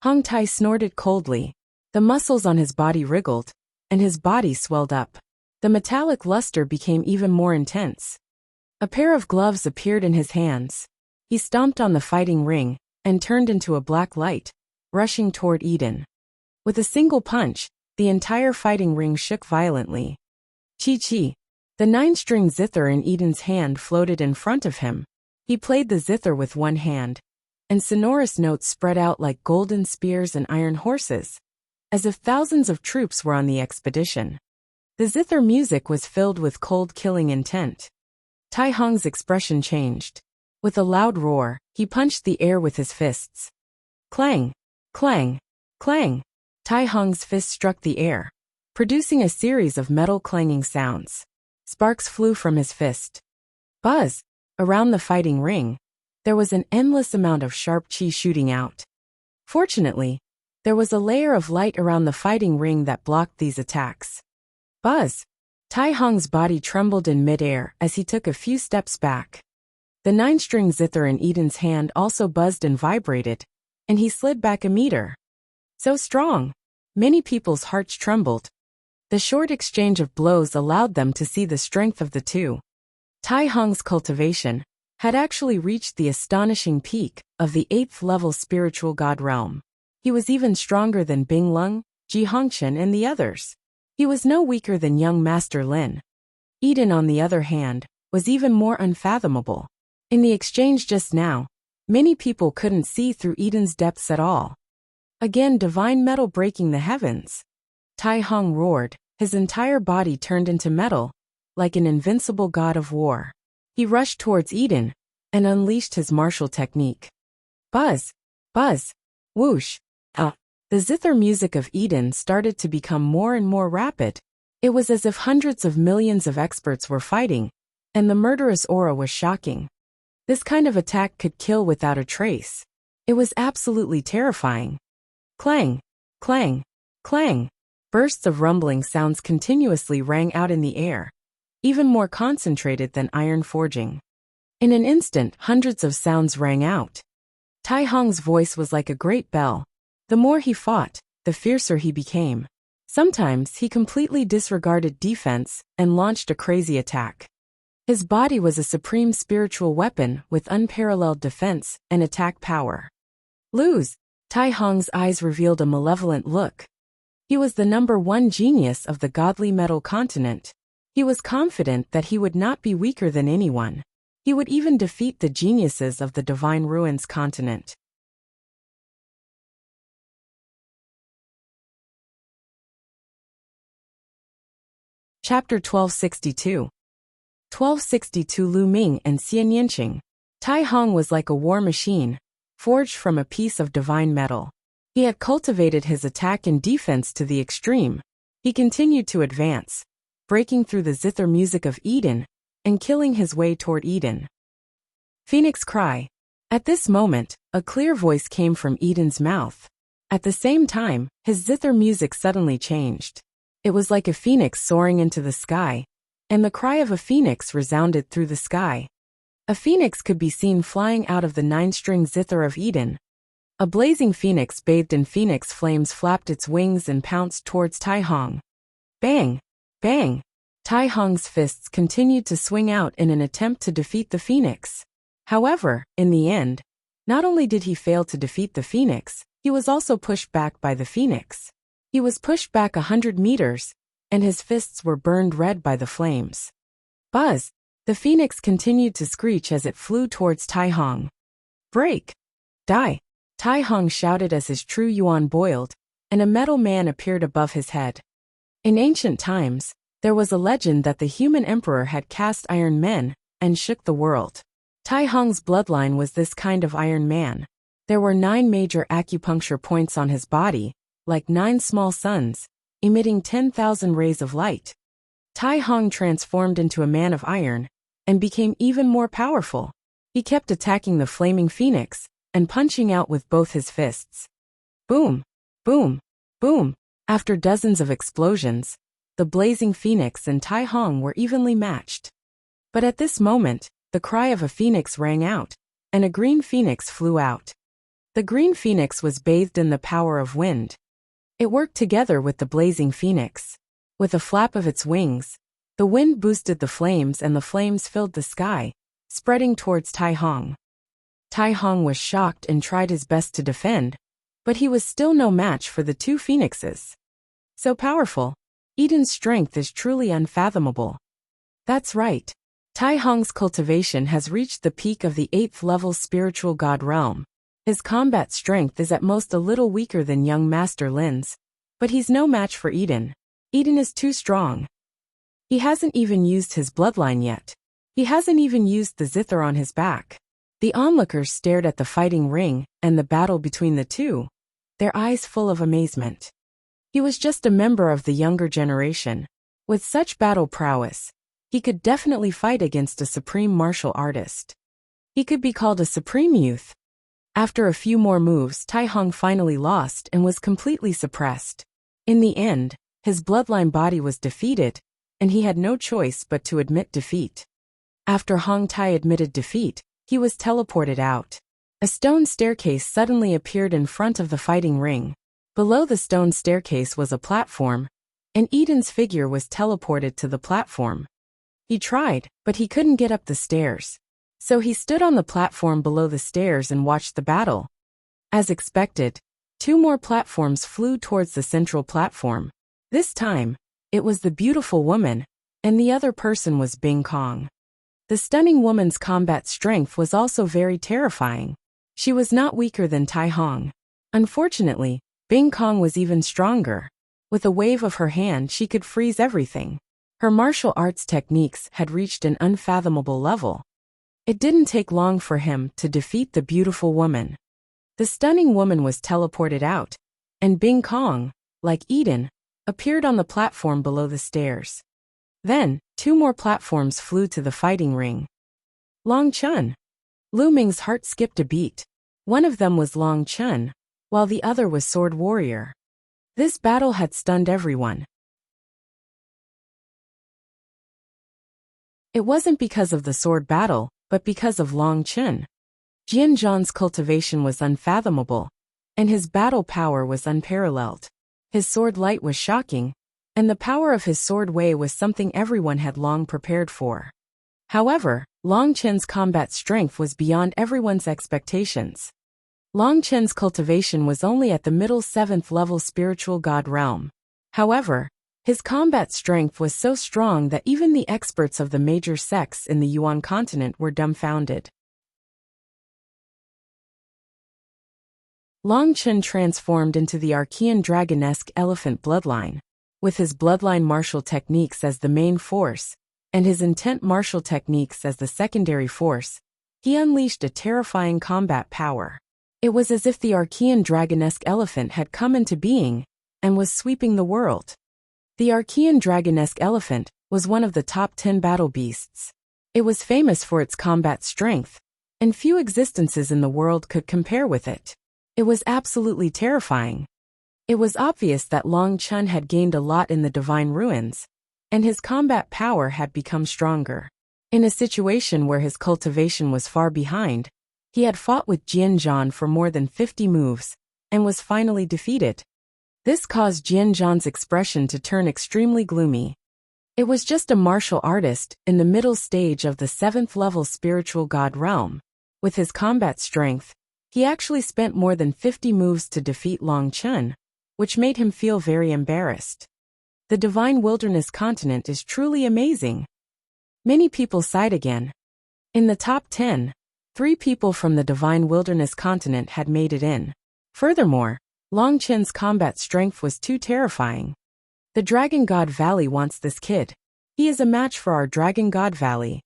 Hong Tai snorted coldly. The muscles on his body wriggled, and his body swelled up. The metallic luster became even more intense. A pair of gloves appeared in his hands. He stomped on the fighting ring, and turned into a black light, rushing toward Eden. With a single punch, the entire fighting ring shook violently. Chi-chi. The 9-string zither in Eden's hand floated in front of him. He played the zither with one hand, and sonorous notes spread out like golden spears and iron horses, as if thousands of troops were on the expedition. The zither music was filled with cold killing intent. Tai Hong's expression changed. With a loud roar, he punched the air with his fists. Clang! Clang! Clang! Tai Hong's fist struck the air, producing a series of metal clanging sounds. Sparks flew from his fist. Buzz! Around the fighting ring, there was an endless amount of sharp chi shooting out. Fortunately, there was a layer of light around the fighting ring that blocked these attacks. Buzz! Tai Hong's body trembled in midair as he took a few steps back. The 9-string zither in Eden's hand also buzzed and vibrated, and he slid back a meter. So strong! Many people's hearts trembled. The short exchange of blows allowed them to see the strength of the two. Tai Hong's cultivation had actually reached the astonishing peak of the 8th level spiritual god realm. He was even stronger than Bing Lung, Ji Hongchen and the others. He was no weaker than young Master Lin. Eden, on the other hand, was even more unfathomable. In the exchange just now, many people couldn't see through Eden's depths at all. Again, divine metal breaking the heavens. Tai Hong roared, his entire body turned into metal, like an invincible god of war. He rushed towards Eden and unleashed his martial technique. Buzz! Buzz! Whoosh! The zither music of Eden started to become more and more rapid. It was as if hundreds of millions of experts were fighting, and the murderous aura was shocking. This kind of attack could kill without a trace. It was absolutely terrifying. Clang! Clang! Clang! Bursts of rumbling sounds continuously rang out in the air, even more concentrated than iron forging. In an instant, hundreds of sounds rang out. Tai Hong's voice was like a great bell. The more he fought, the fiercer he became. Sometimes he completely disregarded defense and launched a crazy attack. His body was a supreme spiritual weapon with unparalleled defense and attack power. Lose! Tai Hong's eyes revealed a malevolent look. He was the #1 genius of the godly metal continent. He was confident that he would not be weaker than anyone. He would even defeat the geniuses of the Divine Ruins continent. Chapter 1262. 1262 Lu Ming and Xian Yinqing. Tai Hong was like a war machine, forged from a piece of divine metal. He had cultivated his attack and defense to the extreme. He continued to advance, breaking through the zither music of Eden, and killing his way toward Eden. Phoenix cry. At this moment, a clear voice came from Eden's mouth. At the same time, his zither music suddenly changed. It was like a phoenix soaring into the sky, and the cry of a phoenix resounded through the sky. A phoenix could be seen flying out of the 9-string zither of Eden. A blazing phoenix bathed in phoenix flames flapped its wings and pounced towards Tai Hong. Bang! Bang! Tai Hong's fists continued to swing out in an attempt to defeat the phoenix. However, in the end, not only did he fail to defeat the phoenix, he was also pushed back by the phoenix. He was pushed back 100 meters, and his fists were burned red by the flames. Buzz! The phoenix continued to screech as it flew towards Tai Hong. Break! Die! Tai Hong shouted as his true yuan boiled, and a metal man appeared above his head. In ancient times, there was a legend that the human emperor had cast iron men and shook the world. Tai Hong's bloodline was this kind of iron man. There were 9 major acupuncture points on his body, like 9 small suns, emitting 10,000 rays of light. Tai Hong transformed into a man of iron and became even more powerful. He kept attacking the flaming phoenix and punching out with both his fists. Boom! Boom! Boom! After dozens of explosions, the blazing phoenix and Tai Hong were evenly matched. But at this moment, the cry of a phoenix rang out, and a green phoenix flew out. The green phoenix was bathed in the power of wind. It worked together with the blazing phoenix. With a flap of its wings, the wind boosted the flames and the flames filled the sky, spreading towards Tai Hong. Tai Hong was shocked and tried his best to defend, but he was still no match for the two phoenixes. So powerful, Eden's strength is truly unfathomable. That's right. Tai Hong's cultivation has reached the peak of the 8th level spiritual god realm. His combat strength is at most a little weaker than young Master Lin's, but he's no match for Eden. Eden is too strong. He hasn't even used his bloodline yet. He hasn't even used the zither on his back. The onlookers stared at the fighting ring and the battle between the two, their eyes full of amazement. He was just a member of the younger generation. With such battle prowess, he could definitely fight against a supreme martial artist. He could be called a supreme youth. After a few more moves, Tai Hong finally lost and was completely suppressed. In the end, his bloodline body was defeated, and he had no choice but to admit defeat. After Hong Tai admitted defeat, he was teleported out. A stone staircase suddenly appeared in front of the fighting ring. Below the stone staircase was a platform, and Eden's figure was teleported to the platform. He tried, but he couldn't get up the stairs. So he stood on the platform below the stairs and watched the battle. As expected, two more platforms flew towards the central platform. This time, it was the beautiful woman, and the other person was Bing Kong. The stunning woman's combat strength was also very terrifying. She was not weaker than Tai Hong. Unfortunately, Bing Kong was even stronger. With a wave of her hand, she could freeze everything. Her martial arts techniques had reached an unfathomable level. It didn't take long for him to defeat the beautiful woman. The stunning woman was teleported out, and Bing Kong, like Eden, appeared on the platform below the stairs. Then, two more platforms flew to the fighting ring. Long Chun. Lu Ming's heart skipped a beat. One of them was Long Chun, while the other was Sword Warrior. This battle had stunned everyone. It wasn't because of the sword battle, but because of Long Chun. Jian Zhan's cultivation was unfathomable, and his battle power was unparalleled. His sword light was shocking, and the power of his sword Wei was something everyone had long prepared for. However, Long Chun's combat strength was beyond everyone's expectations. Long Chun's cultivation was only at the middle 7th level spiritual god realm. However, his combat strength was so strong that even the experts of the major sects in the Yuan continent were dumbfounded. Long Chun transformed into the Archean dragonesque elephant bloodline. With his bloodline martial techniques as the main force, and his intent martial techniques as the secondary force, he unleashed a terrifying combat power. It was as if the Archean dragonesque elephant had come into being, and was sweeping the world. The Archean dragonesque elephant was one of the top 10 battle beasts. It was famous for its combat strength, and few existences in the world could compare with it. It was absolutely terrifying. It was obvious that Long Chun had gained a lot in the divine ruins, and his combat power had become stronger. In a situation where his cultivation was far behind, he had fought with Jian Zhan for more than 50 moves, and was finally defeated. This caused Jian Zhan's expression to turn extremely gloomy. It was just a martial artist in the middle stage of the 7th level spiritual god realm. With his combat strength, he actually spent more than 50 moves to defeat Long Chun, which made him feel very embarrassed. The Divine Wilderness continent is truly amazing. Many people sighed again. In the top 10, 3 people from the Divine Wilderness continent had made it in. Furthermore, Long Chun's combat strength was too terrifying. The Dragon God Valley wants this kid. He is a match for our Dragon God Valley.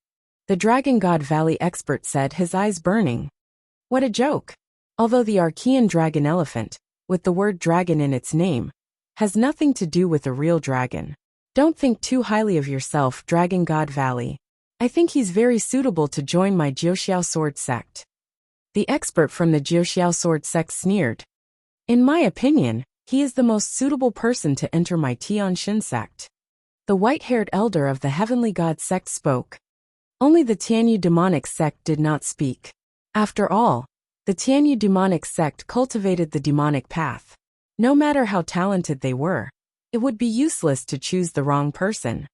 The Dragon God Valley expert said, his eyes burning. What a joke. Although the Archean dragon elephant, with the word dragon in its name, has nothing to do with a real dragon. Don't think too highly of yourself, Dragon God Valley. I think he's very suitable to join my Jiuxiao sword sect. The expert from the Jiuxiao sword sect sneered. In my opinion, he is the most suitable person to enter my Tianxin sect. The white-haired elder of the heavenly god sect spoke. Only the Tianyu demonic sect did not speak. After all, the Tianyu demonic sect cultivated the demonic path. No matter how talented they were, it would be useless to choose the wrong person.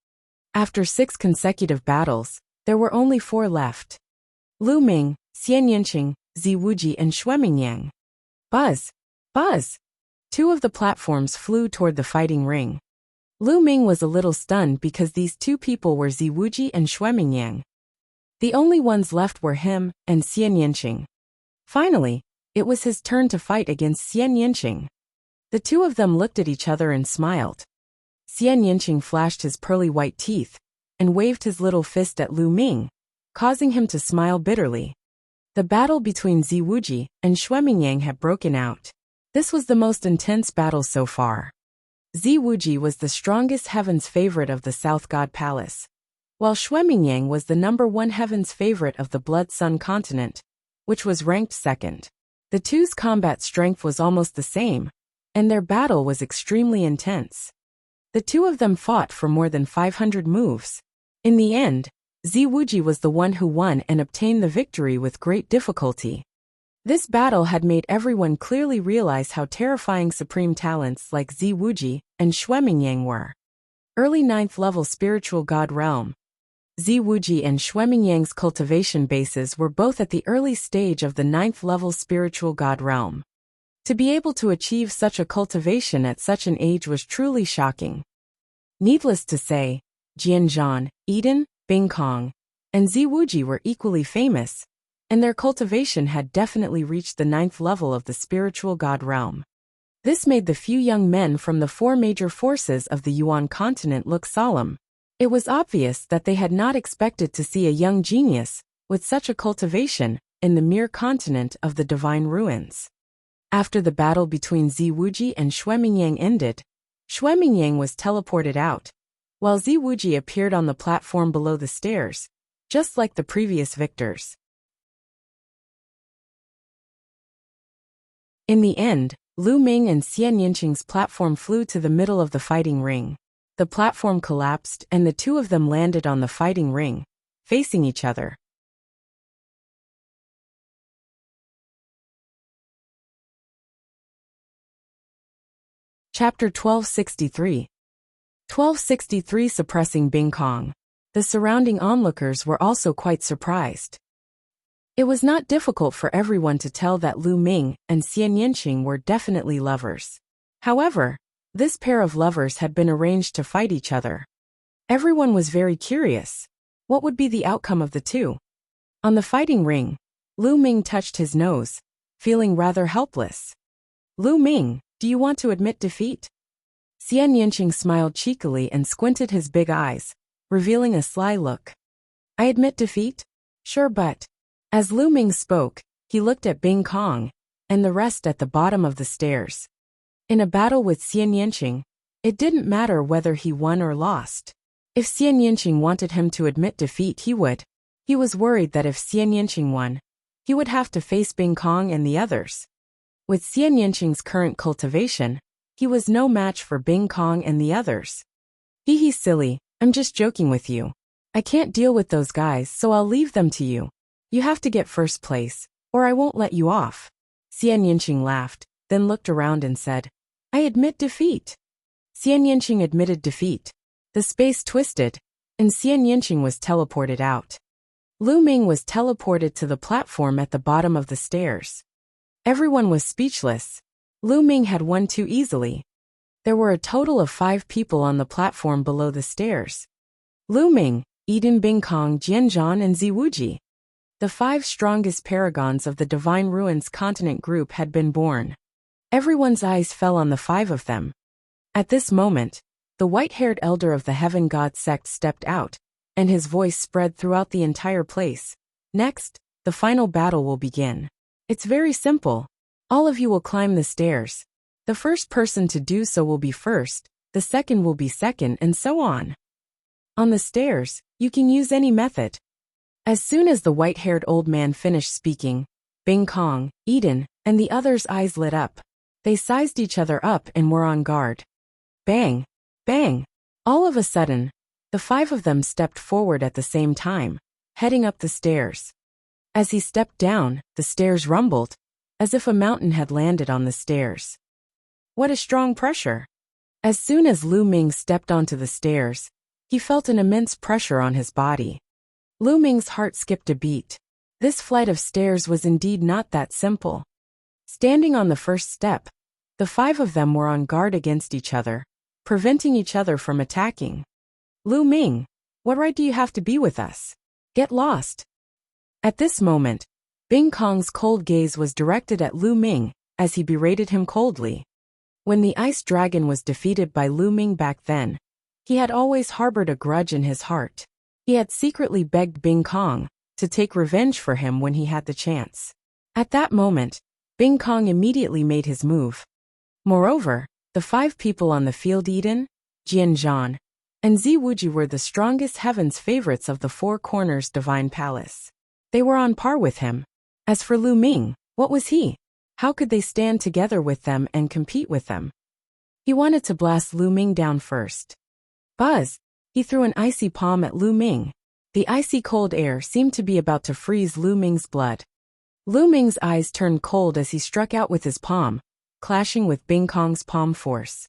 After 6 consecutive battles, there were only 4 left. Lu Ming, Xian Yanqing, Zi Wuji and Xue Mingyang. Buzz! Buzz! 2 of the platforms flew toward the fighting ring. Lu Ming was a little stunned because these 2 people were Zi Wuji and Xue Mingyang. The only ones left were him and Xian Yanqing. Finally, it was his turn to fight against Xian Yanqing. The 2 of them looked at each other and smiled. Xian Yanqing flashed his pearly white teeth and waved his little fist at Lu Ming, causing him to smile bitterly. The battle between Zi Wuji and Xue Mingyang had broken out. This was the most intense battle so far. Zi Wuji was the strongest heaven's favorite of the South God Palace, while Xue Mingyang was the #1 heaven's favorite of the Blood Sun continent, which was ranked 2nd. The two's combat strength was almost the same, and their battle was extremely intense. The 2 of them fought for more than 500 moves. In the end, Zi Wuji was the one who won and obtained the victory with great difficulty. This battle had made everyone clearly realize how terrifying supreme talents like Zi Wuji and Xue Mingyang were. Early 9th level spiritual god realm. Zi Wuji and Xue Mingyang's cultivation bases were both at the early stage of the 9th level spiritual god realm. To be able to achieve such a cultivation at such an age was truly shocking. Needless to say, Jianzhan, Eden, Bingkong, and Zi Wuji were equally famous, and their cultivation had definitely reached the 9th level of the spiritual god realm. This made the few young men from the 4 major forces of the Yuan continent look solemn. It was obvious that they had not expected to see a young genius with such a cultivation in the mere continent of the divine ruins. After the battle between Zi Wuji and Xue Mingyang ended, Xue Mingyang was teleported out, while Zi Wuji appeared on the platform below the stairs, just like the previous victors. In the end, Lu Ming and Xian Yanqing's platform flew to the middle of the fighting ring. The platform collapsed and the 2 of them landed on the fighting ring, facing each other. Chapter 1263. 1263 Suppressing Bingkong. The surrounding onlookers were also quite surprised. It was not difficult for everyone to tell that Lu Ming and Xian Yanqing were definitely lovers. However, this pair of lovers had been arranged to fight each other. Everyone was very curious. What would be the outcome of the 2? On the fighting ring, Lu Ming touched his nose, feeling rather helpless. Lu Ming, do you want to admit defeat? Xian Yanqing smiled cheekily and squinted his big eyes, revealing a sly look. I admit defeat? Sure, but... As Lu Ming spoke, he looked at Bingkong and the rest at the bottom of the stairs. In a battle with Xian Yanqing, it didn't matter whether he won or lost. If Xian Yanqing wanted him to admit defeat, he would. He was worried that if Xian Yanqing won, he would have to face Bingkong and the others. With Xian Yanqing's current cultivation, he was no match for Bingkong and the others. Hee silly, I'm just joking with you. I can't deal with those guys, so I'll leave them to you. You have to get first place, or I won't let you off. Xian Yanqing laughed, then looked around and said, I admit defeat. Xian Yanqing admitted defeat. The space twisted, and Xian Yanqing was teleported out. Lu Ming was teleported to the platform at the bottom of the stairs. Everyone was speechless. Lu Ming had won too easily. There were a total of 5 people on the platform below the stairs. Lu Ming, Eden, Bingkong, Jianzhan and Zi Wuji. The 5 strongest paragons of the Divine Ruins continent group had been born. Everyone's eyes fell on the 5 of them. At this moment, the white-haired elder of the Heaven God sect stepped out, and his voice spread throughout the entire place. Next, the final battle will begin. It's very simple. All of you will climb the stairs. The first person to do so will be first, the second will be second, and so on. On the stairs, you can use any method. As soon as the white-haired old man finished speaking, Bingkong, Eden, and the others' eyes lit up. They sized each other up and were on guard. Bang! Bang! All of a sudden, the 5 of them stepped forward at the same time, heading up the stairs. As he stepped down, the stairs rumbled, as if a mountain had landed on the stairs. What a strong pressure! As soon as Lu Ming stepped onto the stairs, he felt an immense pressure on his body. Lu Ming's heart skipped a beat. This flight of stairs was indeed not that simple. Standing on the first step, the five of them were on guard against each other, preventing each other from attacking. Lu Ming, what right do you have to be with us? Get lost. At this moment, Bing Kong's cold gaze was directed at Lu Ming, as he berated him coldly. When the ice dragon was defeated by Lu Ming back then, he had always harbored a grudge in his heart. He had secretly begged Bing Kong to take revenge for him when he had the chance. At that moment, Bing Kong immediately made his move. Moreover, the five people on the field Eden, Jian Zhan, and Zi Wuji were the strongest heaven's favorites of the Four Corners Divine Palace. They were on par with him. As for Lu Ming, what was he? How could they stand together with them and compete with them? He wanted to blast Lu Ming down first. Buzz! He threw an icy palm at Lu Ming. The icy cold air seemed to be about to freeze Lu Ming's blood. Lu Ming's eyes turned cold as he struck out with his palm, clashing with Bing Kong's palm force.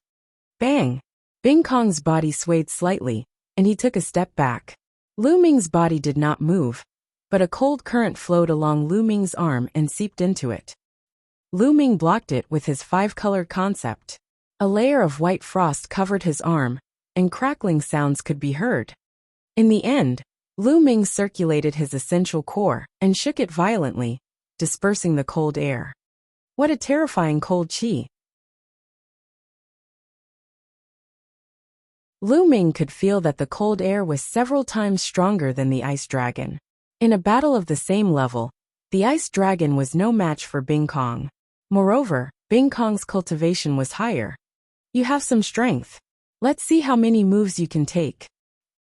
Bang! Bing Kong's body swayed slightly, and he took a step back. Lu Ming's body did not move, but a cold current flowed along Lu Ming's arm and seeped into it. Lu Ming blocked it with his five-color concept. A layer of white frost covered his arm, and crackling sounds could be heard. In the end, Lu Ming circulated his essential core and shook it violently, dispersing the cold air. What a terrifying cold chi! Lu Ming could feel that the cold air was several times stronger than the ice dragon. In a battle of the same level, the ice dragon was no match for Bing Kong. Moreover, Bing Kong's cultivation was higher. You have some strength. Let's see how many moves you can take.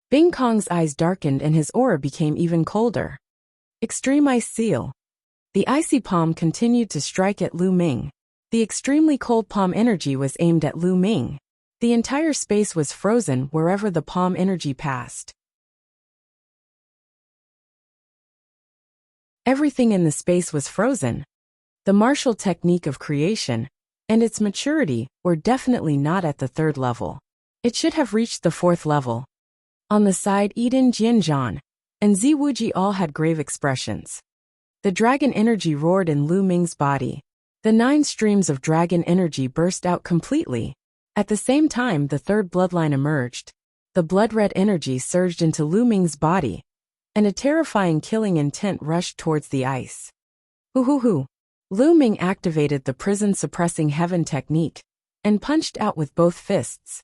Bing Kong's eyes darkened and his aura became even colder. Extreme Ice Seal. The icy palm continued to strike at Lu Ming. The extremely cold palm energy was aimed at Lu Ming. The entire space was frozen wherever the palm energy passed. Everything in the space was frozen. The martial technique of creation and its maturity were definitely not at the third level. It should have reached the fourth level. On the side, Eden, Jian Zhan, and Zi Wuji all had grave expressions. The dragon energy roared in Lu Ming's body. The 9 streams of dragon energy burst out completely. At the same time, the third bloodline emerged. The blood-red energy surged into Lu Ming's body, and a terrifying killing intent rushed towards the ice. Hoo. Lu Ming activated the prison-suppressing heaven technique and punched out with both fists.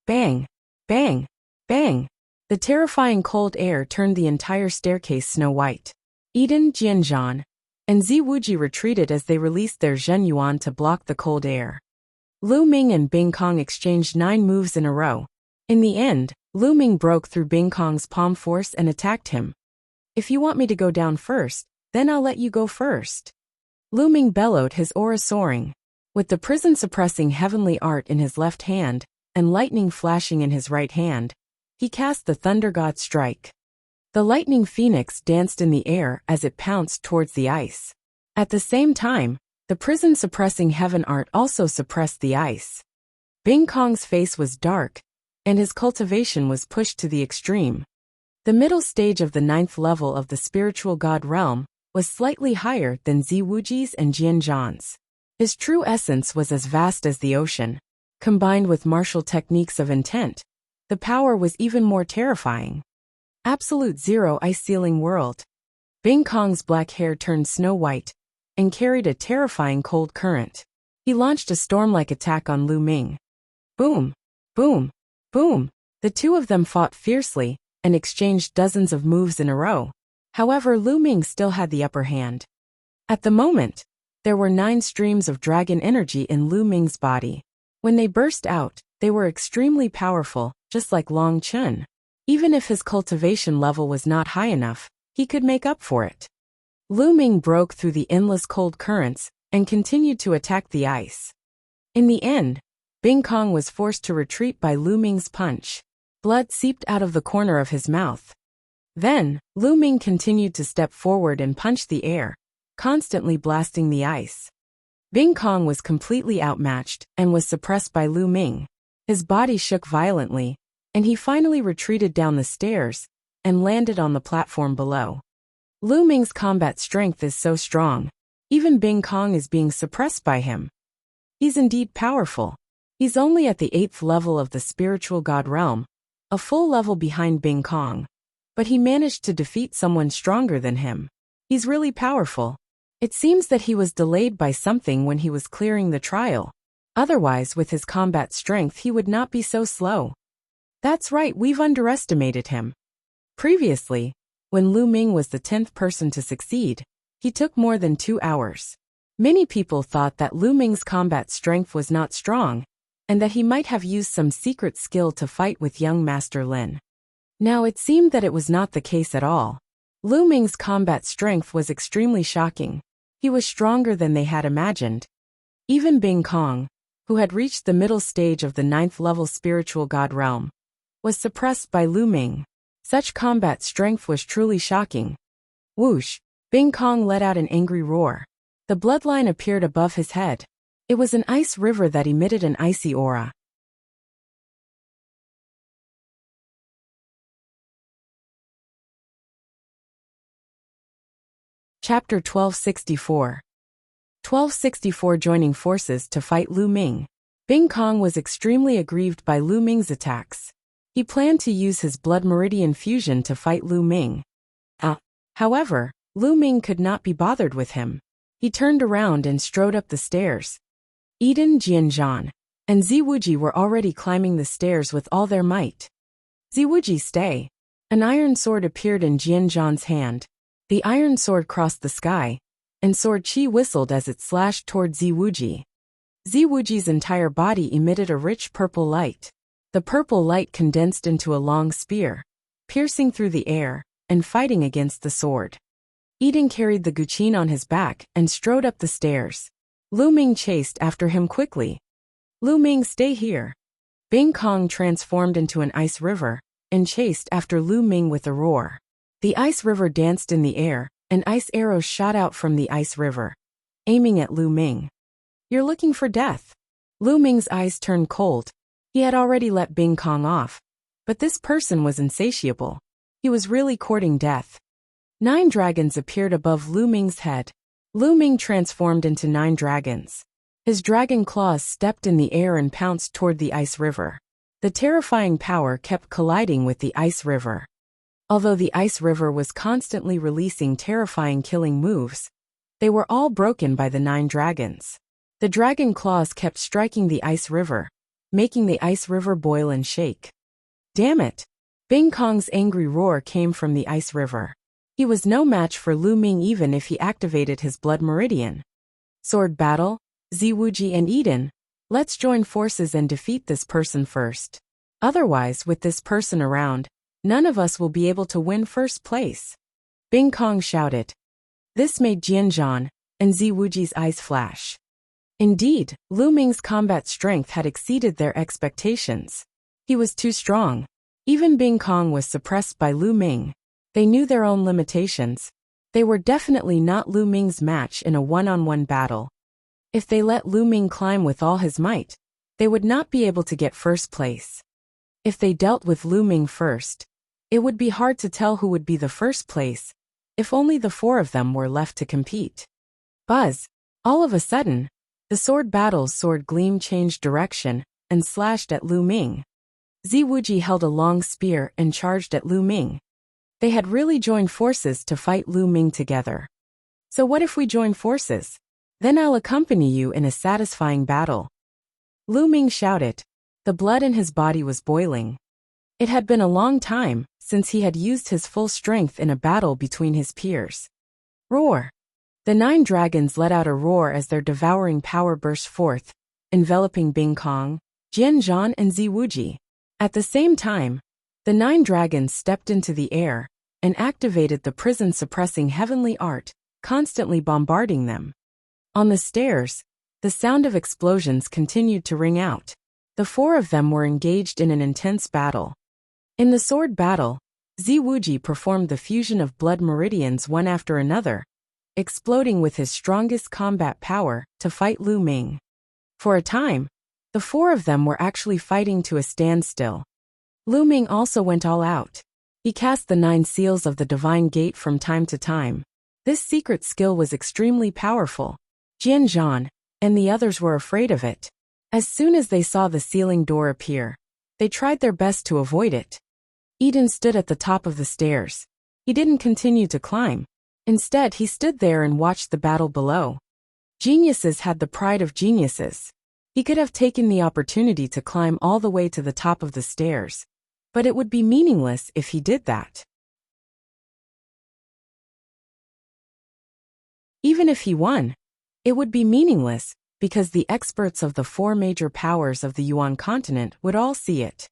Bang! Bang! Bang! The terrifying cold air turned the entire staircase snow-white. Eden, Jian Zhan, and Zi Wuji retreated as they released their Zhen Yuan to block the cold air. Lu Ming and Bing Kong exchanged 9 moves in a row. In the end, Lu Ming broke through Bing Kong's palm force and attacked him. If you want me to go down first, then I'll let you go first. Lu Ming bellowed, his aura soaring. With the prison-suppressing heavenly art in his left hand and lightning flashing in his right hand, he cast the Thunder God Strike. The lightning phoenix danced in the air as it pounced towards the ice. At the same time, the prison-suppressing heaven art also suppressed the ice. Bing Kong's face was dark, and his cultivation was pushed to the extreme. The middle stage of the 9th level of the spiritual god realm was slightly higher than Zi Wuji's and Jian Zhan's. His true essence was as vast as the ocean. Combined with martial techniques of intent, the power was even more terrifying. Absolute Zero Ice Sealing World. Bing Kong's black hair turned snow-white and carried a terrifying cold current. He launched a storm-like attack on Lu Ming. Boom! Boom! Boom! The two of them fought fiercely and exchanged dozens of moves in a row. However, Lu Ming still had the upper hand. At the moment, there were 9 streams of dragon energy in Lu Ming's body. When they burst out, they were extremely powerful, just like Long Chun. Even if his cultivation level was not high enough, he could make up for it. Lu Ming broke through the endless cold currents and continued to attack the ice. In the end, Bing Kong was forced to retreat by Lu Ming's punch. Blood seeped out of the corner of his mouth. Then, Lu Ming continued to step forward and punch the air, constantly blasting the ice. Bing Kong was completely outmatched and was suppressed by Lu Ming. His body shook violently, and he finally retreated down the stairs and landed on the platform below. Lu Ming's combat strength is so strong, even Bing Kong is being suppressed by him. He's indeed powerful. He's only at the 8th level of the spiritual god realm, a full level behind Bing Kong. But he managed to defeat someone stronger than him. He's really powerful. It seems that he was delayed by something when he was clearing the trial. Otherwise, with his combat strength, he would not be so slow. That's right, we've underestimated him. Previously, when Lu Ming was the 10th person to succeed, he took more than 2 hours. Many people thought that Lu Ming's combat strength was not strong, and that he might have used some secret skill to fight with young Master Lin. Now it seemed that it was not the case at all. Lu Ming's combat strength was extremely shocking. He was stronger than they had imagined. Even Bing Kong, who had reached the middle stage of the 9th level spiritual god realm, was suppressed by Lu Ming. Such combat strength was truly shocking. Whoosh! Bing Kong let out an angry roar. The bloodline appeared above his head. It was an ice river that emitted an icy aura. Chapter 1264. 1264 Joining forces to fight Lu Ming. Bing Kong was extremely aggrieved by Lu Ming's attacks. He planned to use his blood meridian fusion to fight Lu Ming. However, Lu Ming could not be bothered with him. He turned around and strode up the stairs. Eden, Jianzhan, and Ziwuji were already climbing the stairs with all their might. Ziwuji, stay. An iron sword appeared in Jianzhan's hand. The iron sword crossed the sky, and Sword Qi whistled as it slashed toward Ziwuji. Ziwuji's entire body emitted a rich purple light. The purple light condensed into a long spear, piercing through the air, and fighting against the sword. Eden carried the guqin on his back and strode up the stairs. Lu Ming chased after him quickly. Lu Ming, stay here. Bing Kong transformed into an ice river and chased after Lu Ming with a roar. The ice river danced in the air, and ice arrows shot out from the ice river, aiming at Lu Ming. You're looking for death. Lu Ming's eyes turned cold. He had already let Bing Kong off, but this person was insatiable. He was really courting death. 9 dragons appeared above Lu Ming's head. Lu Ming transformed into 9 dragons. His dragon claws stepped in the air and pounced toward the ice river. The terrifying power kept colliding with the ice river. Although the ice river was constantly releasing terrifying killing moves, they were all broken by the 9 dragons. The dragon claws kept striking the ice river, making the ice river boil and shake. Damn it! Bing Kong's angry roar came from the ice river. He was no match for Lu Ming even if he activated his blood meridian. Sword battle, Ziwuji and Eden, let's join forces and defeat this person first. Otherwise, with this person around, none of us will be able to win first place. Bing Kong shouted. This made Jianzhan and Ziwuji's eyes flash. Indeed, Lu Ming's combat strength had exceeded their expectations. He was too strong. Even Bing Kong was suppressed by Lu Ming. They knew their own limitations. They were definitely not Lu Ming's match in a one-on-one battle. If they let Lu Ming climb with all his might, they would not be able to get first place. If they dealt with Lu Ming first, it would be hard to tell who would be the first place, if only the 4 of them were left to compete. Buzz! All of a sudden, the sword battle's sword gleam changed direction and slashed at Lu Ming. Ziwuji held a long spear and charged at Lu Ming. They had really joined forces to fight Lu Ming together. So what if we join forces? Then I'll accompany you in a satisfying battle. Lu Ming shouted. The blood in his body was boiling. It had been a long time since he had used his full strength in a battle between his peers. Roar! The 9 dragons let out a roar as their devouring power burst forth, enveloping Bing Kong, Jianzhan and Ziwuji. At the same time, the 9 dragons stepped into the air and activated the prison-suppressing heavenly art, constantly bombarding them. On the stairs, the sound of explosions continued to ring out. The 4 of them were engaged in an intense battle. In the sword battle, Ziwuji performed the fusion of blood meridians one after another, exploding with his strongest combat power to fight Lu Ming. For a time, the four of them were actually fighting to a standstill. Lu Ming also went all out. He cast the 9 seals of the divine gate from time to time. This secret skill was extremely powerful. Jian Zhan and the others were afraid of it. As soon as they saw the sealing door appear, they tried their best to avoid it. Eden stood at the top of the stairs. He didn't continue to climb. Instead, he stood there and watched the battle below. Geniuses had the pride of geniuses. He could have taken the opportunity to climb all the way to the top of the stairs, but it would be meaningless if he did that. Even if he won, it would be meaningless because the experts of the 4 major powers of the Yuan continent would all see it.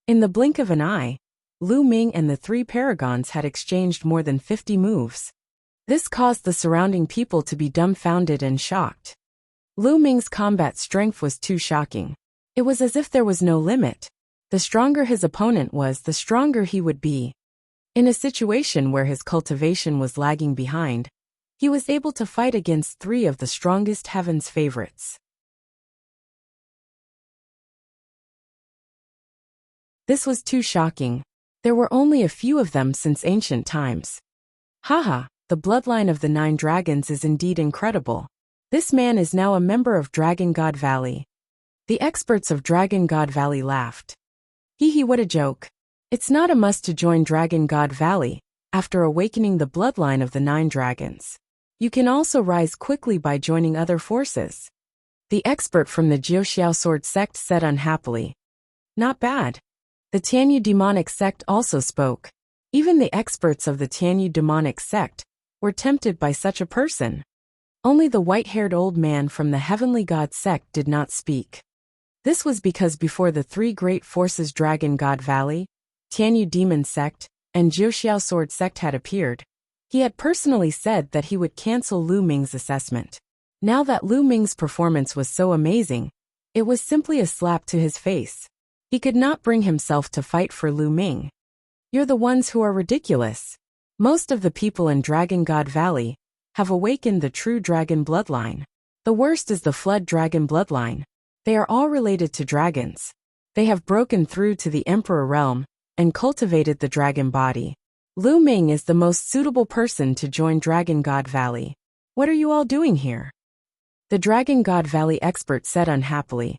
In the blink of an eye, Lu Ming and the 3 paragons had exchanged more than 50 moves. This caused the surrounding people to be dumbfounded and shocked. Lu Ming's combat strength was too shocking. It was as if there was no limit. The stronger his opponent was, the stronger he would be. In a situation where his cultivation was lagging behind, he was able to fight against 3 of the strongest heaven's favorites. This was too shocking. There were only a few of them since ancient times. Haha, the bloodline of the 9 dragons is indeed incredible. This man is now a member of Dragon God Valley. The experts of Dragon God Valley laughed. Hee, what a joke. It's not a must to join Dragon God Valley after awakening the bloodline of the 9 dragons. You can also rise quickly by joining other forces. The expert from the Jiuxiao sword sect said unhappily. Not bad. The Tianyu demonic sect also spoke. Even the experts of the Tianyu demonic sect were tempted by such a person. Only the white-haired old man from the Heavenly God sect did not speak. This was because before the 3 great forces Dragon God Valley, Tianyu demon sect, and Jiuxiao sword sect had appeared, he had personally said that he would cancel Lu Ming's assessment. Now that Lu Ming's performance was so amazing, it was simply a slap to his face. He could not bring himself to fight for Lu Ming. You're the ones who are ridiculous. Most of the people in Dragon God Valley have awakened the true dragon bloodline. The worst is the Flood Dragon bloodline. They are all related to dragons. They have broken through to the Emperor realm and cultivated the dragon body. Lu Ming is the most suitable person to join Dragon God Valley. What are you all doing here? The Dragon God Valley expert said unhappily.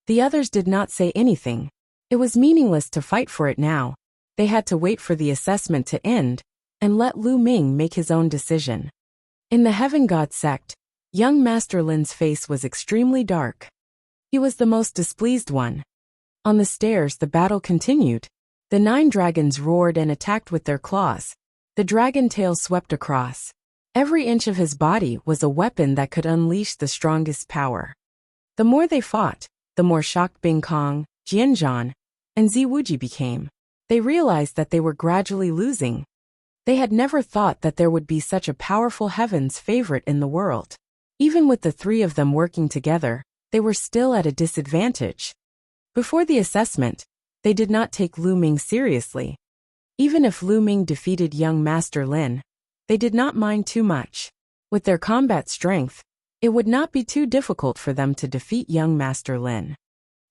The others did not say anything. It was meaningless to fight for it now. They had to wait for the assessment to end and let Lu Ming make his own decision. In the Heaven God sect, young Master Lin's face was extremely dark. He was the most displeased one. On the stairs, the battle continued. The 9 dragons roared and attacked with their claws. The dragon tail swept across. Every inch of his body was a weapon that could unleash the strongest power. The more they fought, the more shocked Bing Kong, Jian Zhan, and Ziwuji became. They realized that they were gradually losing. They had never thought that there would be such a powerful heaven's favorite in the world. Even with the 3 of them working together, they were still at a disadvantage. Before the assessment, they did not take Lu Ming seriously. Even if Lu Ming defeated young Master Lin, they did not mind too much. With their combat strength, it would not be too difficult for them to defeat young Master Lin.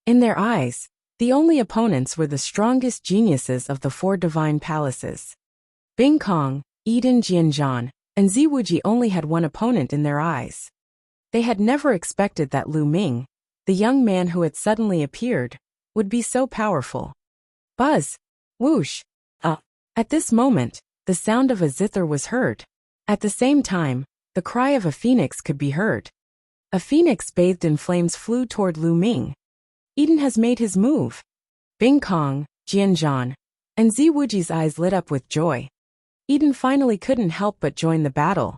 In their eyes, the only opponents were the strongest geniuses of the 4 divine palaces. Bing Kong, Eden Jian Zhan, and Ziwuji only had one opponent in their eyes. They had never expected that Lu Ming, the young man who had suddenly appeared, would be so powerful. Buzz! Whoosh! At this moment, the sound of a zither was heard. At the same time, the cry of a phoenix could be heard. A phoenix bathed in flames flew toward Lu Ming. Eden has made his move. Bing Kong, Jian Zhan, and Ziwuji's eyes lit up with joy. Eden finally couldn't help but join the battle.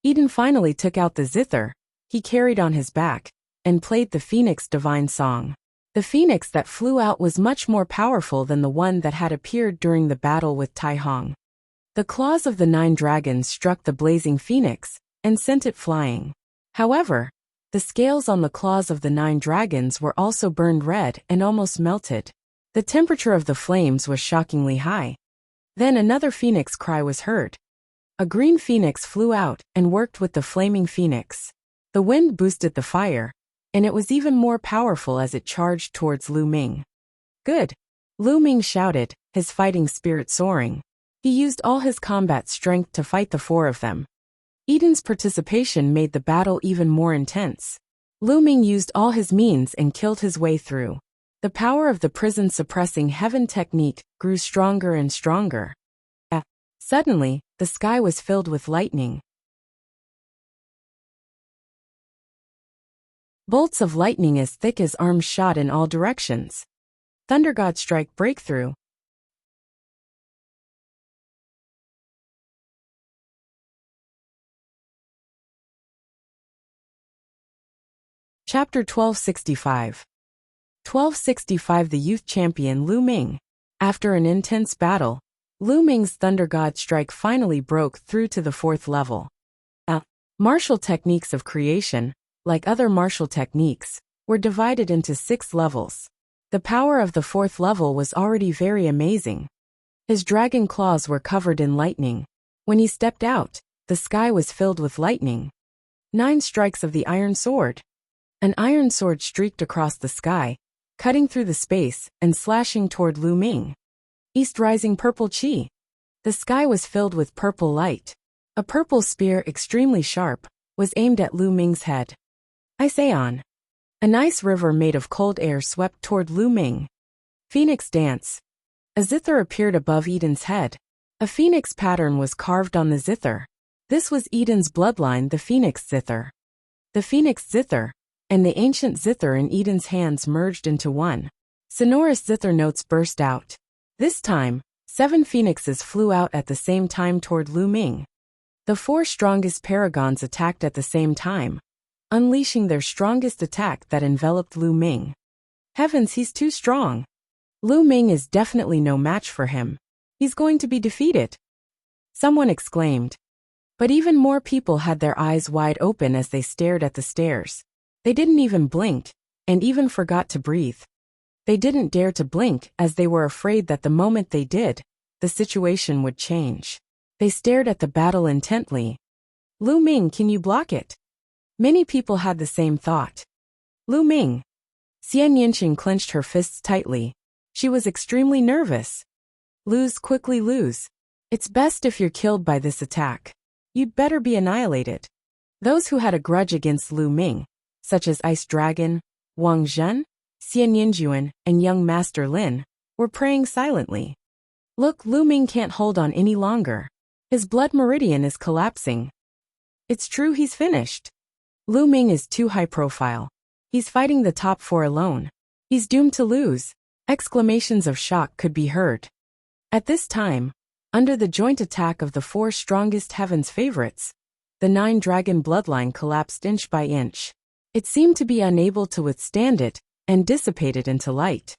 Eden finally took out the zither he carried on his back and played the phoenix divine song. The phoenix that flew out was much more powerful than the one that had appeared during the battle with Tai Hong. The claws of the 9 dragons struck the blazing phoenix and sent it flying. However, the scales on the claws of the 9 dragons were also burned red and almost melted. The temperature of the flames was shockingly high. Then another phoenix cry was heard. A green phoenix flew out and worked with the flaming phoenix. The wind boosted the fire, and it was even more powerful as it charged towards Lu Ming. Good! Lu Ming shouted, his fighting spirit soaring. He used all his combat strength to fight the four of them. Eden's participation made the battle even more intense. Lu Ming used all his means and killed his way through. The power of the prison-suppressing heaven technique grew stronger and stronger. Suddenly, the sky was filled with lightning. Bolts of lightning as thick as arms shot in all directions. Thunder God strike breakthrough. Chapter 1265. 1265 The youth champion Lu Ming. After an intense battle, Lu Ming's Thunder God strike finally broke through to the 4th level. Martial techniques of creation, like other martial techniques, were divided into 6 levels. The power of the 4th level was already very amazing. His dragon claws were covered in lightning. When he stepped out, the sky was filled with lightning. 9 strikes of the iron sword. An iron sword streaked across the sky, cutting through the space and slashing toward Lu Ming. East rising purple chi. The sky was filled with purple light. A purple spear extremely sharp was aimed at Lu Ming's head. Ice Aeon. An ice river made of cold air swept toward Lu Ming. Phoenix dance. A zither appeared above Eden's head. A phoenix pattern was carved on the zither. This was Eden's bloodline, the phoenix zither. The phoenix zither and the ancient zither in Eden's hands merged into one. Sonorous zither notes burst out. This time, 7 phoenixes flew out at the same time toward Lu Ming. The 4 strongest paragons attacked at the same time, unleashing their strongest attack that enveloped Lu Ming. Heavens, he's too strong. Lu Ming is definitely no match for him. He's going to be defeated. Someone exclaimed. But even more people had their eyes wide open as they stared at the stairs. They didn't even blink, and even forgot to breathe. They didn't dare to blink as they were afraid that the moment they did, the situation would change. They stared at the battle intently. Lu Ming, can you block it? Many people had the same thought. Lu Ming. Xian Yinqing clenched her fists tightly. She was extremely nervous. Lose, quickly lose. It's best if you're killed by this attack. You'd better be annihilated. Those who had a grudge against Lu Ming, such as Ice Dragon, Wang Zhen, Xian Yinjuan, and young Master Lin, were praying silently. Look, Lu Ming can't hold on any longer. His blood meridian is collapsing. It's true, he's finished. Lu Ming is too high profile. He's fighting the top 4 alone. He's doomed to lose. Exclamations of shock could be heard. At this time, under the joint attack of the 4 strongest heaven's favorites, the 9 dragon bloodline collapsed inch by inch. It seemed to be unable to withstand it and dissipated into light.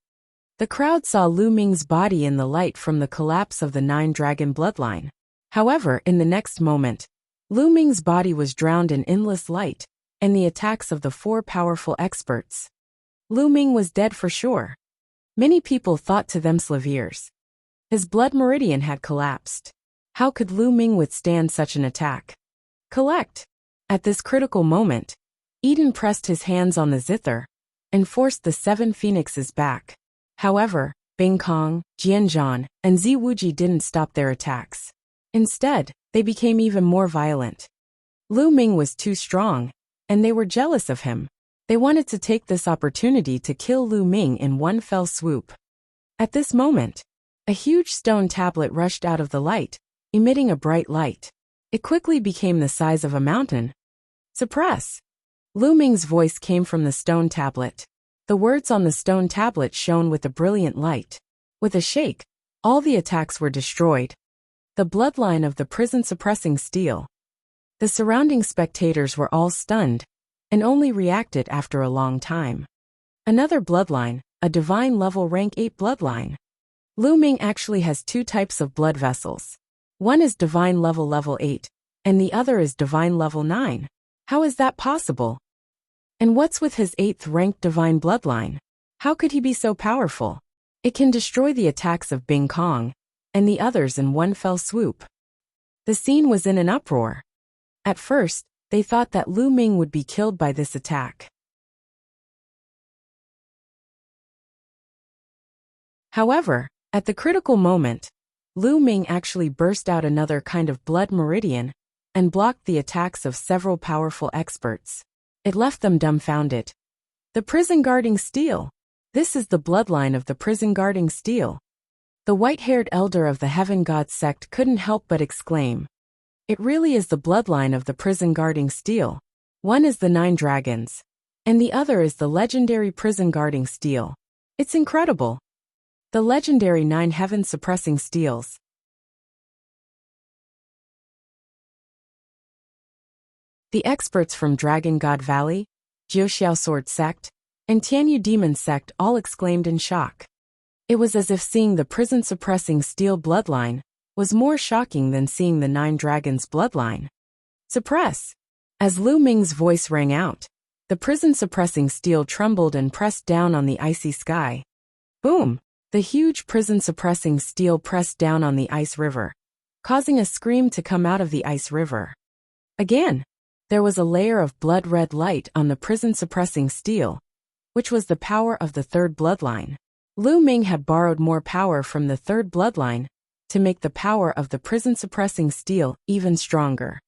The crowd saw Lu Ming's body in the light from the collapse of the 9 dragon bloodline. However, in the next moment, Lu Ming's body was drowned in endless light and the attacks of the 4 powerful experts. Lu Ming was dead for sure. Many people thought to themselves, his blood meridian had collapsed. How could Lu Ming withstand such an attack? Collect! At this critical moment, Eden pressed his hands on the zither and forced the 7 phoenixes back. However, Bing Kong, Jianzhan, and Ziwuji didn't stop their attacks. Instead, they became even more violent. Lu Ming was too strong, and they were jealous of him. They wanted to take this opportunity to kill Lu Ming in one fell swoop. At this moment, a huge stone tablet rushed out of the light, emitting a bright light. It quickly became the size of a mountain. Suppress! Lu Ming's voice came from the stone tablet. The words on the stone tablet shone with a brilliant light. With a shake, all the attacks were destroyed. The bloodline of the prison-suppressing steel. The surrounding spectators were all stunned, and only reacted after a long time. Another bloodline, a divine level rank 8 bloodline. Lu Ming actually has 2 types of blood vessels. One is divine level 8, and the other is divine level 9. How is that possible? And what's with his 8th ranked divine bloodline? How could he be so powerful? It can destroy the attacks of Bing Kong, and the others in one fell swoop. The scene was in an uproar. At first, they thought that Lu Ming would be killed by this attack. However, at the critical moment, Lu Ming actually burst out another kind of blood meridian and blocked the attacks of several powerful experts. It left them dumbfounded. The prison guarding steel. This is the bloodline of the prison guarding steel. The white-haired elder of the Heaven God sect couldn't help but exclaim. It really is the bloodline of the prison guarding steel. One is the 9 dragons, and the other is the legendary prison guarding steel. It's incredible. The legendary 9 heaven-suppressing steels. The experts from Dragon God Valley, Jiuxiao Sword Sect, and Tianyu Demon Sect all exclaimed in shock. It was as if seeing the prison-suppressing steel bloodline was more shocking than seeing the 9 dragons bloodline. Suppress! As Lu Ming's voice rang out, the prison-suppressing steel trembled and pressed down on the icy sky. Boom! The huge prison-suppressing steel pressed down on the ice river, causing a scream to come out of the ice river. Again, there was a layer of blood-red light on the prison-suppressing steel, which was the power of the 3rd bloodline. Lu Ming had borrowed more power from the 3rd bloodline to make the power of the prison-suppressing steel even stronger.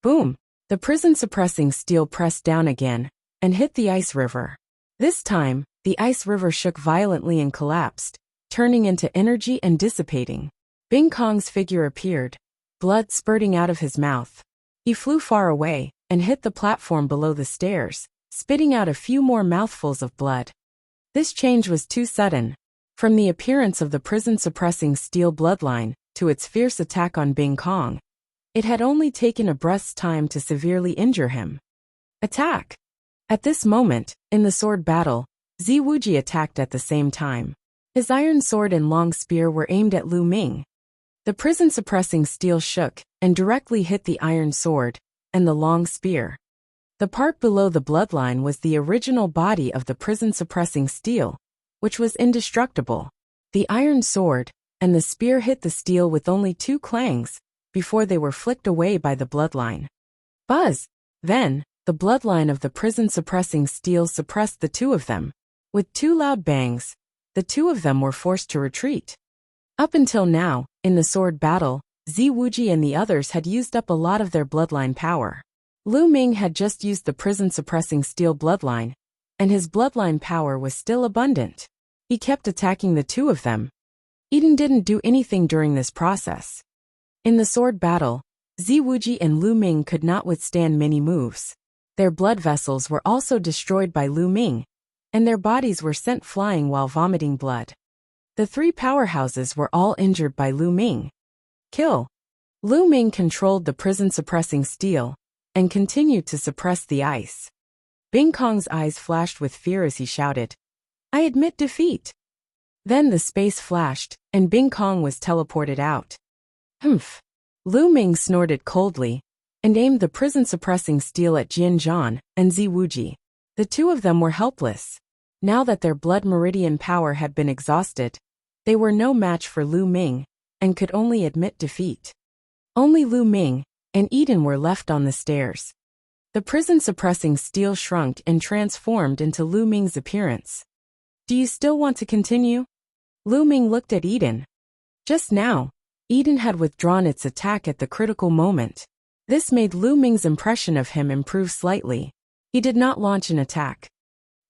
Boom! The prison-suppressing steel pressed down again and hit the ice river. This time, the ice river shook violently and collapsed, turning into energy and dissipating. Bing Kong's figure appeared, blood spurting out of his mouth. He flew far away and hit the platform below the stairs, spitting out a few more mouthfuls of blood. This change was too sudden. From the appearance of the prison-suppressing steel bloodline to its fierce attack on Bing Kong, it had only taken a breath's time to severely injure him. Attack! At this moment, in the sword battle, Zi Wuji attacked at the same time. His iron sword and long spear were aimed at Lu Ming. The prison-suppressing steel shook and directly hit the iron sword and the long spear. The part below the bloodline was the original body of the prison-suppressing steel, which was indestructible. The iron sword and the spear hit the steel with only 2 clangs before they were flicked away by the bloodline. Buzz! Then, the bloodline of the prison-suppressing steel suppressed the 2 of them. With 2 loud bangs, the 2 of them were forced to retreat. Up until now, in the sword battle, Zi Wuji and the others had used up a lot of their bloodline power. Lu Ming had just used the prison-suppressing steel bloodline, and his bloodline power was still abundant. He kept attacking the 2 of them. Eden didn't do anything during this process. In the sword battle, Zi Wuji and Lu Ming could not withstand many moves. Their blood vessels were also destroyed by Lu Ming, and their bodies were sent flying while vomiting blood. The 3 powerhouses were all injured by Lu Ming. Kill! Lu Ming controlled the prison-suppressing steel and continued to suppress the ice. Bing Kong's eyes flashed with fear as he shouted, "I admit defeat." Then the space flashed, and Bing Kong was teleported out. Humph! Lu Ming snorted coldly and aimed the prison-suppressing steel at Jian Zhan and Zi Wuji. The 2 of them were helpless. Now that their blood meridian power had been exhausted, they were no match for Lu Ming and could only admit defeat. Only Lu Ming and Eden were left on the stairs. The prison-suppressing steel shrunk and transformed into Lu Ming's appearance. Do you still want to continue? Lu Ming looked at Eden. Just now, Eden had withdrawn its attack at the critical moment. This made Lu Ming's impression of him improve slightly. He did not launch an attack.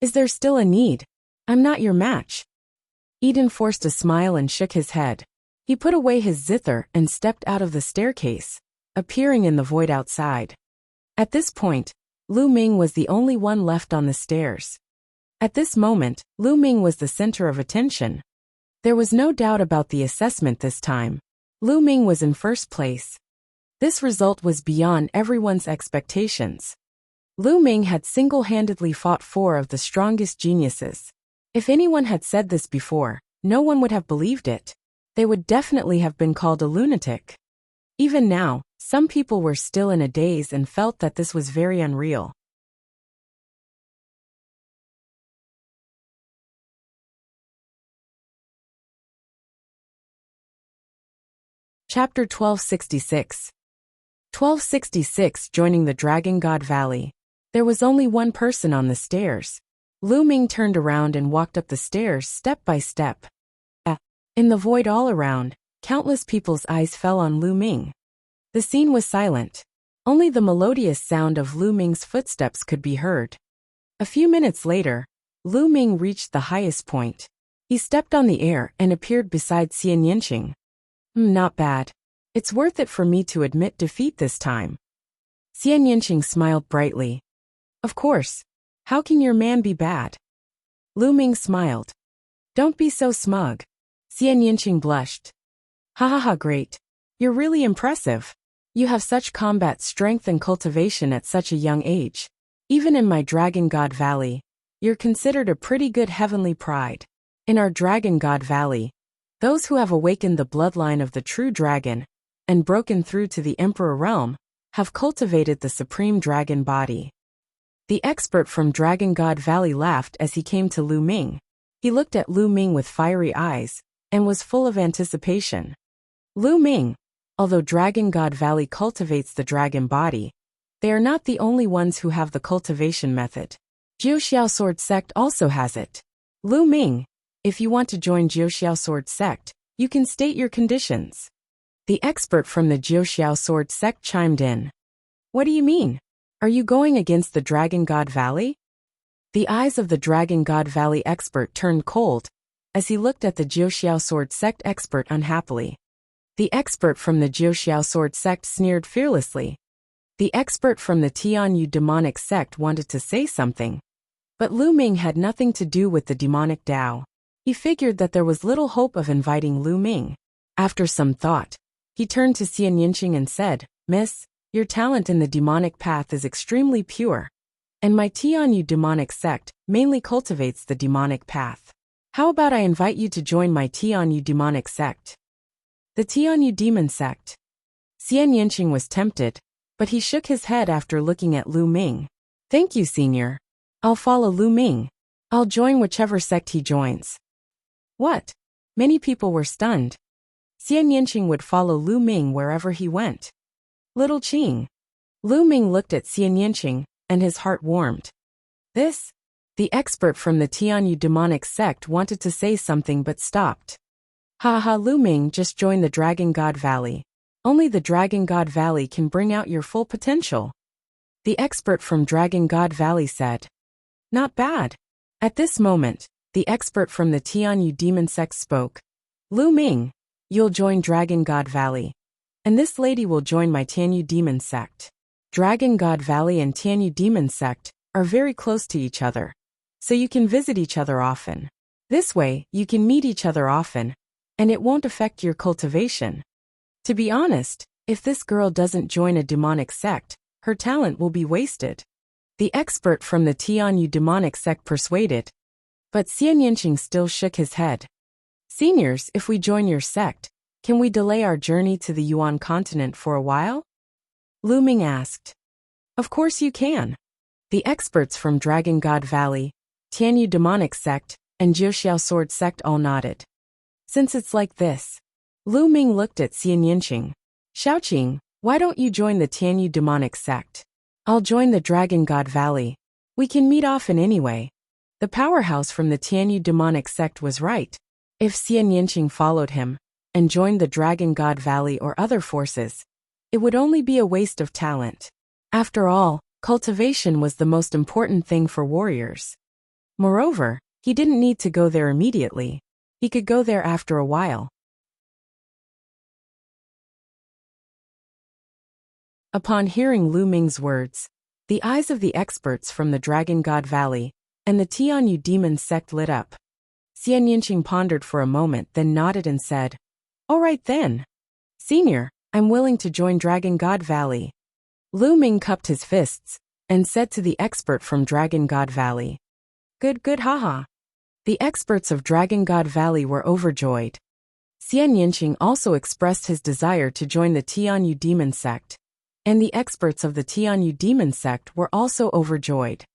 Is there still a need? I'm not your match. Eden forced a smile and shook his head. He put away his zither and stepped out of the staircase, appearing in the void outside. At this point, Lu Ming was the only one left on the stairs. At this moment, Lu Ming was the center of attention. There was no doubt about the assessment this time. Lu Ming was in first place. This result was beyond everyone's expectations. Lu Ming had single-handedly fought 4 of the strongest geniuses. If anyone had said this before, no one would have believed it. They would definitely have been called a lunatic. Even now, some people were still in a daze and felt that this was very unreal. Chapter 1266. 1266 Joining the Dragon God Valley. There was only one person on the stairs. Lu Ming turned around and walked up the stairs step by step. In the void all around, countless people's eyes fell on Lu Ming. The scene was silent. Only the melodious sound of Lu Ming's footsteps could be heard. A few minutes later, Lu Ming reached the highest point. He stepped on the air and appeared beside Xian Yinqing. Not bad. It's worth it for me to admit defeat this time. Xian Yinqing smiled brightly. Of course. How can your man be bad? Lu Ming smiled. Don't be so smug. Xian Yinqing blushed. Ha ha ha, great. You're really impressive. You have such combat strength and cultivation at such a young age. Even in my Dragon God Valley, you're considered a pretty good heavenly pride. In our Dragon God Valley, those who have awakened the bloodline of the true dragon and broken through to the Emperor realm have cultivated the supreme dragon body. The expert from Dragon God Valley laughed as he came to Lu Ming. He looked at Lu Ming with fiery eyes and was full of anticipation. Lu Ming, although Dragon God Valley cultivates the dragon body, they are not the only ones who have the cultivation method. Jiuxiao Sword Sect also has it. Lu Ming, if you want to join Jiuxiao Sword Sect, you can state your conditions. The expert from the Jiuxiao Sword Sect chimed in. What do you mean? Are you going against the Dragon God Valley? The eyes of the Dragon God Valley expert turned cold as he looked at the Jiuxiao Sword Sect expert unhappily. The expert from the Jiuxiao Sword Sect sneered fearlessly. The expert from the Tianyu demonic sect wanted to say something, but Lu Ming had nothing to do with the demonic Dao. He figured that there was little hope of inviting Lu Ming. After some thought, he turned to Xian Yinqing and said, Miss, your talent in the demonic path is extremely pure, and my Tianyu demonic sect mainly cultivates the demonic path. How about I invite you to join my Tianyu demonic sect? The Tianyu demon sect. Xian Yinqing was tempted, but he shook his head after looking at Lu Ming. Thank you, senior. I'll follow Lu Ming. I'll join whichever sect he joins. What? Many people were stunned. Xian Yinqing would follow Lu Ming wherever he went. Little Qing. Lu Ming looked at Xian Yinqing, and his heart warmed. This? The expert from the Tianyu demonic sect wanted to say something but stopped. Ha ha, Lu Ming just joined the Dragon God Valley. Only the Dragon God Valley can bring out your full potential. The expert from Dragon God Valley said. Not bad. At this moment, the expert from the Tianyu demon sect spoke. Lu Ming, you'll join Dragon God Valley. And this lady will join my Tianyu demon sect. Dragon God Valley and Tianyu demon sect are very close to each other, so you can visit each other often. This way, you can meet each other often, and it won't affect your cultivation. To be honest, if this girl doesn't join a demonic sect, her talent will be wasted. The expert from the Tianyu demonic sect persuaded, but Xian Yinqing still shook his head. Seniors, if we join your sect, can we delay our journey to the Yuan continent for a while? Lu Ming asked. Of course you can. The experts from Dragon God Valley, Tianyu demonic sect, and Jiuxiao Sword Sect all nodded. Since it's like this. Lu Ming looked at Xian Yinqing. Xiaoqing, why don't you join the Tianyu demonic sect? I'll join the Dragon God Valley. We can meet often anyway. The powerhouse from the Tianyu demonic sect was right. If Xian Yinqing followed him and joined the Dragon God Valley or other forces, it would only be a waste of talent. After all, cultivation was the most important thing for warriors. Moreover, he didn't need to go there immediately. He could go there after a while. Upon hearing Lu Ming's words, the eyes of the experts from the Dragon God Valley and the Tianyu demon sect lit up. Xian Yinqing pondered for a moment, then nodded and said, All right then. Senior, I'm willing to join Dragon God Valley. Lu Ming cupped his fists and said to the expert from Dragon God Valley. Good haha. The experts of Dragon God Valley were overjoyed. Xian Yinqing also expressed his desire to join the Tianyu demon sect, and the experts of the Tianyu demon sect were also overjoyed.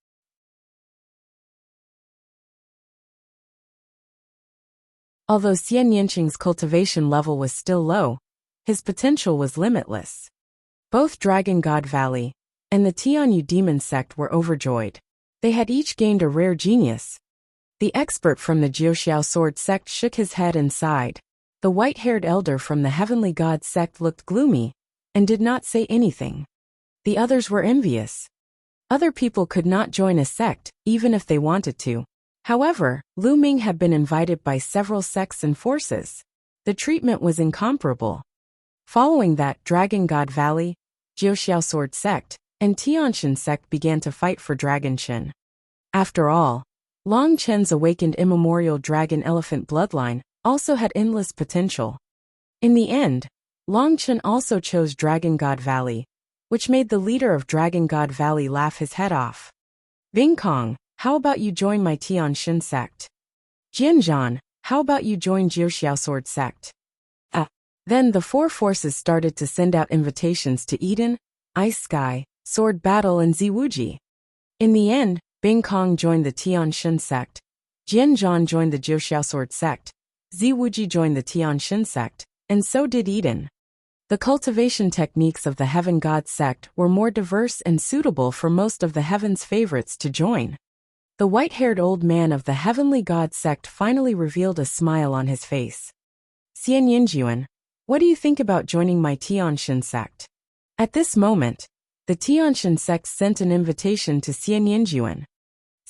Although Xian Yinqing's cultivation level was still low, his potential was limitless. Both Dragon God Valley and the Tianyu Demon sect were overjoyed. They had each gained a rare genius. The expert from the Jiuxiao Sword sect shook his head and sighed. The white-haired elder from the Heavenly God sect looked gloomy and did not say anything. The others were envious. Other people could not join a sect, even if they wanted to. However, Lu Ming had been invited by several sects and forces. The treatment was incomparable. Following that, Dragon God Valley, Jiuxiao Sword sect, and Tianshan sect began to fight for Dragon Chen. After all, Long Chen's awakened immemorial dragon elephant bloodline also had endless potential. In the end, Long Chen also chose Dragon God Valley, which made the leader of Dragon God Valley laugh his head off. Bing Kong, how about you join my Tianshan sect? Jianzhan, how about you join Jiuxiao Sword sect? Then the four forces started to send out invitations to Eden, Ice Sky, Sword Battle and Ziwuji. In the end, Bing Kong joined the Tianshan sect, Jianzhan joined the Jiuxiao Sword sect, Ziwuji joined the Tianshan sect, and so did Eden. The cultivation techniques of the Heaven God sect were more diverse and suitable for most of the Heaven's favorites to join. The white-haired old man of the Heavenly God sect finally revealed a smile on his face. Xian Yinjuan, what do you think about joining my Tianshan sect? At this moment, the Tianshan sect sent an invitation to Xian Yinjuan.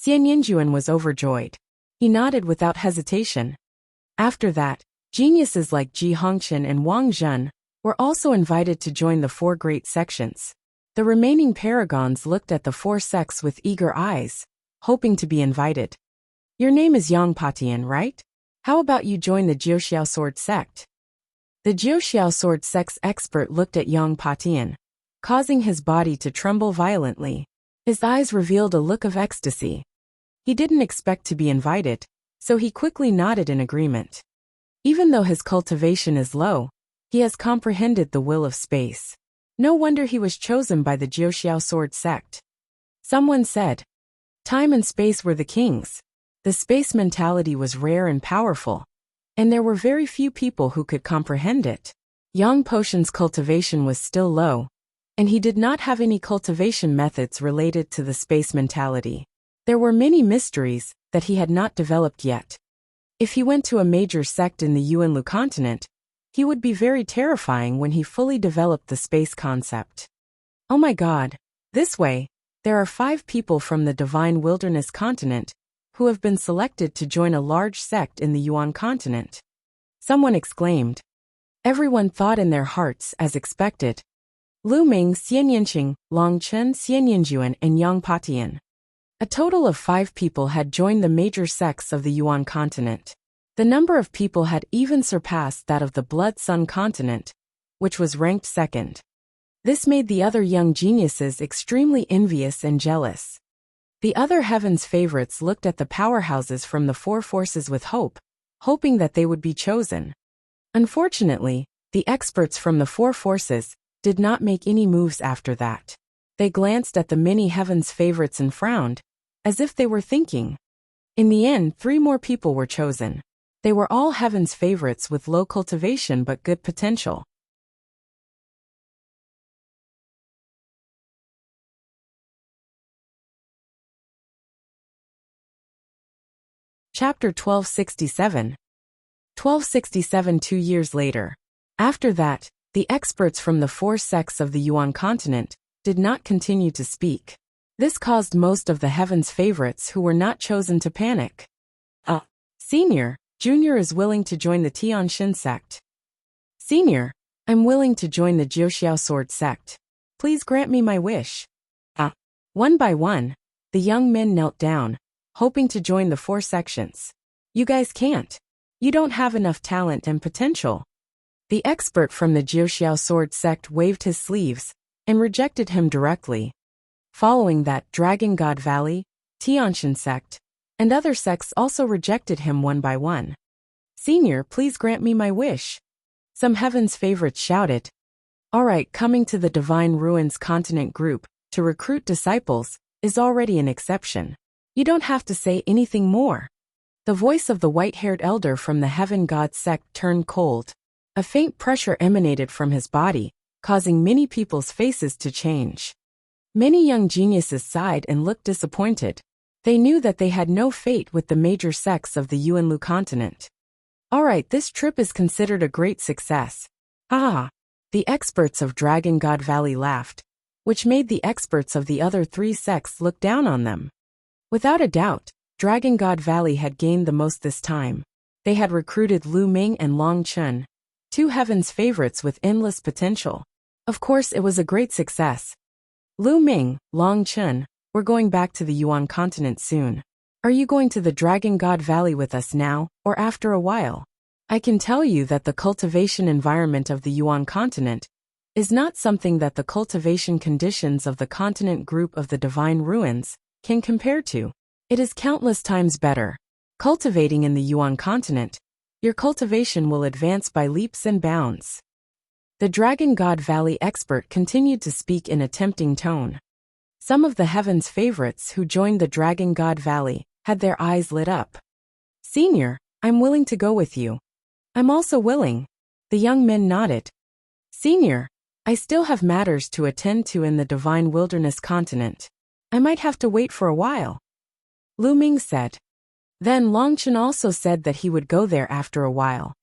Xian Yinjuan was overjoyed. He nodded without hesitation. After that, geniuses like Ji Hongqian and Wang Zhen were also invited to join the four great sections. The remaining paragons looked at the four sects with eager eyes, hoping to be invited. Your name is Yang Patian, right? How about you join the Jiuxiao Sword sect? The Jiuxiao Sword sect's expert looked at Yang Patian, causing his body to tremble violently. His eyes revealed a look of ecstasy. He didn't expect to be invited, so he quickly nodded in agreement. Even though his cultivation is low, he has comprehended the will of space. No wonder he was chosen by the Jiuxiao Sword sect. Someone said, time and space were the kings. The space mentality was rare and powerful, and there were very few people who could comprehend it. Yang Potion's cultivation was still low, and he did not have any cultivation methods related to the space mentality. There were many mysteries that he had not developed yet. If he went to a major sect in the Yuanlu continent, he would be very terrifying when he fully developed the space concept. Oh my God, this way, there are 5 people from the Divine Wilderness continent who have been selected to join a large sect in the Yuan continent. Someone exclaimed. Everyone thought in their hearts as expected. Lu Ming, Xian Yinqing, Long Chen, Xian Yinjuan, and Yang Patian. A total of 5 people had joined the major sects of the Yuan continent. The number of people had even surpassed that of the Blood Sun continent, which was ranked second. This made the other young geniuses extremely envious and jealous. The other Heaven's favorites looked at the powerhouses from the four forces with hope, hoping that they would be chosen. Unfortunately, the experts from the four forces did not make any moves after that. They glanced at the many Heaven's favorites and frowned, as if they were thinking. In the end, 3 more people were chosen. They were all Heaven's favorites with low cultivation but good potential. Chapter 1267. 1267. 2 years later. After that, the experts from the 4 sects of the Yuan continent did not continue to speak. This caused most of the Heaven's favorites who were not chosen to panic. Senior, Junior is willing to join the Tianshan sect. Senior, I'm willing to join the Jiuxiao Sword sect. Please grant me my wish. One by one, the young men knelt down, hoping to join the 4 sections. You guys can't. You don't have enough talent and potential. The expert from the Jiuxiao Sword sect waved his sleeves and rejected him directly. Following that, Dragon God Valley, Tianshan sect, and other sects also rejected him one by one. Senior, please grant me my wish. Some Heaven's favorites shouted. Alright, coming to the Divine Ruins continent group to recruit disciples is already an exception. You don't have to say anything more. The voice of the white-haired elder from the Heaven God sect turned cold. A faint pressure emanated from his body, causing many people's faces to change. Many young geniuses sighed and looked disappointed. They knew that they had no fate with the major sects of the Yuanlu continent. Alright, this trip is considered a great success. Ah! The experts of Dragon God Valley laughed, which made the experts of the other three sects look down on them. Without a doubt, Dragon God Valley had gained the most this time. They had recruited Lu Ming and Long Chun, two heaven's favorites with endless potential. Of course, it was a great success. Lu Ming, Long Chun, we're going back to the Yuan continent soon. Are you going to the Dragon God Valley with us now, or after a while? I can tell you that the cultivation environment of the Yuan continent is not something that the cultivation conditions of the continent group of the Divine Ruins can compare to. It is countless times better. Cultivating in the Yuan continent, your cultivation will advance by leaps and bounds. The Dragon God Valley expert continued to speak in a tempting tone. Some of the heaven's favorites who joined the Dragon God Valley had their eyes lit up. Senior, I'm willing to go with you. I'm also willing. The young men nodded. Senior, I still have matters to attend to in the Divine Wilderness continent. I might have to wait for a while. Lu Ming said. Then Long Chun also said that he would go there after a while.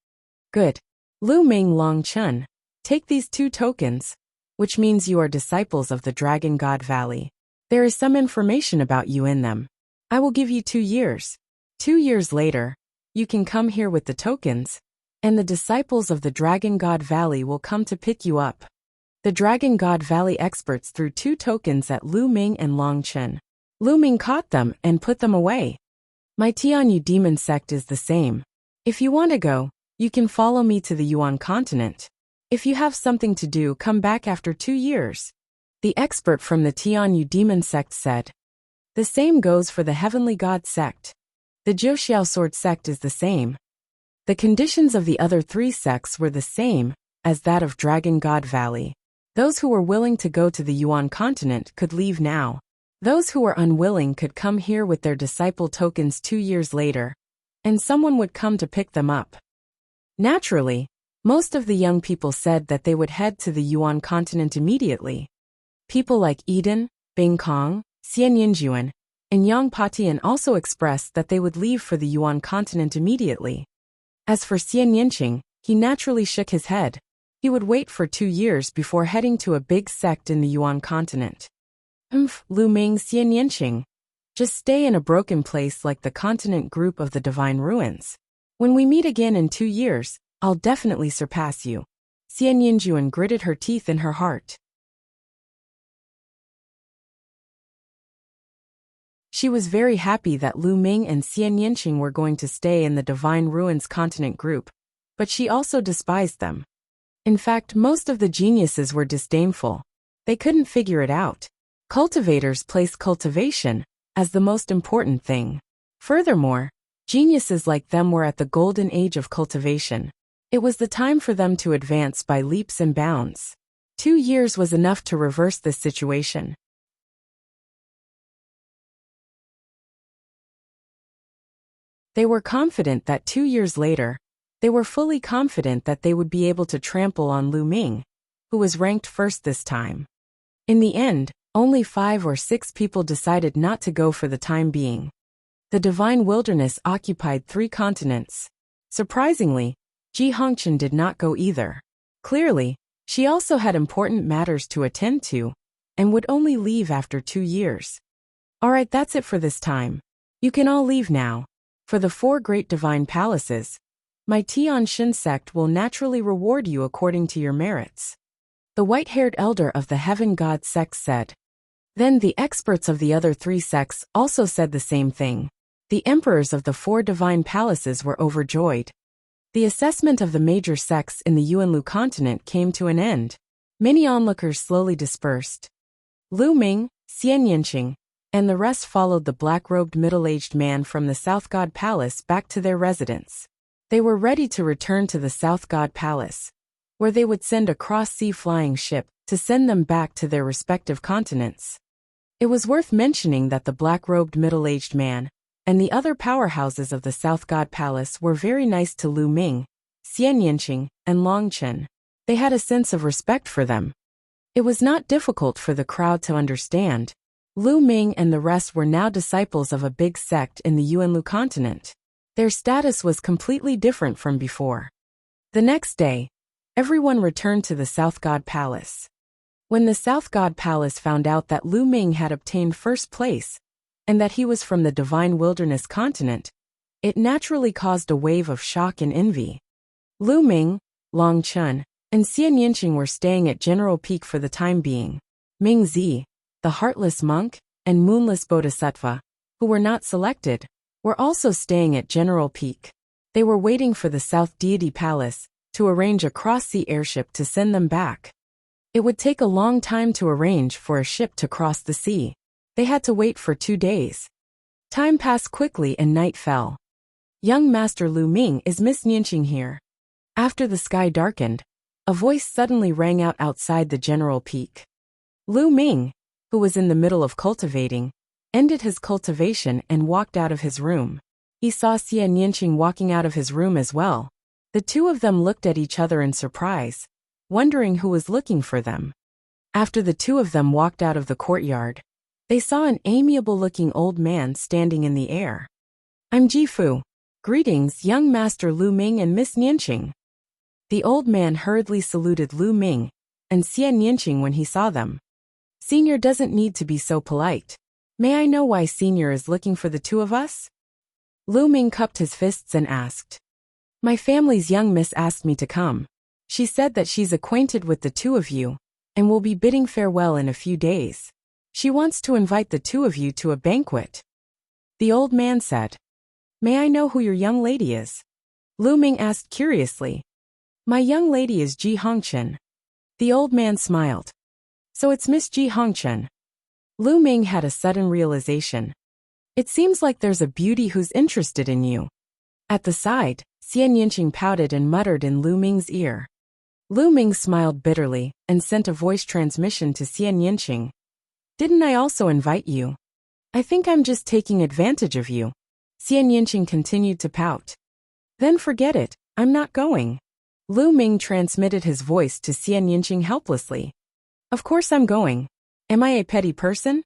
Good. Lu Ming, Long Chun, take these 2 tokens, which means you are disciples of the Dragon God Valley. There is some information about you in them. I will give you 2 years. 2 years later, you can come here with the tokens, and the disciples of the Dragon God Valley will come to pick you up. The Dragon God Valley experts threw 2 tokens at Lu Ming and Long Chun. Lu Ming caught them and put them away. My Tianyu demon sect is the same. If you want to go, you can follow me to the Yuan continent. If you have something to do, come back after 2 years. The expert from the Tianyu demon sect said. The same goes for the Heavenly God sect. The Jiuxiao sword sect is the same. The conditions of the other 3 sects were the same as that of Dragon God Valley. Those who were willing to go to the Yuan continent could leave now. Those who were unwilling could come here with their disciple tokens 2 years later, and someone would come to pick them up. Naturally, most of the young people said that they would head to the Yuan continent immediately. People like Eden, Bing Kong, Xian Yinjuan, and Yang Patian also expressed that they would leave for the Yuan continent immediately. As for Xian Yinqing, he naturally shook his head. He would wait for 2 years before heading to a big sect in the Yuan continent. Lu Ming, Xian Yinqing. Just stay in a broken place like the continent group of the Divine Ruins. When we meet again in 2 years, I'll definitely surpass you. Xian Yinjuan gritted her teeth in her heart. She was very happy that Lu Ming and Xian Yinqing were going to stay in the Divine Ruins continent group, but she also despised them. In fact, most of the geniuses were disdainful. They couldn't figure it out. Cultivators place cultivation as the most important thing. Furthermore, geniuses like them were at the golden age of cultivation. It was the time for them to advance by leaps and bounds. 2 years was enough to reverse this situation. They were confident that 2 years later, they were fully confident that they would be able to trample on Lu Ming, who was ranked first this time. In the end, only 5 or 6 people decided not to go for the time being. The Divine Wilderness occupied 3 continents. Surprisingly, Ji Hongchen did not go either. Clearly, she also had important matters to attend to, and would only leave after 2 years. Alright, that's it for this time. You can all leave now. For the 4 great divine palaces, my Tian Shin sect will naturally reward you according to your merits. The white-haired elder of the Heaven God sect said. Then the experts of the other 3 sects also said the same thing. The emperors of the 4 divine palaces were overjoyed. The assessment of the major sects in the Yuanlu continent came to an end. Many onlookers slowly dispersed. Lu Ming, Xian Yinqing, and the rest followed the black-robed middle-aged man from the South God Palace back to their residence. They were ready to return to the South God Palace, where they would send a cross-sea flying ship to send them back to their respective continents. It was worth mentioning that the black-robed middle-aged man and the other powerhouses of the South God Palace were very nice to Lu Ming, Xian Yinqing, and Longchen. They had a sense of respect for them. It was not difficult for the crowd to understand. Lu Ming and the rest were now disciples of a big sect in the Yuanlu continent. Their status was completely different from before. The next day, everyone returned to the South God Palace. When the South God Palace found out that Lu Ming had obtained first place, and that he was from the Divine Wilderness continent, it naturally caused a wave of shock and envy. Lu Ming, Long Chun, and Xian Yinqing were staying at General Peak for the time being. Ming Zi, the Heartless Monk, and Moonless Bodhisattva, who were not selected, were also staying at General Peak. They were waiting for the South Deity Palace to arrange a cross-sea airship to send them back. It would take a long time to arrange for a ship to cross the sea. They had to wait for 2 days. Time passed quickly and night fell. Young Master Lu Ming, is Miss Yinqing here? After the sky darkened, a voice suddenly rang out outside the General Peak. Lu Ming, who was in the middle of cultivating, ended his cultivation and walked out of his room. He saw Xian Yinqing walking out of his room as well. The two of them looked at each other in surprise, wondering who was looking for them. After the two of them walked out of the courtyard, they saw an amiable-looking old man standing in the air. I'm Jifu. Greetings, young Master Lu Ming and Miss Yinqing. The old man hurriedly saluted Lu Ming and Xian Yinqing when he saw them. Senior doesn't need to be so polite. May I know why Senior is looking for the two of us? Lu Ming cupped his fists and asked. My family's young miss asked me to come. She said that she's acquainted with the two of you and will be bidding farewell in a few days. She wants to invite the two of you to a banquet. The old man said. May I know who your young lady is? Lu Ming asked curiously. My young lady is Ji Hongchen. The old man smiled. So it's Miss Ji Hongchen. Lu Ming had a sudden realization. It seems like there's a beauty who's interested in you. At the side, Xian Yinqing pouted and muttered in Lu Ming's ear. Lu Ming smiled bitterly and sent a voice transmission to Xian Yinqing. Didn't I also invite you? I think I'm just taking advantage of you. Xian Yinqing continued to pout. Then forget it, I'm not going. Lu Ming transmitted his voice to Xian Yinqing helplessly. Of course I'm going. Am I a petty person?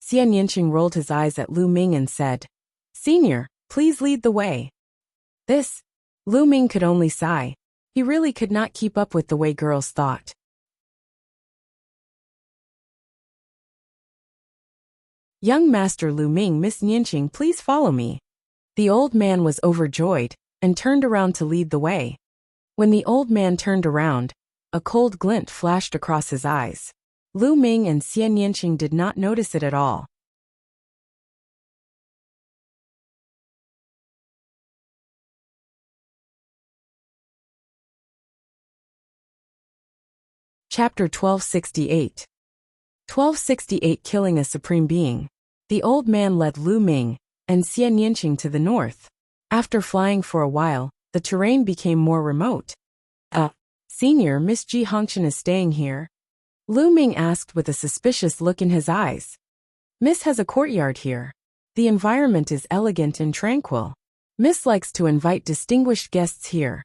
Xian Yinqing rolled his eyes at Lu Ming and said, Senior, please lead the way. This, Lu Ming could only sigh. He really could not keep up with the way girls thought. Young Master Lu Ming, Miss Yinqing, please follow me. The old man was overjoyed and turned around to lead the way. When the old man turned around, a cold glint flashed across his eyes. Lu Ming and Xian Yinqing did not notice it at all. Chapter 1268. 1268 Killing a Supreme Being. The old man led Lu Ming and Xian Yinqing to the north. After flying for a while, the terrain became more remote. Senior, Miss Ji Hongchen is staying here? Lu Ming asked with a suspicious look in his eyes. Miss has a courtyard here. The environment is elegant and tranquil. Miss likes to invite distinguished guests here.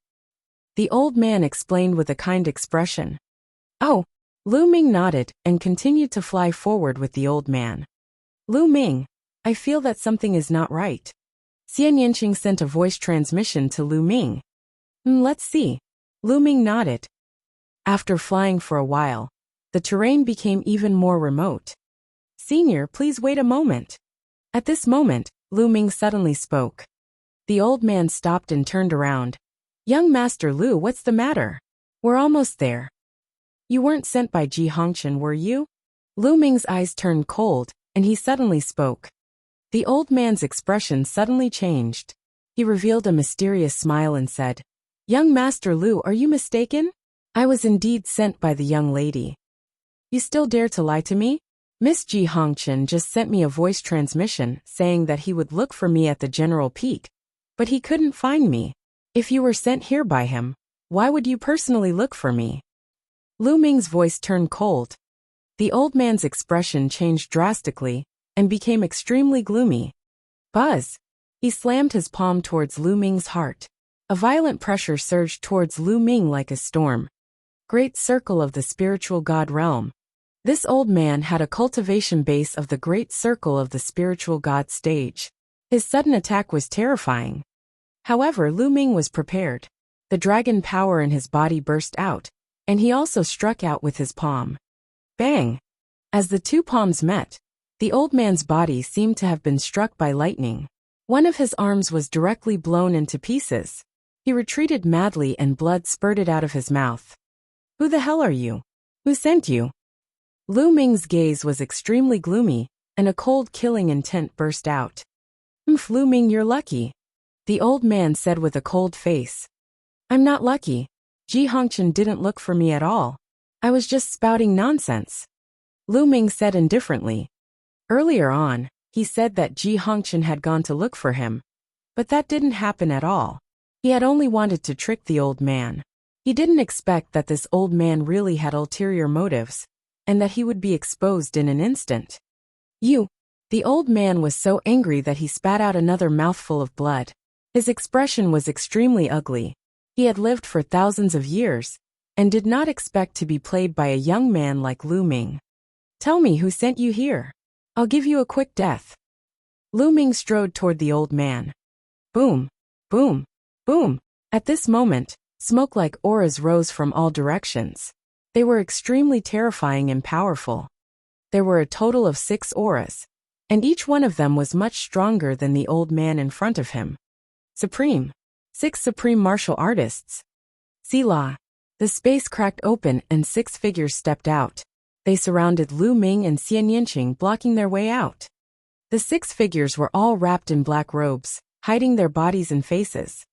The old man explained with a kind expression. Oh, Lu Ming nodded and continued to fly forward with the old man. Lu Ming, I feel that something is not right. Xian Yinqing sent a voice transmission to Lu Ming. Let's see. Lu Ming nodded. After flying for a while, the terrain became even more remote. Senior, please wait a moment. At this moment, Lu Ming suddenly spoke. The old man stopped and turned around. Young Master Lu, what's the matter? We're almost there. You weren't sent by Ji Hongchen, were you? Lu Ming's eyes turned cold, and he suddenly spoke. The old man's expression suddenly changed. He revealed a mysterious smile and said, Young Master Lu, are you mistaken? I was indeed sent by the young lady. You still dare to lie to me? Miss Ji Hongchen just sent me a voice transmission saying that he would look for me at the General Peak, but he couldn't find me. If you were sent here by him, why would you personally look for me? Lu Ming's voice turned cold. The old man's expression changed drastically and became extremely gloomy. Buzz! He slammed his palm towards Lu Ming's heart. A violent pressure surged towards Lu Ming like a storm. Great Circle of the Spiritual God Realm. This old man had a cultivation base of the Great Circle of the Spiritual God stage. His sudden attack was terrifying. However, Lu Ming was prepared. The dragon power in his body burst out, and he also struck out with his palm. Bang! As the two palms met, the old man's body seemed to have been struck by lightning. One of his arms was directly blown into pieces. He retreated madly and blood spurted out of his mouth. Who the hell are you? Who sent you? Lu Ming's gaze was extremely gloomy, and a cold killing intent burst out. Lu Ming, you're lucky. The old man said with a cold face. I'm not lucky. Ji Hongqian didn't look for me at all. I was just spouting nonsense. Lu Ming said indifferently. Earlier on, he said that Ji Hongqian had gone to look for him. But that didn't happen at all. He had only wanted to trick the old man. He didn't expect that this old man really had ulterior motives, and that he would be exposed in an instant. You! The old man was so angry that he spat out another mouthful of blood. His expression was extremely ugly. He had lived for thousands of years, and did not expect to be played by a young man like Lu Ming. Tell me who sent you here. I'll give you a quick death. Lu Ming strode toward the old man. Boom! Boom! Boom! At this moment, smoke like auras rose from all directions. They were extremely terrifying and powerful. There were a total of 6 auras, and each one of them was much stronger than the old man in front of him. Supreme. 6 supreme martial artists. Selah. The space cracked open and 6 figures stepped out. They surrounded Lu Ming and Xian Yinqing, blocking their way out. The 6 figures were all wrapped in black robes, hiding their bodies and faces.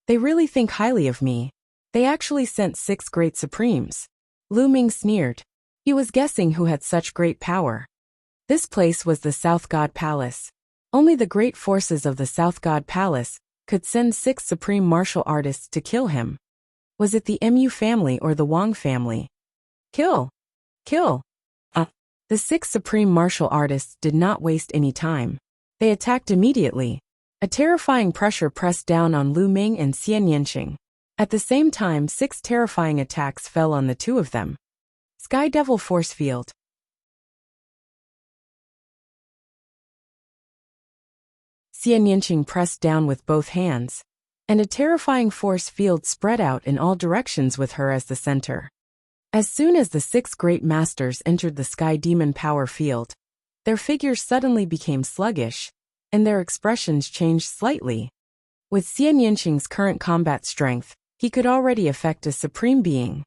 They really think highly of me. They actually sent 6 great supremes. Lu Ming sneered. He was guessing who had such great power. This place was the South God Palace. Only the great forces of the South God Palace could send 6 supreme martial artists to kill him. Was it the Mu family or the Wang family? Kill! Kill! The 6 supreme martial artists did not waste any time. They attacked immediately. A terrifying pressure pressed down on Lu Ming and Xian Yinqing. At the same time, 6 terrifying attacks fell on the 2 of them. Sky Devil Force Field. Xian Yinqing pressed down with both hands, and a terrifying force field spread out in all directions with her as the center. As soon as the 6 great masters entered the Sky Demon power field, their figures suddenly became sluggish, and their expressions changed slightly. With Xian Yinqing's current combat strength, he could already affect a supreme being.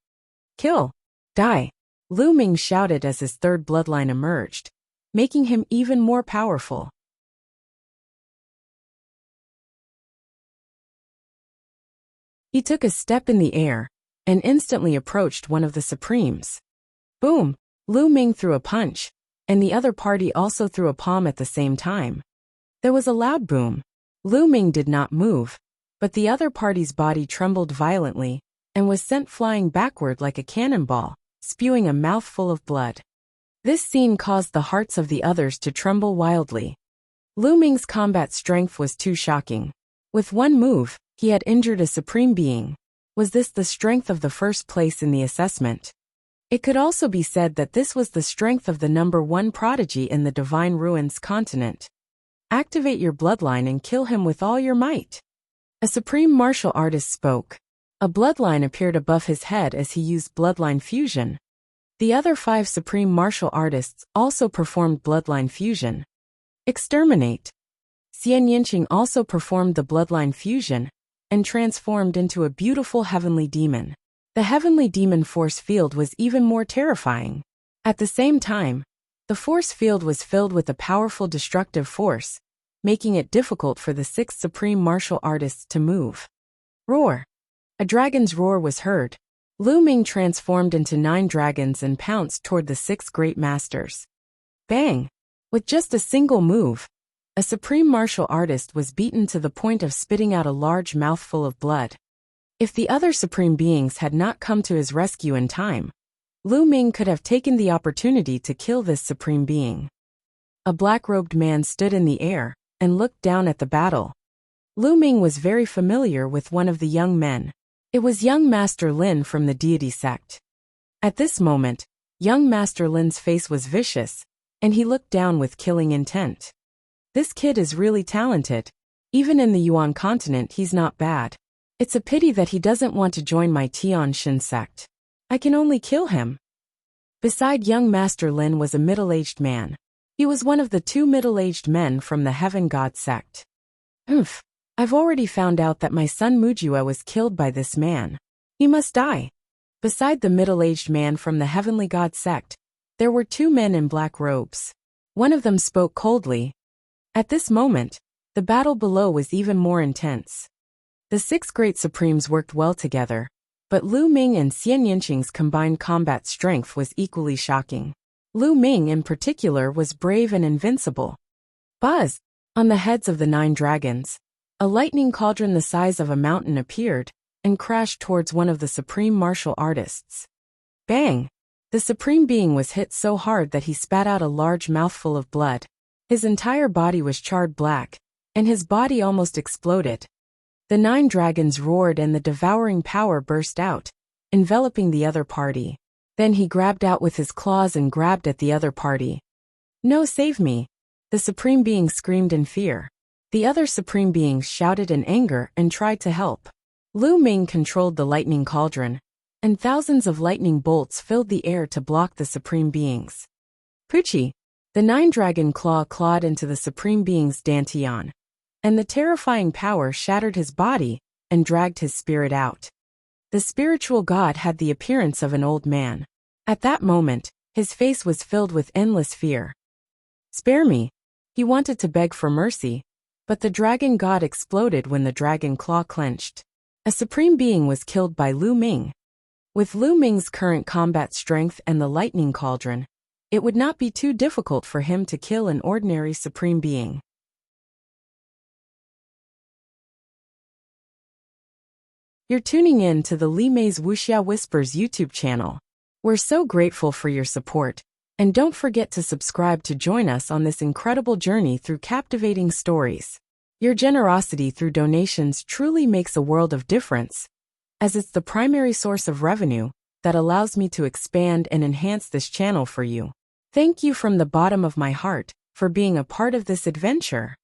Kill! Die! Lu Ming shouted as his 3rd bloodline emerged, making him even more powerful. He took a step in the air, and instantly approached one of the supremes. Boom! Lu Ming threw a punch, and the other party also threw a palm at the same time. There was a loud boom. Lu Ming did not move, but the other party's body trembled violently, and was sent flying backward like a cannonball, spewing a mouthful of blood. This scene caused the hearts of the others to tremble wildly. Lu Ming's combat strength was too shocking. With one move, he had injured a supreme being. Was this the strength of the first place in the assessment? It could also be said that this was the strength of the number 1 prodigy in the Divine Ruins continent. Activate your bloodline and kill him with all your might. A supreme martial artist spoke. A bloodline appeared above his head as he used bloodline fusion. The other 5 supreme martial artists also performed bloodline fusion. Exterminate. Xian Yinqing also performed the bloodline fusion, and transformed into a beautiful heavenly demon. The heavenly demon force field was even more terrifying. At the same time, the force field was filled with a powerful destructive force, making it difficult for the 6 supreme martial artists to move. Roar! A dragon's roar was heard. Lu Ming transformed into 9 dragons and pounced toward the 6 great masters. Bang! With just a single move, a supreme martial artist was beaten to the point of spitting out a large mouthful of blood. If the other supreme beings had not come to his rescue in time, Lu Ming could have taken the opportunity to kill this supreme being. A black-robed man stood in the air and looked down at the battle. Lu Ming was very familiar with one of the young men. It was young Master Lin from the deity sect. At this moment, young Master Lin's face was vicious, and he looked down with killing intent. This kid is really talented. Even in the Yuan continent he's not bad. It's a pity that he doesn't want to join my Tianshan sect. I can only kill him. Beside young Master Lin was a middle-aged man. He was one of the 2 middle-aged men from the Heaven God sect. I've already found out that my son Mujua was killed by this man. He must die. Beside the middle-aged man from the Heavenly God sect, there were 2 men in black robes. One of them spoke coldly. At this moment, the battle below was even more intense. The 6 great supremes worked well together, but Lu Ming and Xian Yinqing's combined combat strength was equally shocking. Lu Ming in particular was brave and invincible. Buzz! On the heads of the 9 dragons, a lightning cauldron the size of a mountain appeared and crashed towards one of the supreme martial artists. Bang! The supreme being was hit so hard that he spat out a large mouthful of blood. His entire body was charred black, and his body almost exploded. The 9 dragons roared and the devouring power burst out, enveloping the other party. Then he grabbed out with his claws and grabbed at the other party. No, save me! The supreme being screamed in fear. The other supreme beings shouted in anger and tried to help. Lu Ming controlled the lightning cauldron, and thousands of lightning bolts filled the air to block the supreme beings. Poochie! The 9-dragon claw clawed into the supreme being's dantian, and the terrifying power shattered his body and dragged his spirit out. The spiritual god had the appearance of an old man. At that moment, his face was filled with endless fear. Spare me! He wanted to beg for mercy, but the dragon god exploded when the dragon claw clenched. A supreme being was killed by Lu Ming. With Lu Ming's current combat strength and the lightning cauldron, it would not be too difficult for him to kill an ordinary supreme being. You're tuning in to the Li Mei's Wuxia Whispers YouTube channel. We're so grateful for your support, and don't forget to subscribe to join us on this incredible journey through captivating stories. Your generosity through donations truly makes a world of difference, as it's the primary source of revenue that allows me to expand and enhance this channel for you. Thank you from the bottom of my heart for being a part of this adventure.